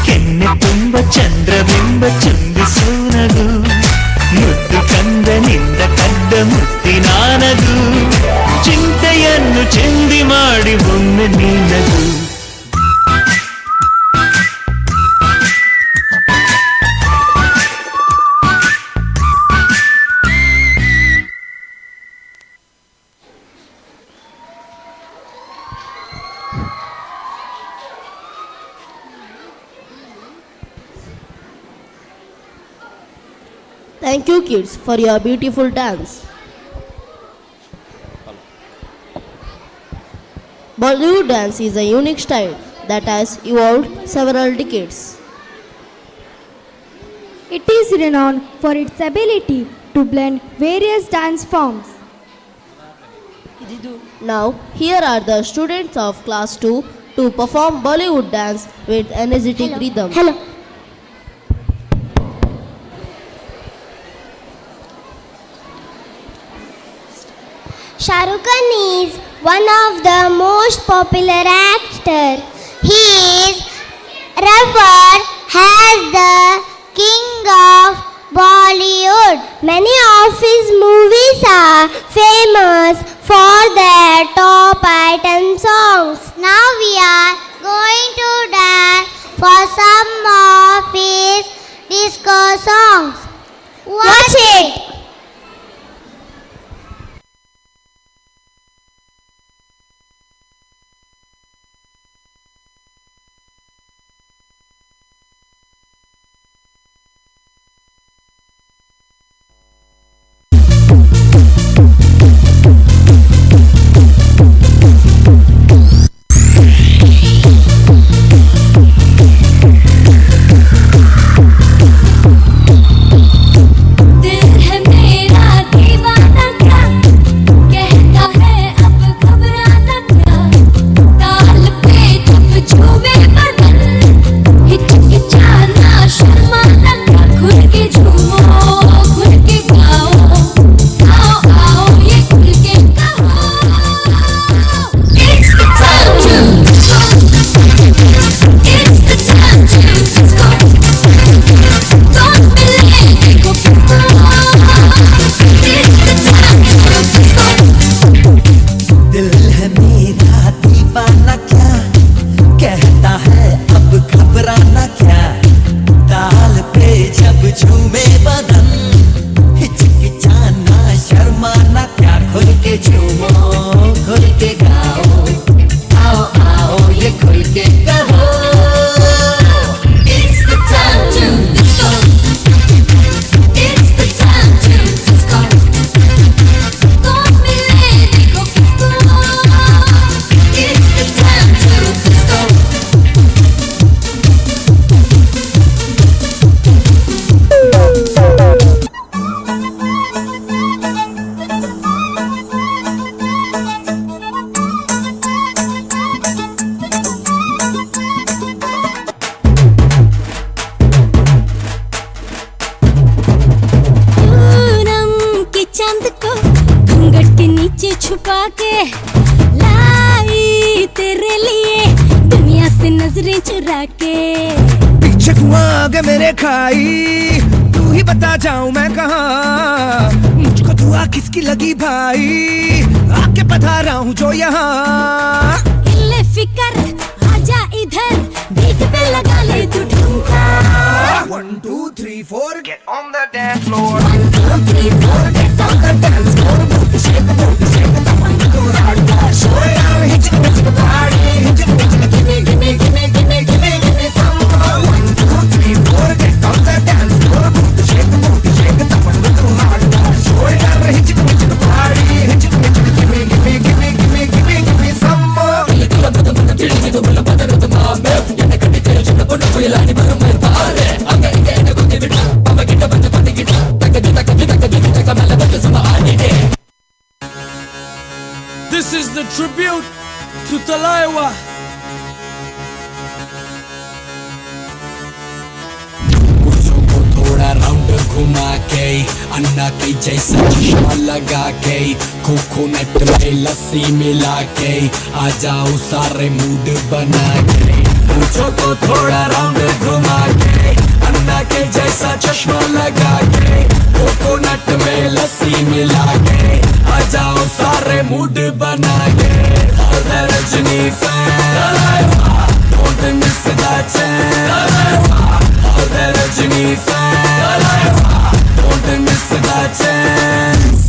S16: ಕೆನ್ನೆ ತುಂಬ ಚಂದ್ರವೆಂಬ ಚುಂಬಿಸೋ ನಗು, ಮುತ್ತು ಕಂದನಿಂದ ಕದ್ದ ಮುತ್ತಿನಾನಗು, ಚಿಂತೆಯನ್ನು ಚೆಂದಿ ಮಾಡಿ ಒಮ್ಮೆ ನೀನಗು.
S13: Thank you kids for your beautiful dance. Bollywood dance is a unique style that has evolved several decades.
S12: It is renowned for its ability to blend various dance forms.
S13: Now, here are the students of class 2 to perform Bollywood dance with energetic rhythm.
S15: Hello. Shah Rukh Khan is one of the most popular actors. He is referred as the king of Bollywood. Many of his movies are famous for their top item songs. Now we are going to dance for some of his disco songs. Watch it!
S14: छुपा के लाई तेरे लिए दुनिया से नजरें चुरा के।
S16: पीछे कुआं आगे मेरे खाई, तू ही बता जाऊं मैं कहाँ, मुझको दुआ किसकी लगी भाई, आके पधारा हूँ जो यहाँ।
S14: इल्ले फिकर आजा इधर, बीट पे लगा ले तू ठुमका।
S16: 1 2 3 4 get on the dance floor।
S14: 1 2 3 4 get on the dance floor। Shake the one go hardcore, show it down, hit the party, hit the give me give me give me give me give me give me some more।
S16: 1 2 3 4 get on the dance floor। Shake the one go hardcore, show it down, hit the party, hit the give me give me give me give me give me give me some more।
S17: This is the tribute to Talaiwa. थोड़ा round घुमा के अन्ना के जैसा चश्मा लगा के, coconut में लस्सी मिला के, आ जाओ सारे मूड बना के। पूछो तो थोड़ा राउंड घुमा के अन्ना के जैसा चश्मा लगा के, कोकोनट में लस्सी मिला के, आ जाओ सारे मूड बना के। The Rajini fan, don't miss that chance। The Rajini fan, don't miss that chance।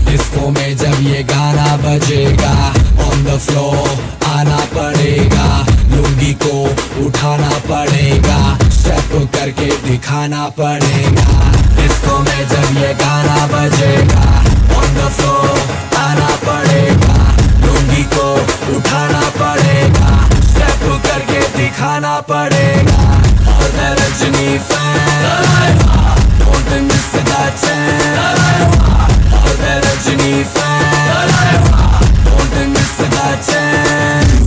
S17: Disco में जब ये गाना बजेगा, on the floor आना पड़ेगा, लुंगी को उठाना पड़ेगा, स्टेप करके दिखाना पड़ेगा। डिस्को में जब ये गाना बजेगा, on the floor आना पड़ेगा, लुंगी को उठाना पड़ेगा, स्टेप करके दिखाना पड़ेगा। और the Rajini fan, don't miss that chance। और the Rajini fan, don't miss that chance।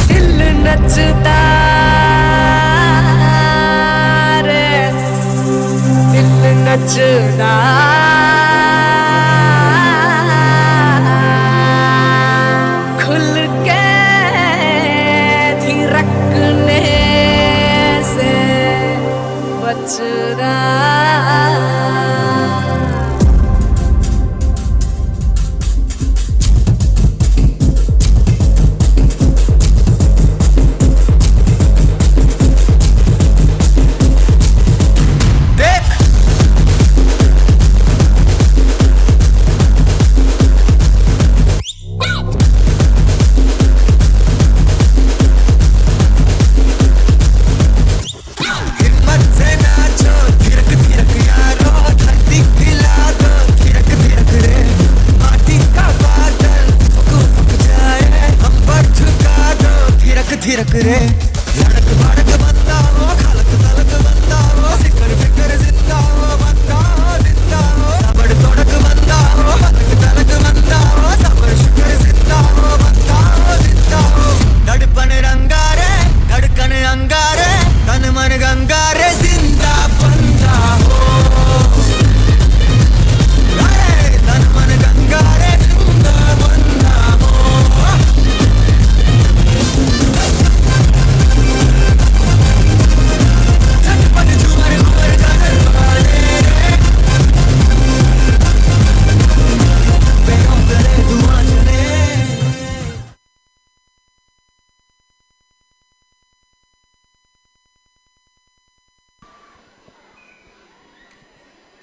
S16: दिल नचता रे, दिल नचता खुल के थिरकने से बचदा। थिरक रे लड़क भड़क बंदा हो, खलक तलक बंदा हो, फिकर फिकर जिंदा हो, बंदा हो जिंदा हो, सबड़ तोड़क बंदा हो, खलक तलक बंदा हो, सबड़ शुक्र जिंदा हो, बंदा हो जिंदा हो। धड़पन रंगारे धड़कन अंगारे, तन मन गंगारे, जिंदा बंदा हो। अरे तन मन गंगारे, जिंदा बंदा हो।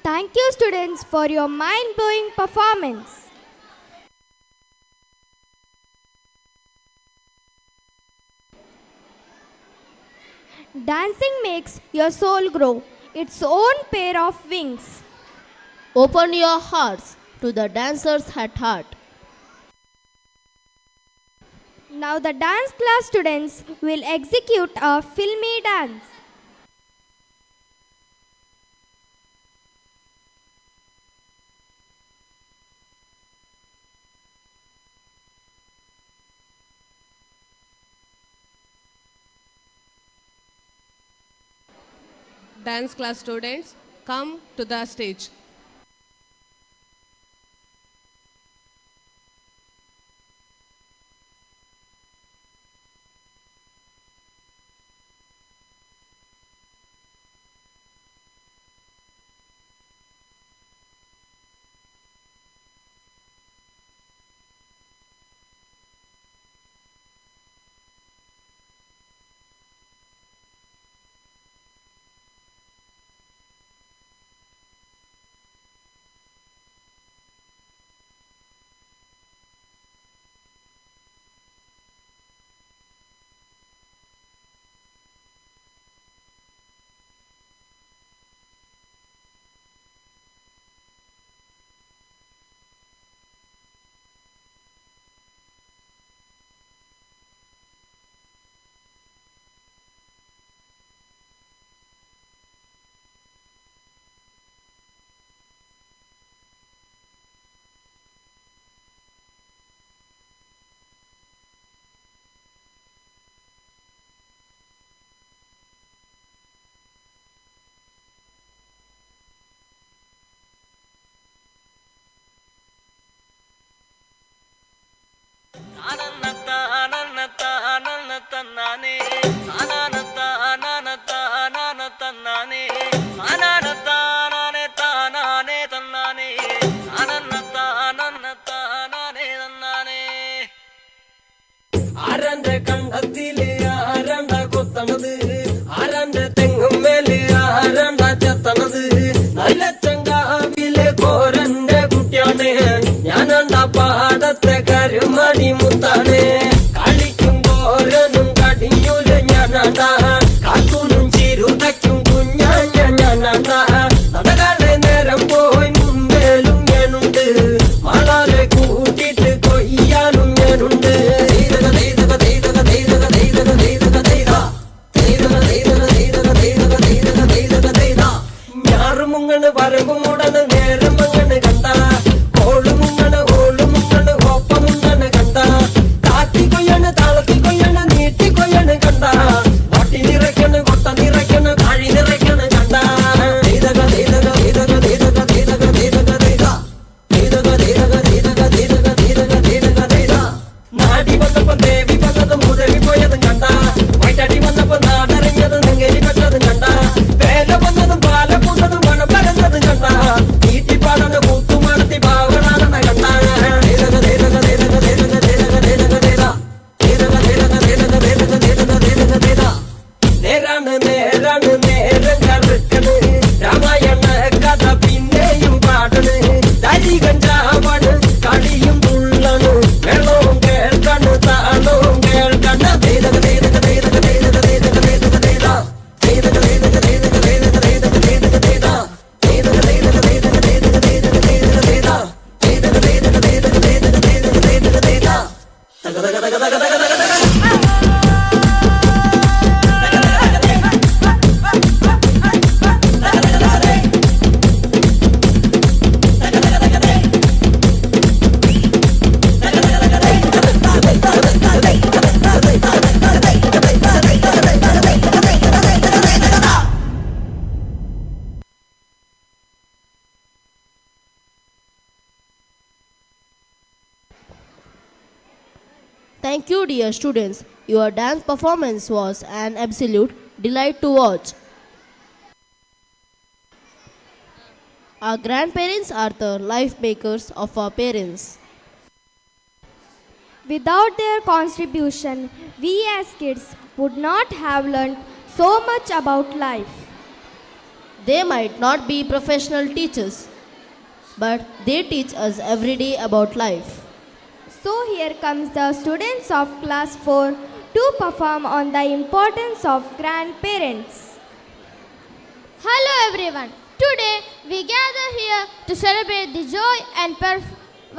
S12: Thank you, students, for your mind-blowing performance. Dancing makes your soul grow its own pair of wings.
S13: Open your hearts to the dancers at heart.
S12: Now the dance class students will execute a filmy dance.
S18: dance class students come to the stage.
S16: ആരന്റെ കണ്ടത്തില് ആരണ്ട കൊത്തണത്, ആരന്റെ തെങ്ങും മേല് ആരണ്ട ചെത്തണത്, നല്ല ചങ്കാവിലെ കോരന്റെ കുട്ടിയാണ് ഞാനണ്ട പാടത്തെ കരുമണി മുത്താണ്. കളിക്കും കോരനും കടിയൂല് ഞാനണ്ട, കാത്തൂനും ചിരുതയ്ക്കും കുഞ്ഞാഞ്ഞ ഞാനണ്ട. നടകളെ നേരം പോയി മുമ്പേലും ഞാനുണ്ട്, മാളാരെ കൂട്ടിട്ട് കൊയ്യാനും ഞാനുണ്ട്. ഞാറുമുങ്ങണ് വരമ്പ് മൂടണ് നേരം മങ്ങണ് കണ്ട, ഓളുമുങ്ങണ് ഓളുമുങ്ങണ് ഒപ്പമുങ്ങണ് കണ്ട, താത്തി കൊയ്യണ് താളത്തി കൊയ്യണ് നീട്ടി കൊയ്യണ് കണ്ട, വട്ടി നിറയ്ക്കണ് കൊട്ട നിറയ്ക്കണ് കാഴി നിറയ്ക്കണ് കണ്ട. നാടി വന്നപ്പോ ദേവി വന്നതും മുതവി പോയതും കണ്ട, വൈറ്റടി വന്നപ്പോ നാടറിഞ്ഞതും നെങ്കേരി കണ്ടതും കണ്ട, വേല വന്നതും പാല പൂണ്ടതും മണം പരന്നതും കണ്ട, നീട്ടിപ്പാടന്ന് കൂത്തുമണത്തി പാവണാണെന്ന കണ്ട. നേരാണ് നേരാണ് നേരം കറുക്കണ്, രാമായണ കഥ പിന്നെയും പാടണ്, തരി കഞ്ചാവാണ് കളിയും തുള്ളണ്, വെള്ളവും കേൾക്കണ് താളവും കേൾക്കണ്.
S13: Thank you, dear students. Your dance performance was an absolute delight to watch. Our grandparents are the life makers of our parents.
S12: Without their contribution, we as kids would not have learned so much about life.
S13: They might not be professional teachers, but they teach us every day about life.
S12: So here comes the students of class 4 to perform on the importance of grandparents.
S19: Hello everyone. Today we gather here to celebrate the joy and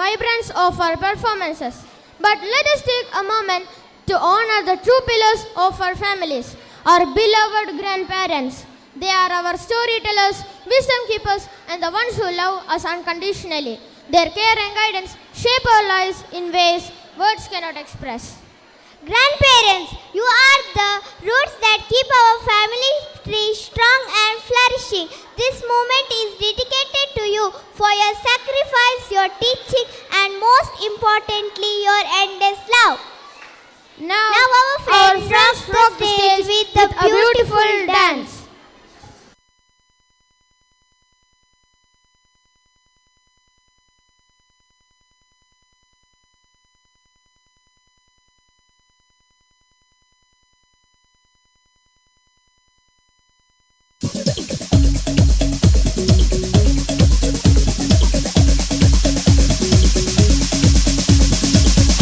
S19: vibrance of our performances. But let us take a moment to honor the true pillars of our families, our beloved grandparents. They are our storytellers, wisdom keepers, and the ones who love us unconditionally. Their care and guidance shape our lives in ways words cannot express.
S15: Grandparents, you are the roots that keep our family tree strong and flat. teaching. This moment is dedicated to you for your sacrifice, your teaching, and most importantly, your endless love.
S19: Now
S15: our friends rock the stage with a beautiful dance.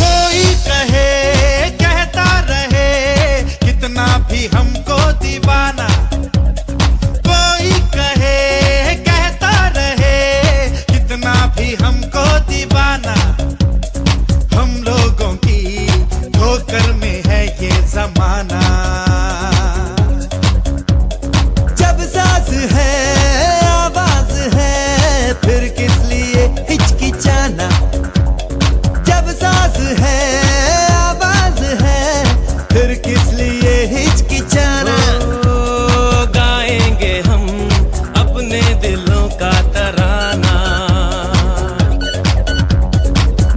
S16: कोई कहे कहता रहे कितना भी हमको दीवाना, कोई कहे कहता रहे कितना भी हमको दीवाना, हम लोगों की ठोकर में है ये जमाना। जब साज है आवाज है फिर किस लिए हिचकिचाना, जब साज है आवाज है फिर किस लिए हिचकिचाना। गाएंगे हम अपने दिलों का तराना,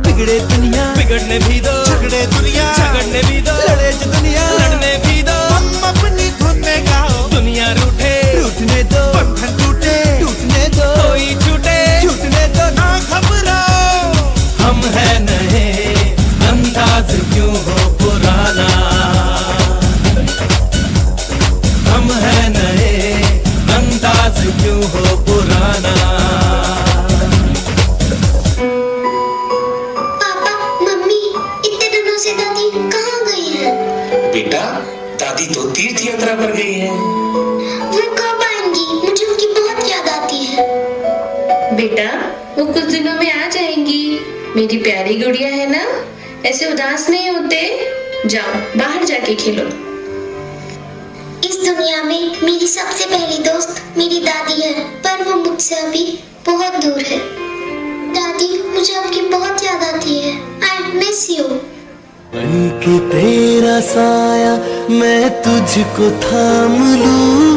S16: बिगड़े दुनिया बिगड़ने भी दो, झगड़े दुनिया झगड़ने भी दो, लड़े जो दुनिया लड़ने भी दो, हम अपनी धुन में गाओ, दुनिया रूठे रूठने दो, बंधन टूटे टूटने दो, कोई छूटे छूटने दो, ना घबराओ हम है नए अंदाज क्यों हो पुराना, हम है नए अंदाज क्यों हो पुराना।
S15: पापा, मम्मी, इतने दिनों से दादी कहाँ गई है?
S20: बेटा, दादी तो तीर्थ यात्रा पर गई है।
S15: वो कब आएंगी? मुझे उनकी बहुत याद आती है।
S21: बेटा, वो कुछ दिनों में आ जाएंगी। मेरी प्यारी गुड़िया है ना, ऐसे उदास नहीं होते। जाओ बाहर जाके खेलो।
S15: इस दुनिया में मेरी सबसे पहली दोस्त मेरी दादी है, पर वो मुझसे अभी बहुत दूर है। दादी, मुझे आपकी बहुत याद आती है। I miss you.
S16: बनके तेरा साया मैं तुझको थाम लूं,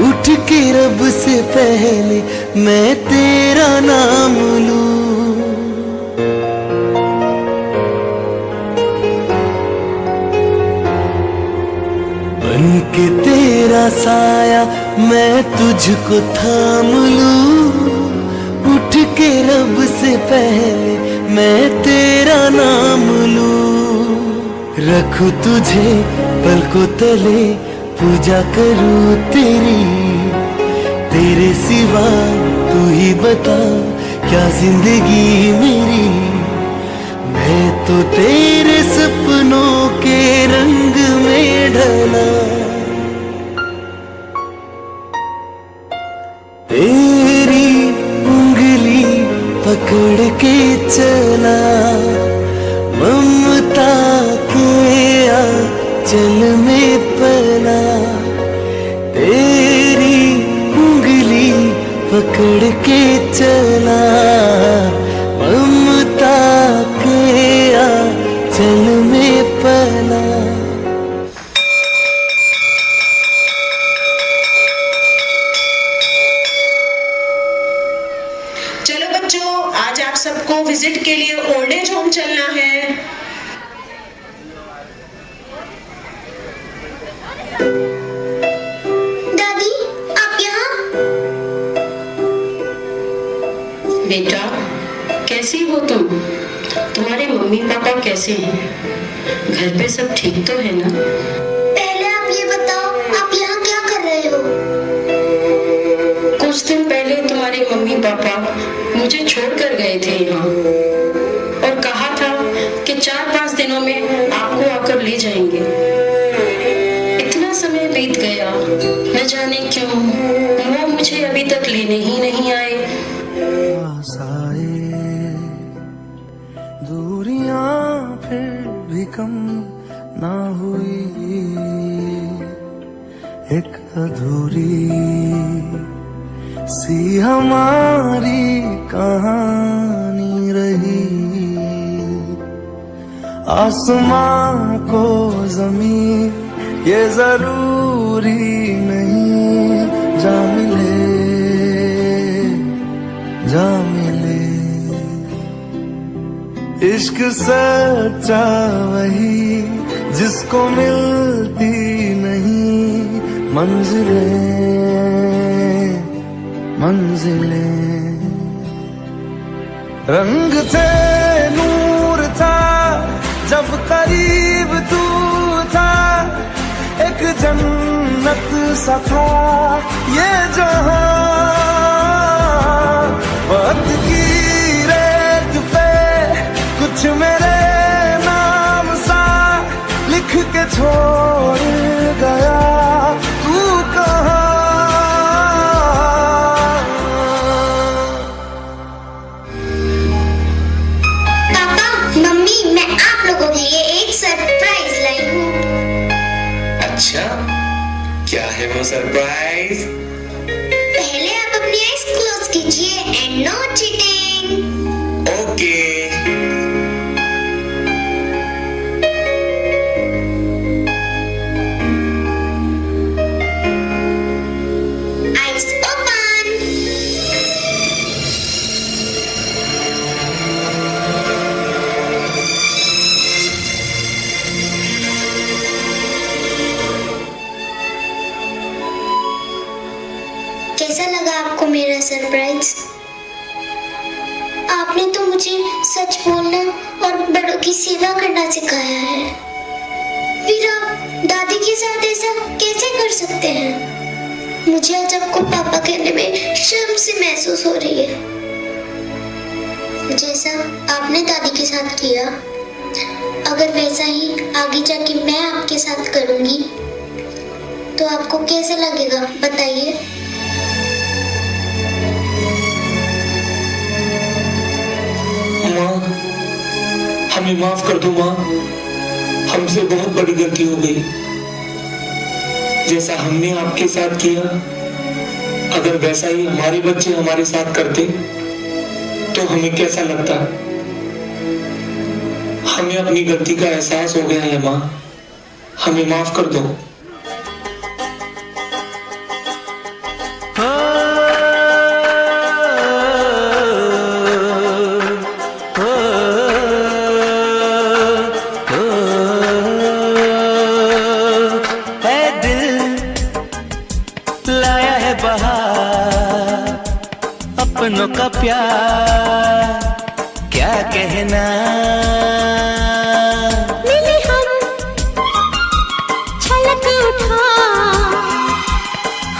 S16: उठ के रब से पहले मैं तेरा नाम लूं। बनके तेरा साया मैं तुझको थाम लूं, उठ के रब से पहले मैं तेरा नाम लूं। रखूं तुझे पलकों तले पूजा करूं तेरी, तेरे सिवा तू ही बता क्या जिंदगी मेरी। मैं तो तेरे सपनों के रंग में ढला, तेरी उंगली पकड़ के चला, ममता के आंचल में पला, तेरी उंगली पकड़ के चला, ममता के आंचल में पला।
S21: चलो बच्चों, आज आप सबको विजिट के लिए ओल्ड एज होम चलना है।
S15: दादी, आप यहाँ?
S21: बेटा, कैसी हो तुम? तुम्हारे मम्मी पापा कैसे हैं? घर पे सब ठीक तो है ना?
S15: पहले आप ये बताओ, आप यहाँ क्या कर रहे हो?
S21: कुछ दिन पहले तुम्हारे मम्मी पापा मुझे छोड़कर गए थे यहाँ, और कहा था कि 4-5 दिनों में आपको आकर ले जाएंगे। इतना समय बीत गया, न जाने क्यों वो मुझे अभी तक लेने ही नहीं आए।
S16: दूरियां फिर भी कम ना हुई, एक अधूरी सी हमारी कहानी रही। आसमां को जमीन ये जरूरी नहीं जा मिले इश्क सच्चा वही जिसको मिलती नहीं मंजिलें रंग थे नूर था जब करीब तू था एक जन्नत सा था ये जहां वक्त की रेत पे कुछ मेरे नाम सा लिख के छोड़ गया तू कहाँ
S15: मम्मी मैं आप लोगों के लिए एक सरप्राइज लाई हूँ।
S20: अच्छा, क्या है वो सरप्राइज?
S15: पहले आप अपनी आईज क्लोज कीजिए and no cheating.
S20: Okay.
S15: Eyes open. कैसा लगा आपको मेरा सरप्राइज? आपने तो मुझे सच बोलना और बड़ों की सेवा करना सिखाया है। फिर आप दादी के साथ ऐसा कैसे कर सकते हैं? मुझे आज आपको पापा कहने में शर्म सी महसूस हो रही है। जैसा आपने दादी के साथ किया, अगर वैसा ही आगे जाके मैं आपके साथ करूंगी तो आपको कैसा लगेगा बताइए?
S20: माँ, हमें माफ कर दो माँ, हमसे बहुत बड़ी गलती हो गई। जैसा हमने आपके साथ किया, अगर वैसा ही हमारे बच्चे हमारे साथ करते तो हमें कैसा लगता? हमें अपनी गलती का एहसास हो गया है माँ, हमें माफ कर दो।
S16: अपनों का प्यार क्या कहना,
S15: मिले हम छलक उठा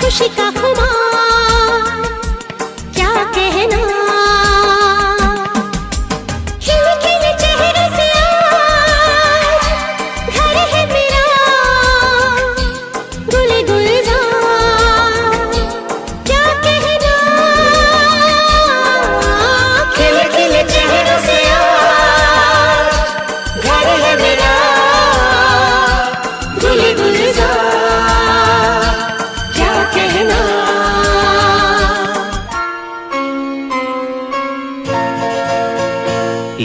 S15: खुशी का खुमार क्या कहना, खिले खिले चेहरे से आज घर है मेरा गुल गुलजार क्या कहना, खिले खिले चेहरे से आज घर है मेरा गुल गुलजार क्या कहना।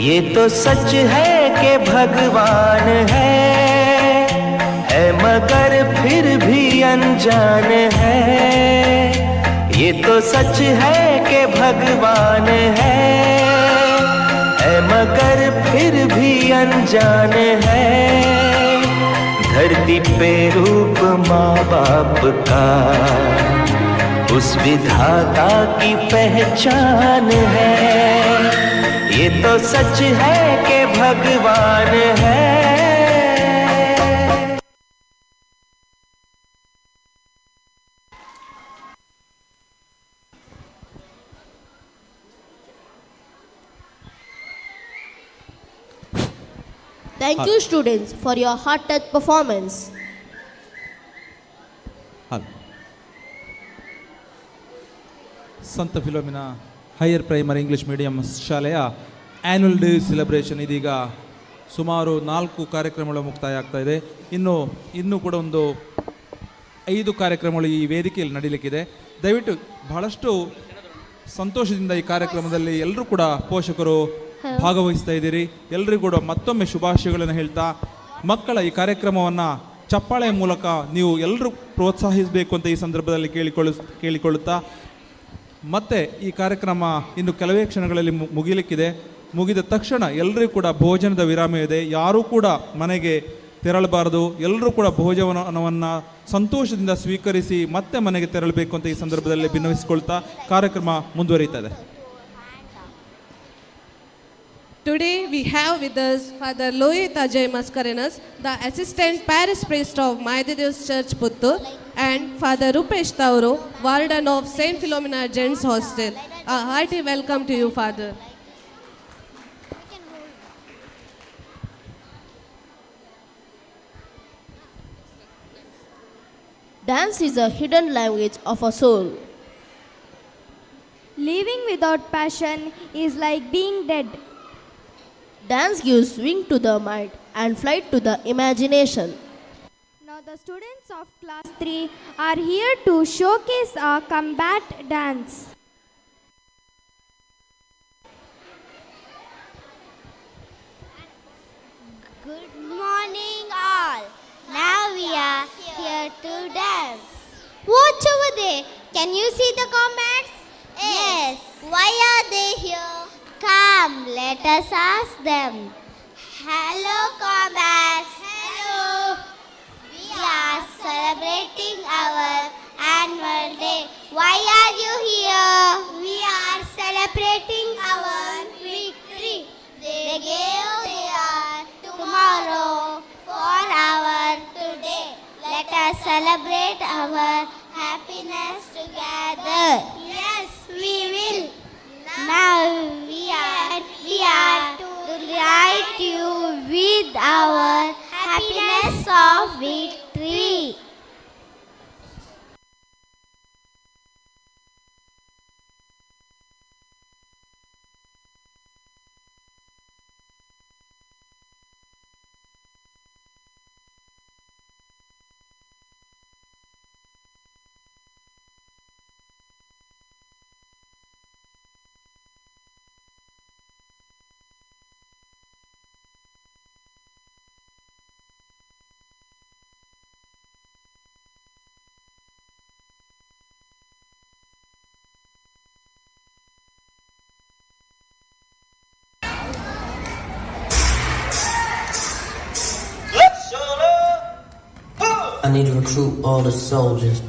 S16: ये तो सच है कि भगवान है मगर फिर भी अनजान है। ये तो सच है कि भगवान है मगर फिर भी अनजान है। धरती पे रूप माँ बाप का उस विधाता की पहचान है। ये तो सच है कि भगवान है।
S13: Thank you, students, for your heart-touch performance.
S3: ಸಂತ Philomena higher primary English medium ಶಾಲೆಯ ಆ್ಯನ್ಯುವಲ್ ಡೇ ಸೆಲೆಬ್ರೇಷನ್ ಇದೀಗ ಸುಮಾರು 4 ಕಾರ್ಯಕ್ರಮಗಳು ಮುಕ್ತಾಯ ಆಗ್ತಾ ಇದೆ. ಇನ್ನೂ ಕೂಡ ಒಂದು 5 ಕಾರ್ಯಕ್ರಮಗಳು ಈ ವೇದಿಕೆಯಲ್ಲಿ ನಡೀಲಿಕ್ಕಿದೆ. ದಯವಿಟ್ಟು ಬಹಳಷ್ಟು ಸಂತೋಷದಿಂದ ಈ ಕಾರ್ಯಕ್ರಮದಲ್ಲಿ ಎಲ್ಲರೂ ಕೂಡ ಪೋಷಕರು ಭಾಗವಹಿಸ್ತಾ ಇದ್ದೀರಿ. ಎಲ್ಲರಿಗೂ ಕೂಡ ಮತ್ತೊಮ್ಮೆ ಶುಭಾಶಯಗಳನ್ನು ಹೇಳ್ತಾ ಮಕ್ಕಳ ಈ ಕಾರ್ಯಕ್ರಮವನ್ನು ಚಪ್ಪಾಳೆ ಮೂಲಕ ನೀವು ಎಲ್ಲರೂ ಪ್ರೋತ್ಸಾಹಿಸಬೇಕು ಅಂತ ಈ ಸಂದರ್ಭದಲ್ಲಿ ಕೇಳಿಕೊಳ್ಳುತ್ತಾ ಮತ್ತೆ ಈ ಕಾರ್ಯಕ್ರಮ ಇನ್ನು ಕೆಲವೇ ಕ್ಷಣಗಳಲ್ಲಿ ಮುಗಿಲಿಕ್ಕಿದೆ. ಮುಗಿದ ತಕ್ಷಣ ಎಲ್ಲರಿಗೂ ಕೂಡ ಭೋಜನದ ವಿರಾಮ ಇದೆ. ಯಾರೂ ಕೂಡ ಮನೆಗೆ ತೆರಳಬಾರದು. ಎಲ್ಲರೂ ಕೂಡ ಭೋಜನವನ್ನು ಸಂತೋಷದಿಂದ ಸ್ವೀಕರಿಸಿ ಮತ್ತೆ ಮನೆಗೆ ತೆರಳಬೇಕು ಅಂತ ಈ ಸಂದರ್ಭದಲ್ಲಿ ಭಿನ್ನವಿಸಿಕೊಳ್ತಾ ಕಾರ್ಯಕ್ರಮ ಮುಂದುವರಿಯುತ್ತದೆ.
S18: Today we have with us Father Lohit Ajay Mascarenas, the Assistant Parish Priest of Maididev's Church, Puttur, and Father Rupesh Tauro, Warden of St. Philomena Gents Hostel. A hearty welcome to you, Father.
S13: Dance is a hidden language of a soul.
S12: Living without passion is like being dead.
S13: Dance gives wing to the mind and flight to the imagination.
S12: Now the students of class 3 are here to showcase a combat dance.
S15: Good morning all. Now we are here to dance. Watch over there. Can you see the combats? Yes. Why are they here? Come, let us ask them. Hello, combats. Hello. We are celebrating our annual day. Why are you here? We are celebrating our victory. They gave their tomorrow for our today. Let us celebrate our happiness together. Yes, we will. Now we are to delight you with our happiness of victory.
S2: I need to recruit all the soldiers.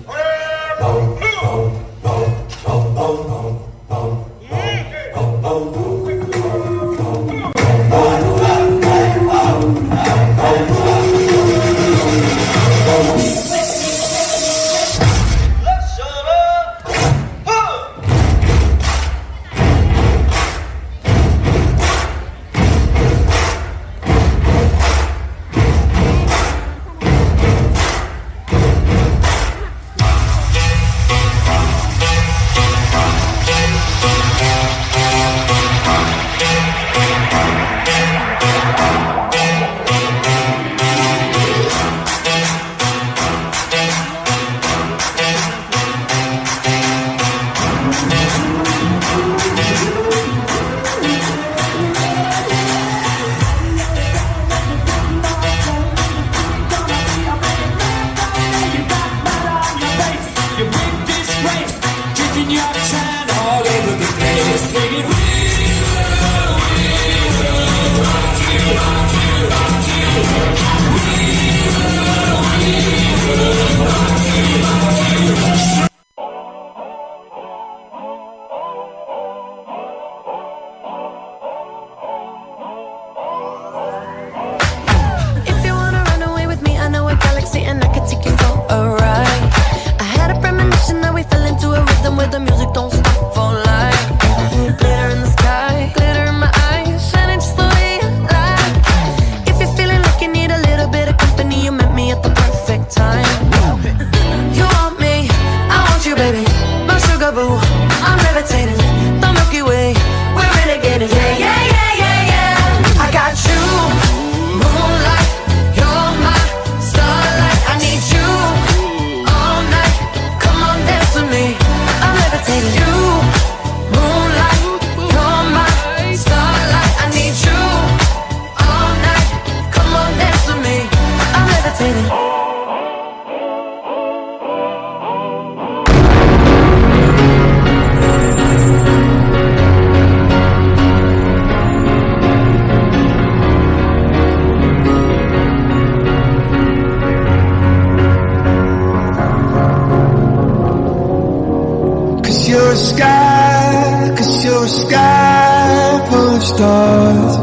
S16: you're a sky, 'cause you're a sky full of stars.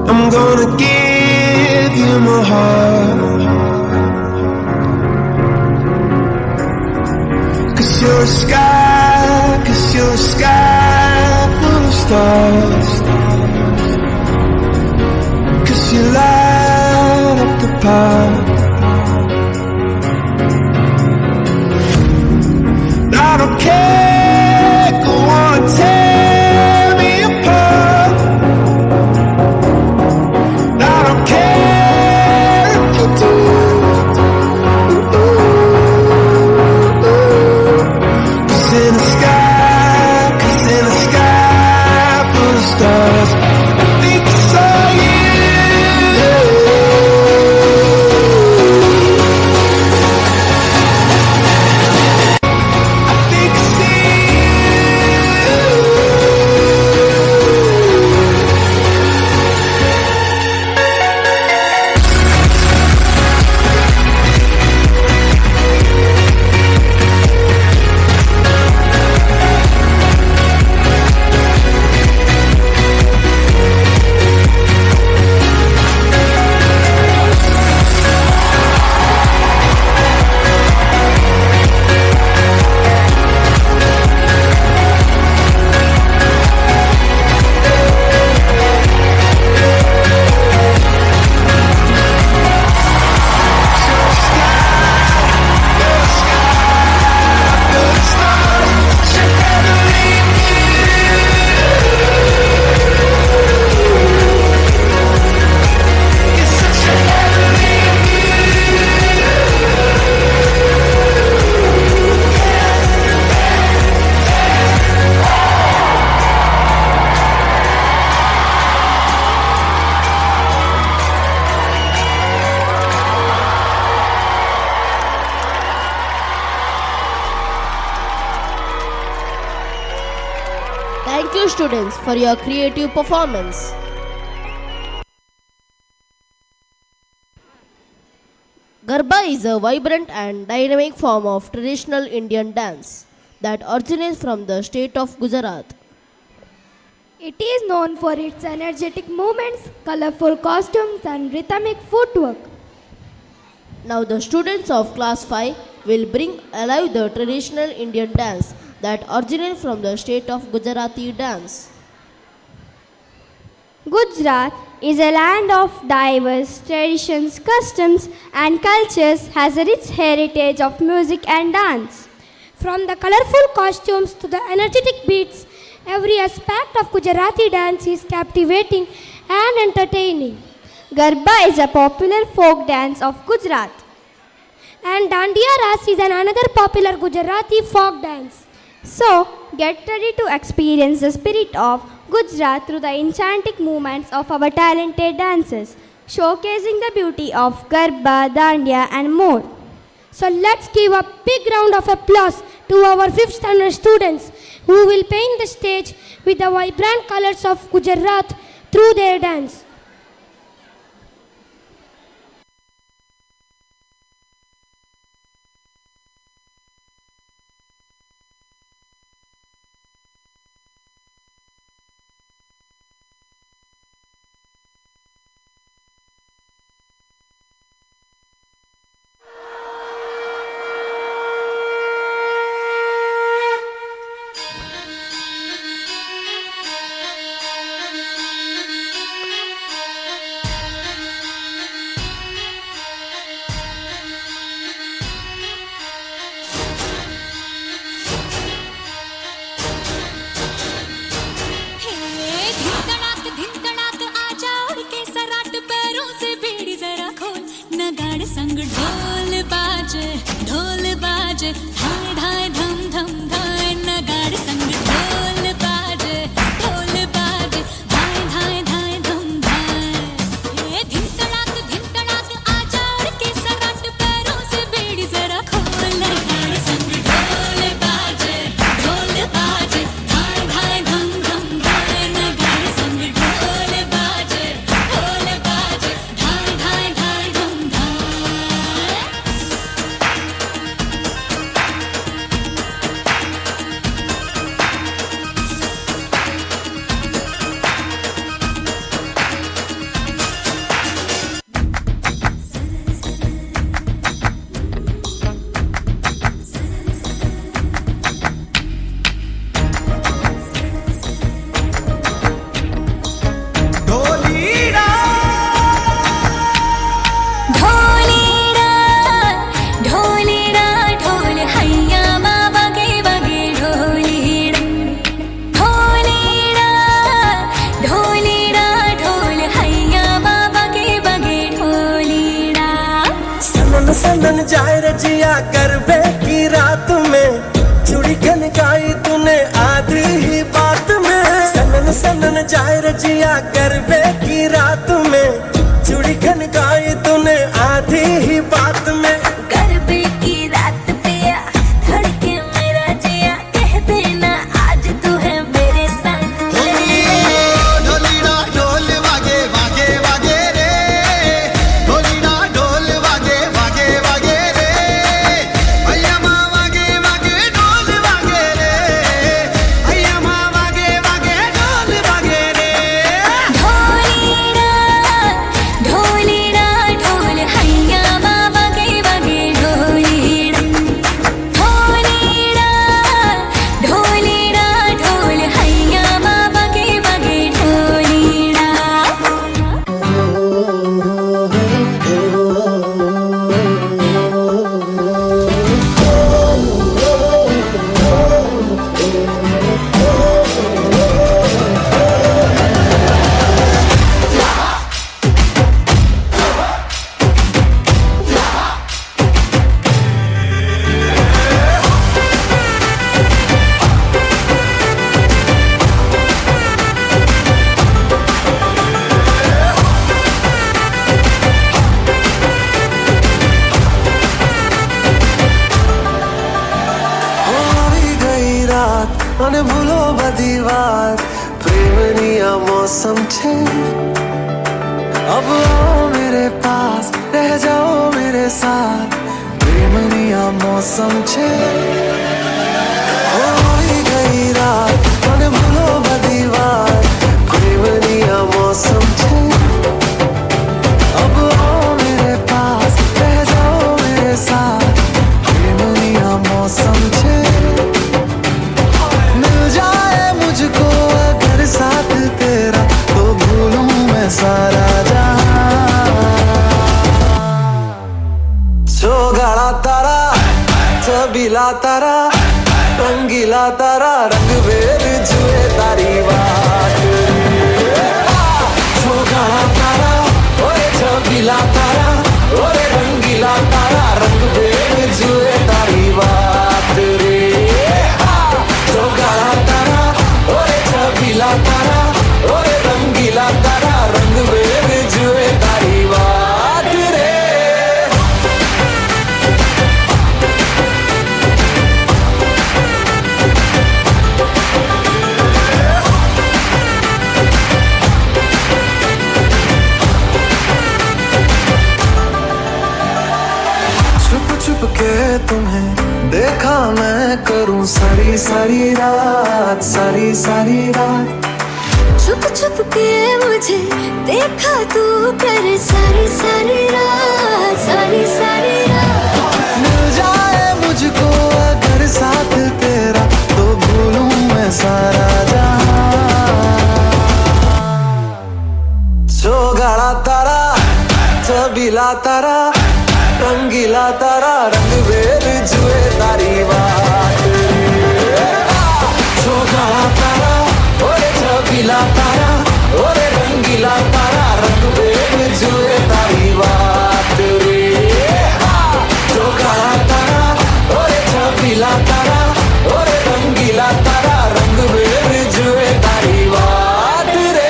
S16: I'm gonna give you my heart. 'Cause you're a sky, 'cause you're a sky full of stars. 'Cause you light up the path. I don't care, go on and tear me apart. I don't care if you do. 'Cause in the sky, 'cause in the sky full of stars, I think I saw you.
S13: Thank you, students, for your creative performance. Garba is a vibrant and dynamic form of traditional Indian dance that originates from the state of Gujarat.
S12: It is known for its energetic movements, colorful costumes, and rhythmic footwork.
S13: Now the students of class 5 will bring alive the traditional Indian dance that originates from the state of Gujarati dance.
S12: Gujarat is a land of diverse traditions, customs, and cultures, has a rich heritage of music and dance. From the colorful costumes to the energetic beats, every aspect of Gujarati dance is captivating and entertaining. Garba is a popular folk dance of Gujarat, and Dandiya Ras is another popular Gujarati folk dance. So, get ready to experience the spirit of Gujarat through the enchanting movements of our talented dancers, showcasing the beauty of Garba, Dandiya, and more. So, let's give a big round of applause to our 5th standard students who will paint the stage with the vibrant colors of Gujarat through their dance.
S16: गरबे की रात में चूड़ी खनकाई तूने आधी ही बात में सनन सनन जाए रजिया गरबे की रात में चूड़ी खनकाई तूने आधी ही बात में
S14: गरबे की रात पिया धड़के मेरा जिया कह देना आज तू है मेरे संग
S16: ढोलीना ढोल वागे वागे वागे रे ढोलीना ढोल वागे वागे वागे रे भैया माँ वागे वागे ढोल वागे रे भैया माँ वागे वागे ढोल वागे रे
S14: ढोलीना ढोलीना ढोल हैया बाबा के बगे ढोलीना ढोलीना ढोलीना ढोल हैया बाबा के बगे ढोलीना
S16: આવી ગઈ રાત અને ભૂલો બધી વાત પ્રેમની આ મૌસમ છે अब आओ मेरे पास रह जाओ मेरे साथ प्रेमनी आ मौसम छे होई गई रात અને ભૂલો બધી વાત પ્રેમની આ मौसम छे अब आओ मेरे पास रह जाओ मेरे साथ प्रेमनी आ मौसम छे मिल जाए मुझको अगर साथ तेरा तो भूलूं मैं सारा गाड़ा तारा छबीला तारा रंगीला तारा रंग वेर जुए तारी बात गाड़ा तारा ओए छबीला तारा ओरे रंगीला तारा रंग वेर जुए तारी बात रे गाड़ा तारा ओरे छबीला तारा ओरे रंगीला तारा रंग वेर जुए तारी बात रे छुप के तुम्हें देखा मैं करूं सारी सारी रात सारी सारी रात
S14: छुप छुप के मुझे देखा तू कर सारी सारी रात
S16: मिल जाए मुझको अगर साथ तेरा तो भूलूं मैं सारा जो गाड़ा तारा छबीला तारा रंगीला तारा रंग वेर जुए तारी बात जो गाड़ा तारा ओरे छबीला तारा ओरे रंगीला तारा रंग वेर जुए तारी बात रे जो गाड़ा तारा ओरे छबीला तारा ओरे रंगीला तारा रंग वेर जुए तारी बात रे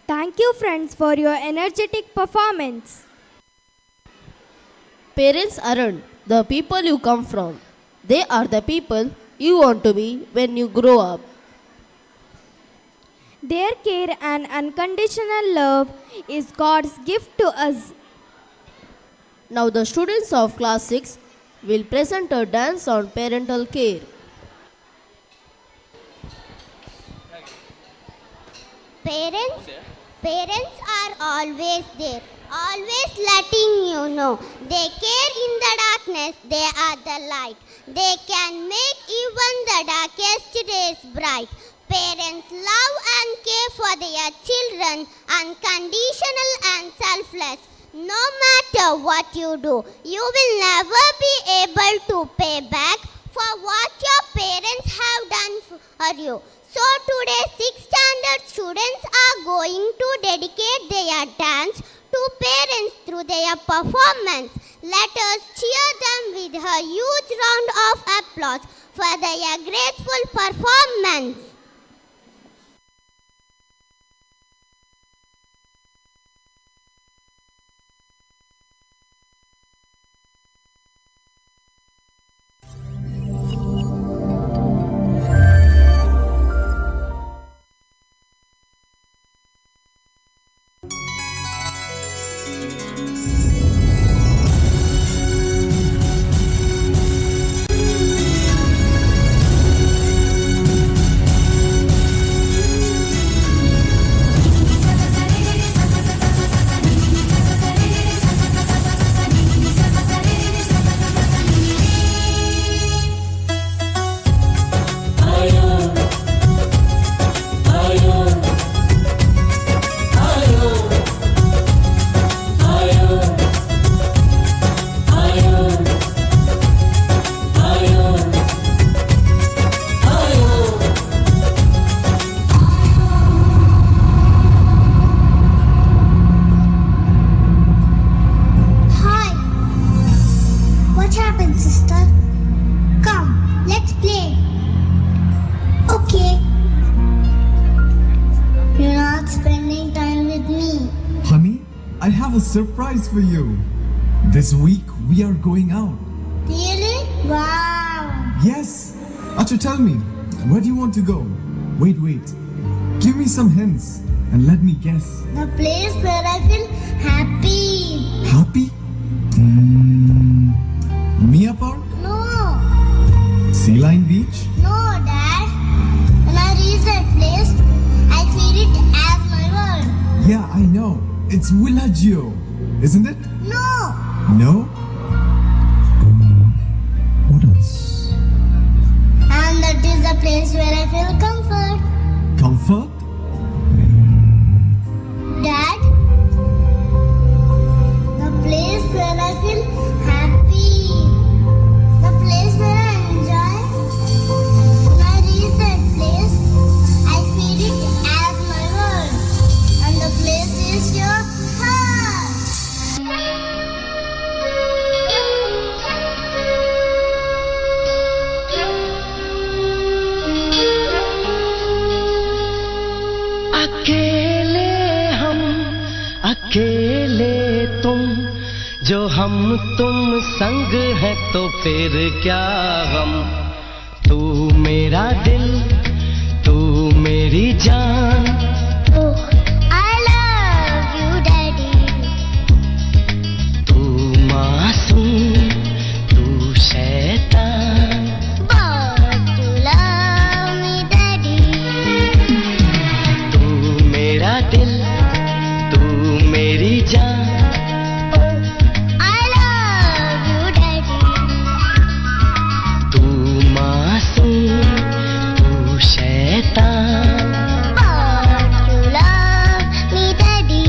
S12: Thank you, friends, for your energetic performance.
S13: Parents aren't the people you come from. They are the people you want to be when you grow up.
S12: Their care and unconditional love is God's gift to us.
S13: Now the students of class 6 will present a dance on parental care.
S15: Parents are always there, always letting you know. They care in the darkness, they are the light. They can make even the darkest days bright. Parents love and care for their children, unconditional and selfless. No matter what you do, you will never be able to pay back for what your parents have done for you. So today 6th standard students are going to dedicate their dance to parents through their performance. Let us cheer them with a huge round of applause for their graceful performance.
S4: Surprise for you. This week we are going out.
S15: Really? Wow!
S4: Yes. Acha, tell me, where do you want to go? Wait. Give me some hints and let me guess.
S15: The place where I feel happy.
S4: Happy? Mia Park?
S15: No.
S4: Sea Line Beach?
S15: No, Dad. When I reach that place, I feel it as my world.
S4: Yeah, I know. It's Villaggio, isn't it?
S15: No.
S4: No? What else?
S15: And that is the place where I feel comfort.
S4: Comfort?
S15: Dad, the place where I feel happy. The place where I enjoy. When I reach that place, I feel it as my world. And the place is your heart.
S16: अकेले हम अकेले तुम जो हम तुम संग है तो फिर क्या गम तू मेरा दिल तू मेरी जान
S15: I love you, Daddy.
S16: तू मासूम तू शैतान
S15: But you love me, Daddy.
S16: तू मेरा दिल तू मेरी जान
S15: I love you, Daddy.
S16: तू मासूम तू शैतान
S15: But you love me, Daddy.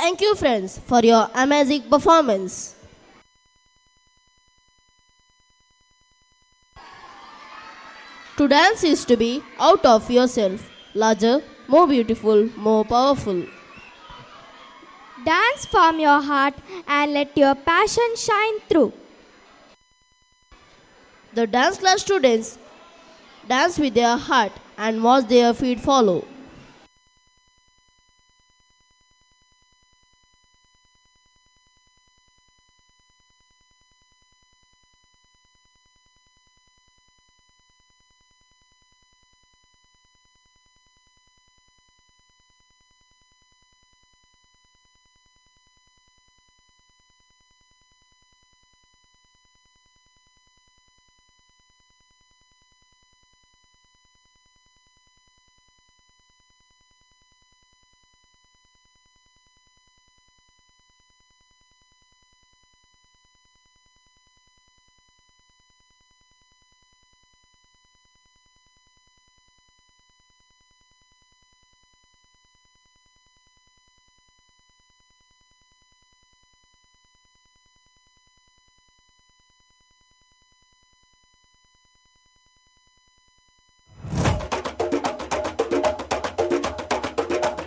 S13: Thank you, friends, for your amazing performance. To dance is to be out of yourself, larger, more beautiful, more powerful.
S12: Dance from your heart and let your passion shine through.
S13: The dance class students dance with their heart and watch their feet follow.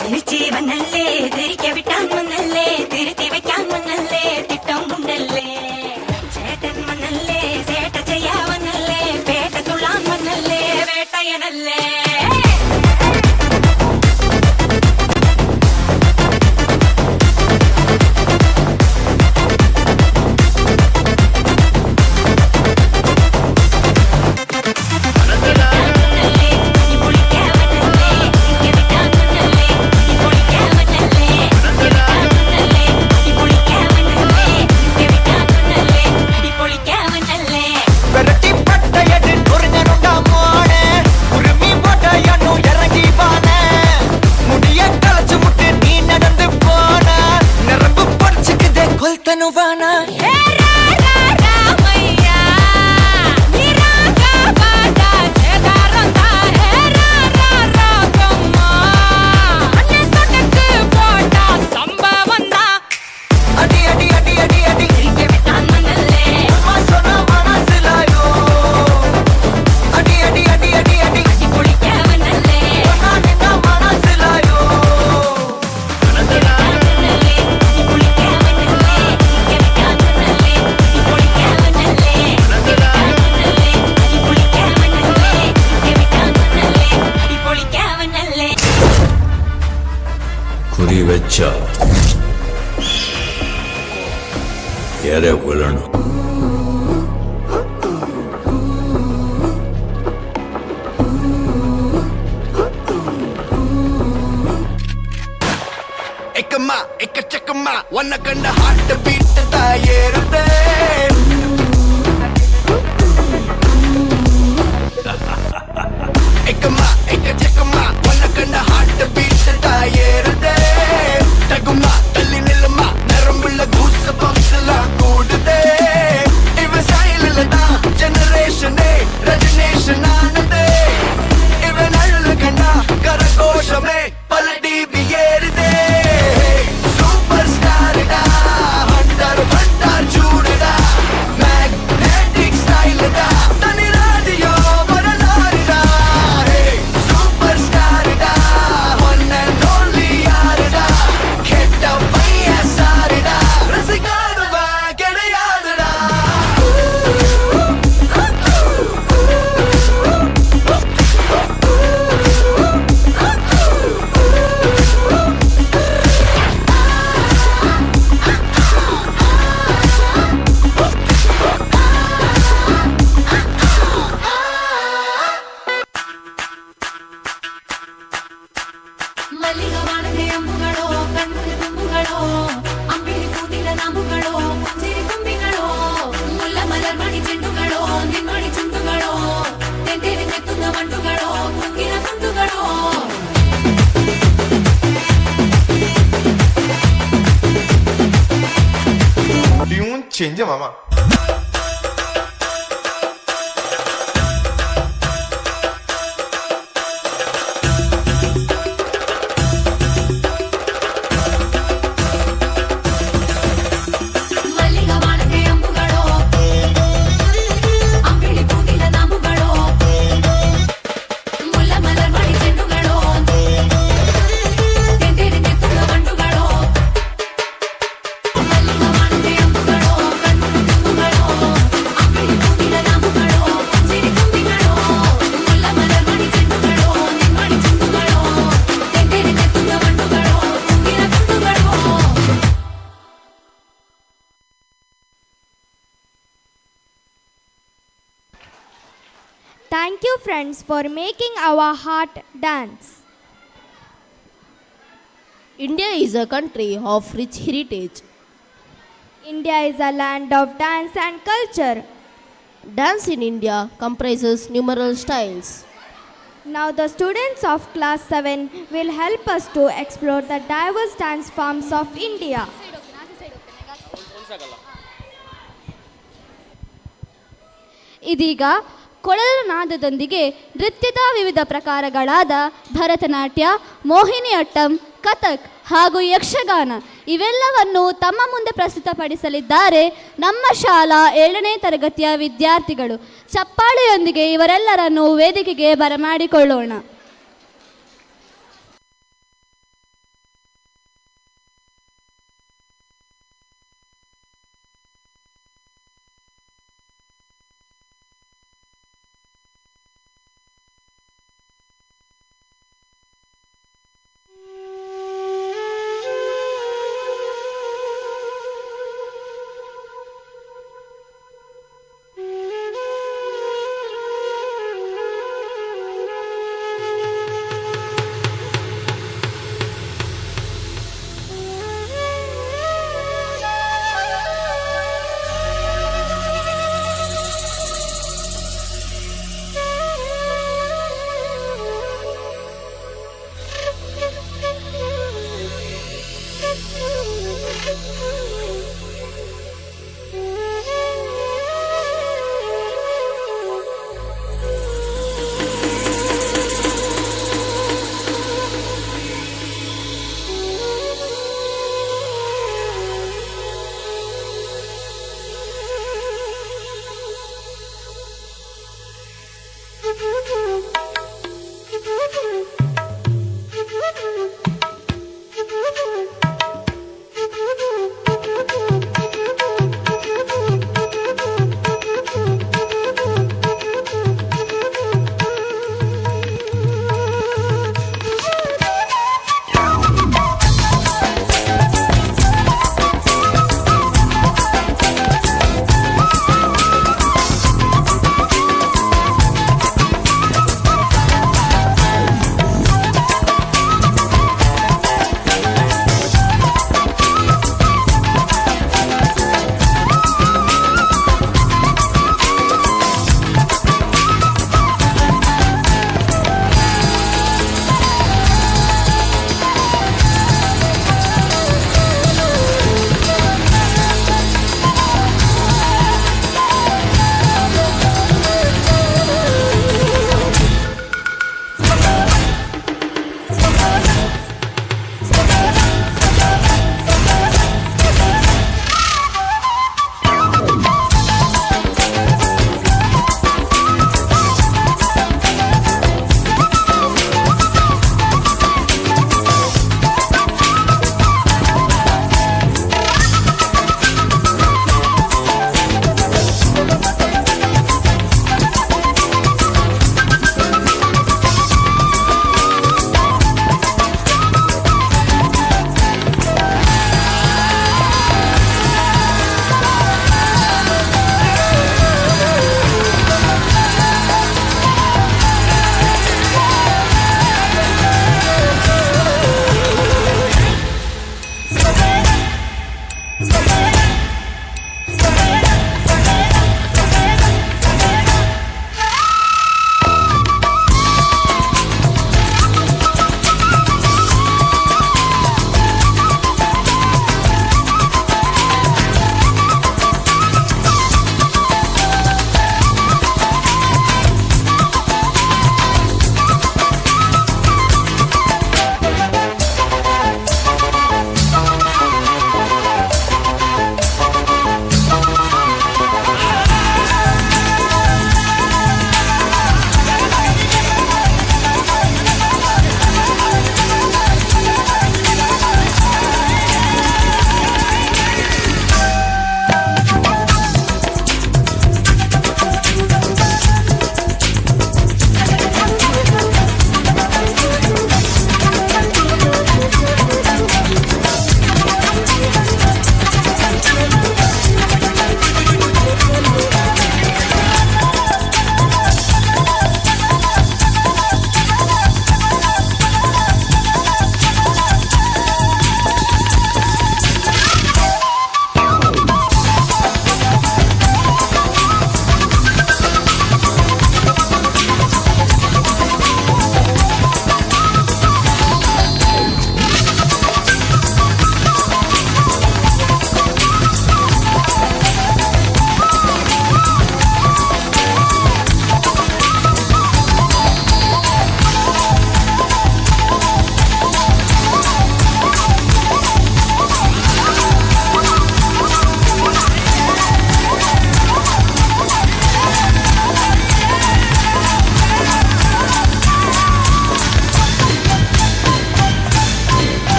S14: തിരിച്ചീവനല്ലേ തിരികെ വിട്ടാൻ വന്നല്ലേ തിരുത്തി വയ്ക്കാൻ വന്നല്ലേ തിട്ടം കൊണ്ടല്ലേ ചേട്ടൻ വന്നല്ലേ ചേട്ട ചെയ്യാവന്നല്ലേ പേട്ട തുള്ളാൻ വന്നല്ലേ വേട്ടയനല്ലേ
S6: എരെ വിളണം
S16: එකම එක චකම වන්න කණ්ඩ හට්ට පිට්ට තායේරුදේ එකම එක චකම වන්න කණ්ඩ හට්ට පිට්ට තායේරුදේ තගුම තලි නිලම නරඹුල ගුස්ස බක්සලා කූඩදේ ඉව සයිලලදා ජෙනරේෂනේ රජනේෂන් ආනදේ ඉව නල්ල කණ්ඩ කරഘോഷமே பலடி பியேறுதே சூப்பர் ஸ்டார்டா ஹண்டர் பண்டார் சூடடா மேக்னெட்டிக் ஸ்டைல்டா தனி ராடியோ வரலாறுடா சூப்பர் ஸ்டார்டா ஒன் அண்ட் ஒன்லி யாருடா கெட்ட பைய சாருடா ரசிகாதவா கிடையாதுடா
S14: ಮಲ್ಲಿಗವಾಣದೆ ಅಂಬುಗಳೋ ಕಣ್ಣುಗಳ ತುಂಬುಗಳೋ ಅಂಬಿಳಿ ಕೂತಿನ ನಾಮುಗಳೋ ಮುಂಜಿರಿ ತುಂಬಿಗಳೋ ಮುಲ್ಲ ಮಲರ್ಮಣಿ ಚೆಂಡುಗಳೋ ನಿಮ್ಮಣಿ ಚುಂಡುಗಳೋ ತೆಂಟೇರಿ ನೆತ್ತುന്ന ಮಂಟುಗಳೋ ಕುಂಗಿನ ತುಂಡುಗಳೋ
S16: ട്യൂൺ ചേഞ്ച് മാമ
S12: you friends for making our heart dance.
S13: India is a country of rich heritage.
S12: India is a land of dance and culture.
S13: Dance in India comprises numerous styles.
S12: Now the students of class 7 will help us to explore the diverse dance forms of India.
S5: ಇದೀಗ ಕೊಳಲ ನಾದದೊಂದಿಗೆ ನೃತ್ಯದ ವಿವಿಧ ಪ್ರಕಾರಗಳಾದ ಭರತನಾಟ್ಯ, ಮೋಹಿನಿಯಟ್ಟಂ, ಕಥಕ್ ಹಾಗೂ ಯಕ್ಷಗಾನ ಇವೆಲ್ಲವನ್ನು ತಮ್ಮ ಮುಂದೆ ಪ್ರಸ್ತುತಪಡಿಸಲಿದ್ದಾರೆ ನಮ್ಮ ಶಾಲಾ 7ನೇ ತರಗತಿಯ ವಿದ್ಯಾರ್ಥಿಗಳು. ಚಪ್ಪಾಳೆಯೊಂದಿಗೆ ಇವರೆಲ್ಲರನ್ನು ವೇದಿಕೆಗೆ ಬರಮಾಡಿಕೊಳ್ಳೋಣ.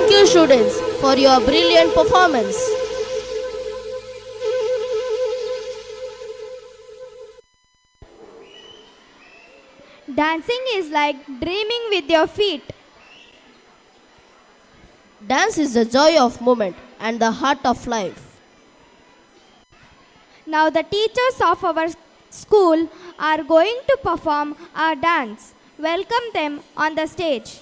S13: Thank you, students, for your brilliant performance.
S12: Dancing is like dreaming with your feet.
S13: Dance is the joy of movement and the heart of life.
S12: Now the teachers of our school are going to perform a dance. Welcome them on the stage.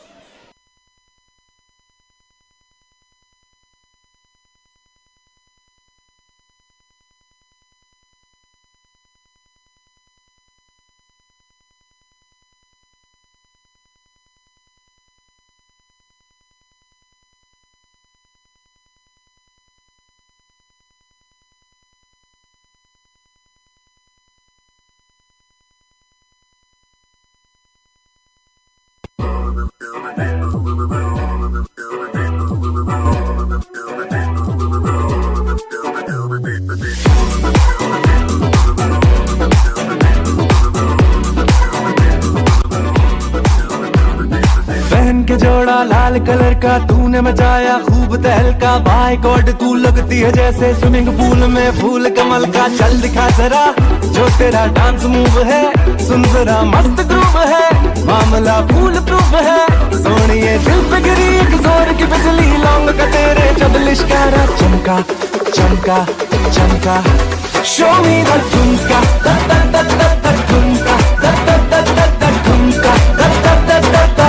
S16: पहन के जोड़ा लाल colour का तूने मचाया खूब तहलका, bye God तू लगती है जैसे स्विमिंग पूल में फूल कमल का। चल दिखा जरा जो तेरा डांस मूव है, सुन जरा मस्त ग्रूव है, मामला फूल प्रूफ है। सोनिए दिल पे गिरी एक जोर की बिजली, लौंग का तेरे जब लिश्कारा चमका चमका चमका। Show me the thumka the the the the the thumka the the the the the thumka the the the the the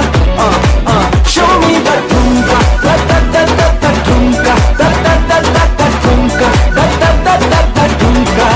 S16: show me the thumka the the the the the thumka the the the the the thumka the the the the the thumka.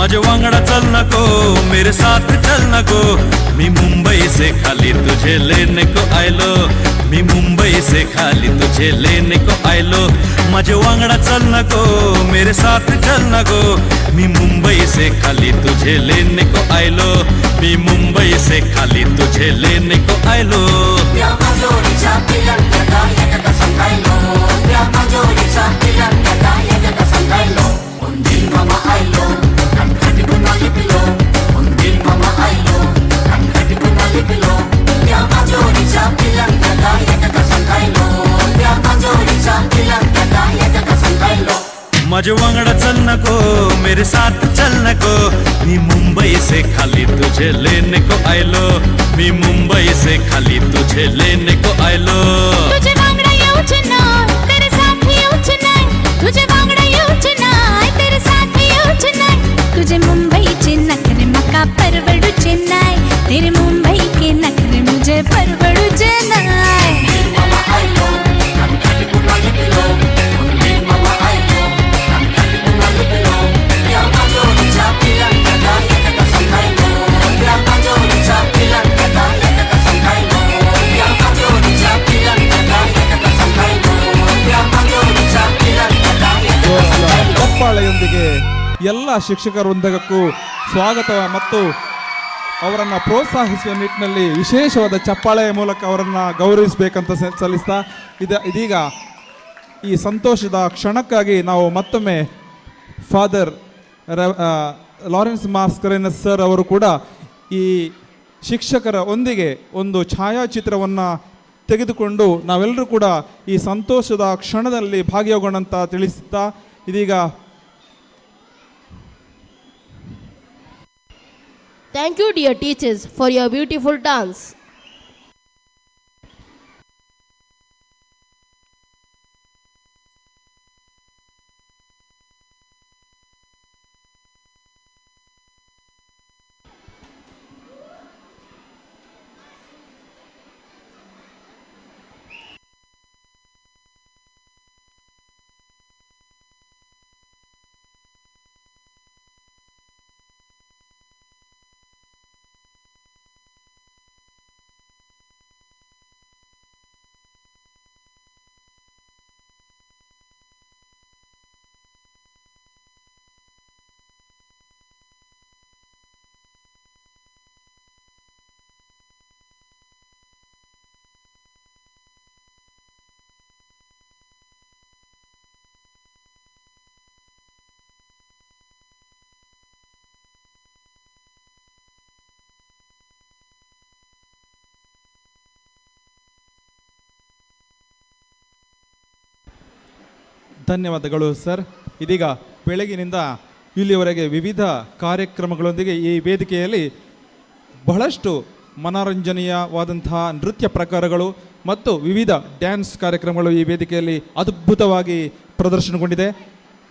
S7: माझे वांगडा चल नको, मेरे साथ चल नको। मी मुंबई से खाली तुझे लेने को आयलो, मी मुंबई से खाली तुझे लेने को आयलो। माझे वांगडा चल नको, मेरे साथ चल नको। मी मुंबई से खाली तुझे लेने को आयलो, मी मुंबई से खाली तुझे लेने को आयलो। माझे वांगडा चल नको, मेरे साथ चल नको। मी मुंबई से खाली तुझे लेने को आयलो, मी मुंबई से खाली तुझे लेने को आयलो।
S14: तुझे वांगडा येऊच नाय, तेरे साथ येऊच नाय। तुझे वांगडा येऊच नाय, तेरे साथ येऊच नाय। तुझे मुंबईचे नखरे मका परवडूचे नाय, तेरे मुंबई के नखरे मुझे परवडूचे नाय।
S3: ಚಪ್ಪಾಳೆಯೊಂದಿಗೆ ಎಲ್ಲ ಶಿಕ್ಷಕ ವೃಂದಕ್ಕೂ ಸ್ವಾಗತ ಮತ್ತು ಅವರನ್ನು ಪ್ರೋತ್ಸಾಹಿಸುವ ನಿಟ್ಟಿನಲ್ಲಿ ವಿಶೇಷವಾದ ಚಪ್ಪಾಳೆಯ ಮೂಲಕ ಅವರನ್ನು ಗೌರವಿಸಬೇಕಂತ ಸಲ್ಲಿಸ್ತಾ ಇದೀಗ ಈ ಸಂತೋಷದ ಕ್ಷಣಕ್ಕಾಗಿ ನಾವು ಮತ್ತೊಮ್ಮೆ ಫಾದರ್ ಲಾರೆನ್ಸ್ ಮಾಸ್ಕರೆನಸ್ ಸರ್ ಅವರು ಕೂಡ ಈ ಶಿಕ್ಷಕರ ಒಂದಿಗೆ ಒಂದು ಛಾಯಾಚಿತ್ರವನ್ನು ತೆಗೆದುಕೊಂಡು ನಾವೆಲ್ಲರೂ ಕೂಡ ಈ ಸಂತೋಷದ ಕ್ಷಣದಲ್ಲಿ ಭಾಗಿಯಾಗೋಣ ಅಂತ ತಿಳಿಸುತ್ತಾ ಇದೀಗ
S13: Thank you, dear teachers, for your beautiful dance.
S3: ಧನ್ಯವಾದಗಳು ಸರ್. ಇದೀಗ ಬೆಳಗಿನಿಂದ ಇಲ್ಲಿಯವರೆಗೆ ವಿವಿಧ ಕಾರ್ಯಕ್ರಮಗಳೊಂದಿಗೆ ಈ ವೇದಿಕೆಯಲ್ಲಿ ಬಹಳಷ್ಟು ಮನೋರಂಜನೀಯವಾದಂತಹ ನೃತ್ಯ ಪ್ರಕಾರಗಳು ಮತ್ತು ವಿವಿಧ ಡ್ಯಾನ್ಸ್ ಕಾರ್ಯಕ್ರಮಗಳು ಈ ವೇದಿಕೆಯಲ್ಲಿ ಅದ್ಭುತವಾಗಿ ಪ್ರದರ್ಶನಗೊಂಡಿದೆ.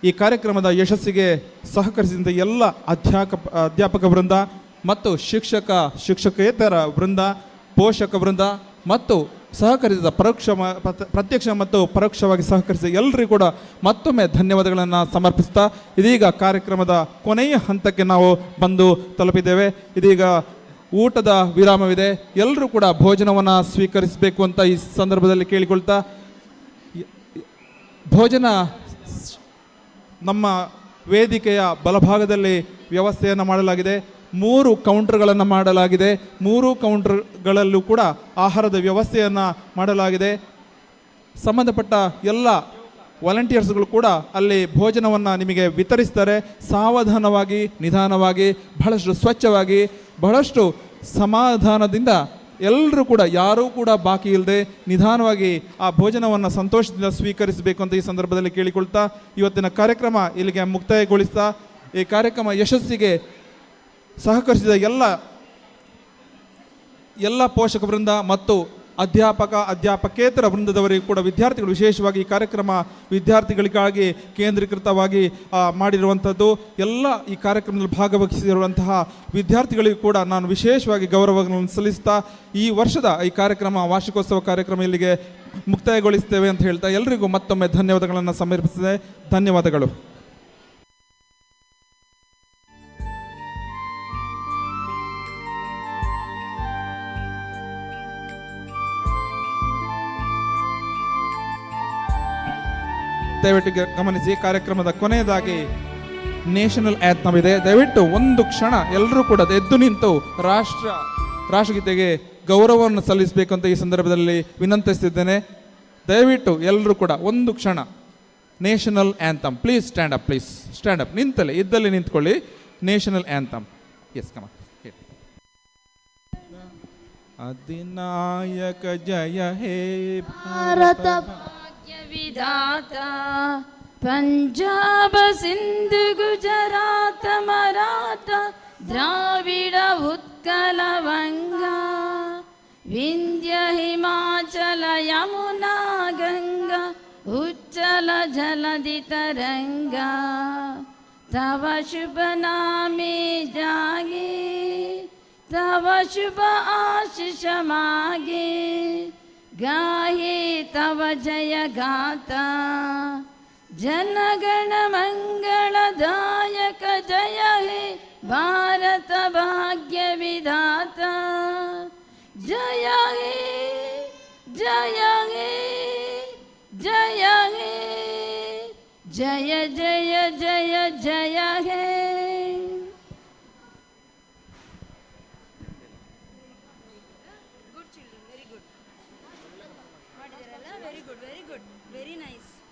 S3: ಈ ಕಾರ್ಯಕ್ರಮದ ಯಶಸ್ಸಿಗೆ ಸಹಕರಿಸಿದ ಎಲ್ಲ ಅಧ್ಯಾಪಕ ವೃಂದ ಮತ್ತು ಶಿಕ್ಷಕೇತರ ವೃಂದ, ಪೋಷಕ ವೃಂದ ಮತ್ತು ಸಹಕರಿಸಿದ ಪ್ರತ್ಯಕ್ಷ ಮತ್ತು ಪರೋಕ್ಷವಾಗಿ ಸಹಕರಿಸಿದ ಎಲ್ಲರಿಗೂ ಕೂಡ ಮತ್ತೊಮ್ಮೆ ಧನ್ಯವಾದಗಳನ್ನು ಸಮರ್ಪಿಸ್ತಾ ಇದೀಗ ಕಾರ್ಯಕ್ರಮದ ಕೊನೆಯ ಹಂತಕ್ಕೆ ನಾವು ಬಂದು ತಲುಪಿದ್ದೇವೆ. ಇದೀಗ ಊಟದ ವಿರಾಮವಿದೆ. ಎಲ್ಲರೂ ಕೂಡ ಭೋಜನವನ್ನು ಸ್ವೀಕರಿಸಬೇಕು ಅಂತ ಈ ಸಂದರ್ಭದಲ್ಲಿ ಕೇಳಿಕೊಳ್ತಾ, ಭೋಜನ ನಮ್ಮ ವೇದಿಕೆಯ ಬಲಭಾಗದಲ್ಲಿ ವ್ಯವಸ್ಥೆಯನ್ನು ಮಾಡಲಾಗಿದೆ. 3 ಕೌಂಟರ್ಗಳನ್ನು ಮಾಡಲಾಗಿದೆ. 3 ಕೌಂಟರ್ಗಳಲ್ಲೂ ಕೂಡ ಆಹಾರದ ವ್ಯವಸ್ಥೆಯನ್ನು ಮಾಡಲಾಗಿದೆ. ಸಂಬಂಧಪಟ್ಟ ಎಲ್ಲ ವಾಲಂಟಿಯರ್ಸ್ಗಳು ಕೂಡ ಅಲ್ಲಿ ಭೋಜನವನ್ನು ನಿಮಗೆ ವಿತರಿಸ್ತಾರೆ. ಸಾವಧಾನವಾಗಿ, ನಿಧಾನವಾಗಿ, ಬಹಳಷ್ಟು ಸ್ವಚ್ಛವಾಗಿ, ಬಹಳಷ್ಟು ಸಮಾಧಾನದಿಂದ ಎಲ್ಲರೂ ಕೂಡ ಯಾರೂ ಕೂಡ ಬಾಕಿ ಇಲ್ಲದೆ ನಿಧಾನವಾಗಿ ಆ ಭೋಜನವನ್ನು ಸಂತೋಷದಿಂದ ಸ್ವೀಕರಿಸಬೇಕು ಅಂತ ಈ ಸಂದರ್ಭದಲ್ಲಿ ಕೇಳಿಕೊಳ್ತಾ ಇವತ್ತಿನ ಕಾರ್ಯಕ್ರಮ ಇಲ್ಲಿಗೆ ಮುಕ್ತಾಯಗೊಳಿಸ್ತಾ, ಈ ಕಾರ್ಯಕ್ರಮ ಯಶಸ್ಸಿಗೆ ಸಹಕರಿಸಿದ ಎಲ್ಲ ಪೋಷಕ ವೃಂದ ಮತ್ತು ಅಧ್ಯಾಪಕೇತರ ವೃಂದದವರಿಗೂ ಕೂಡ ವಿದ್ಯಾರ್ಥಿಗಳು, ವಿಶೇಷವಾಗಿ ಈ ಕಾರ್ಯಕ್ರಮ ವಿದ್ಯಾರ್ಥಿಗಳಿಗಾಗಿ ಕೇಂದ್ರೀಕೃತವಾಗಿ ಮಾಡಿರುವಂಥದ್ದು, ಎಲ್ಲ ಈ ಕಾರ್ಯಕ್ರಮದಲ್ಲಿ ಭಾಗವಹಿಸಿರುವಂತಹ ವಿದ್ಯಾರ್ಥಿಗಳಿಗೂ ಕೂಡ ನಾನು ವಿಶೇಷವಾಗಿ ಗೌರವಗಳನ್ನು ಸಲ್ಲಿಸ್ತಾ ಈ ವರ್ಷದ ಈ ಕಾರ್ಯಕ್ರಮ ವಾರ್ಷಿಕೋತ್ಸವ ಕಾರ್ಯಕ್ರಮ ಇಲ್ಲಿಗೆ ಮುಕ್ತಾಯಗೊಳಿಸ್ತೇವೆ ಅಂತ ಹೇಳ್ತಾ ಎಲ್ಲರಿಗೂ ಮತ್ತೊಮ್ಮೆ ಧನ್ಯವಾದಗಳನ್ನು ಸಮರ್ಪಿಸಿದೆ. ಧನ್ಯವಾದಗಳು. ದಯವಿಟ್ಟು ಗಮನಿಸಿ, ಕಾರ್ಯಕ್ರಮದ ಕೊನೆಯದಾಗಿ ನ್ಯಾಷನಲ್ ಆ್ಯಂಥಮ್ ಇದೆ. ದಯವಿಟ್ಟು ಒಂದು ಕ್ಷಣ ಎಲ್ಲರೂ ಕೂಡ ಎದ್ದು ನಿಂತು ರಾಷ್ಟ್ರಗೀತೆಗೆ ಗೌರವವನ್ನು ಸಲ್ಲಿಸಬೇಕು ಅಂತ ಈ ಸಂದರ್ಭದಲ್ಲಿ ವಿನಂತಿಸ್ತಿದ್ದೇನೆ. ದಯವಿಟ್ಟು ಎಲ್ಲರೂ ಕೂಡ ಒಂದು ಕ್ಷಣ national anthem. Please stand up, please stand up. ಇದ್ದಲ್ಲಿ ನಿಂತ್ಕೊಳ್ಳಿ. National anthem. ಎಸ್, ಕಮ. ಅಧಿನಾಯಕ ಜಯ ಹೇ ಭಾರತ
S8: विधाता पंजाब सिंध गुजरात मराठा द्राविड उत्कल वंगा विंध्य हिमाचल यमुना गंगा उच्चल जलधि तरंगा तव शुभ नामे जागे तव शुभ आशीष मागे गाहे तव जय गाता जनगण मंगलदायक जय हे भारत भाग्य विधाता जय हे जय हे जय हे जय जय जय जय हे.
S9: good, very nice.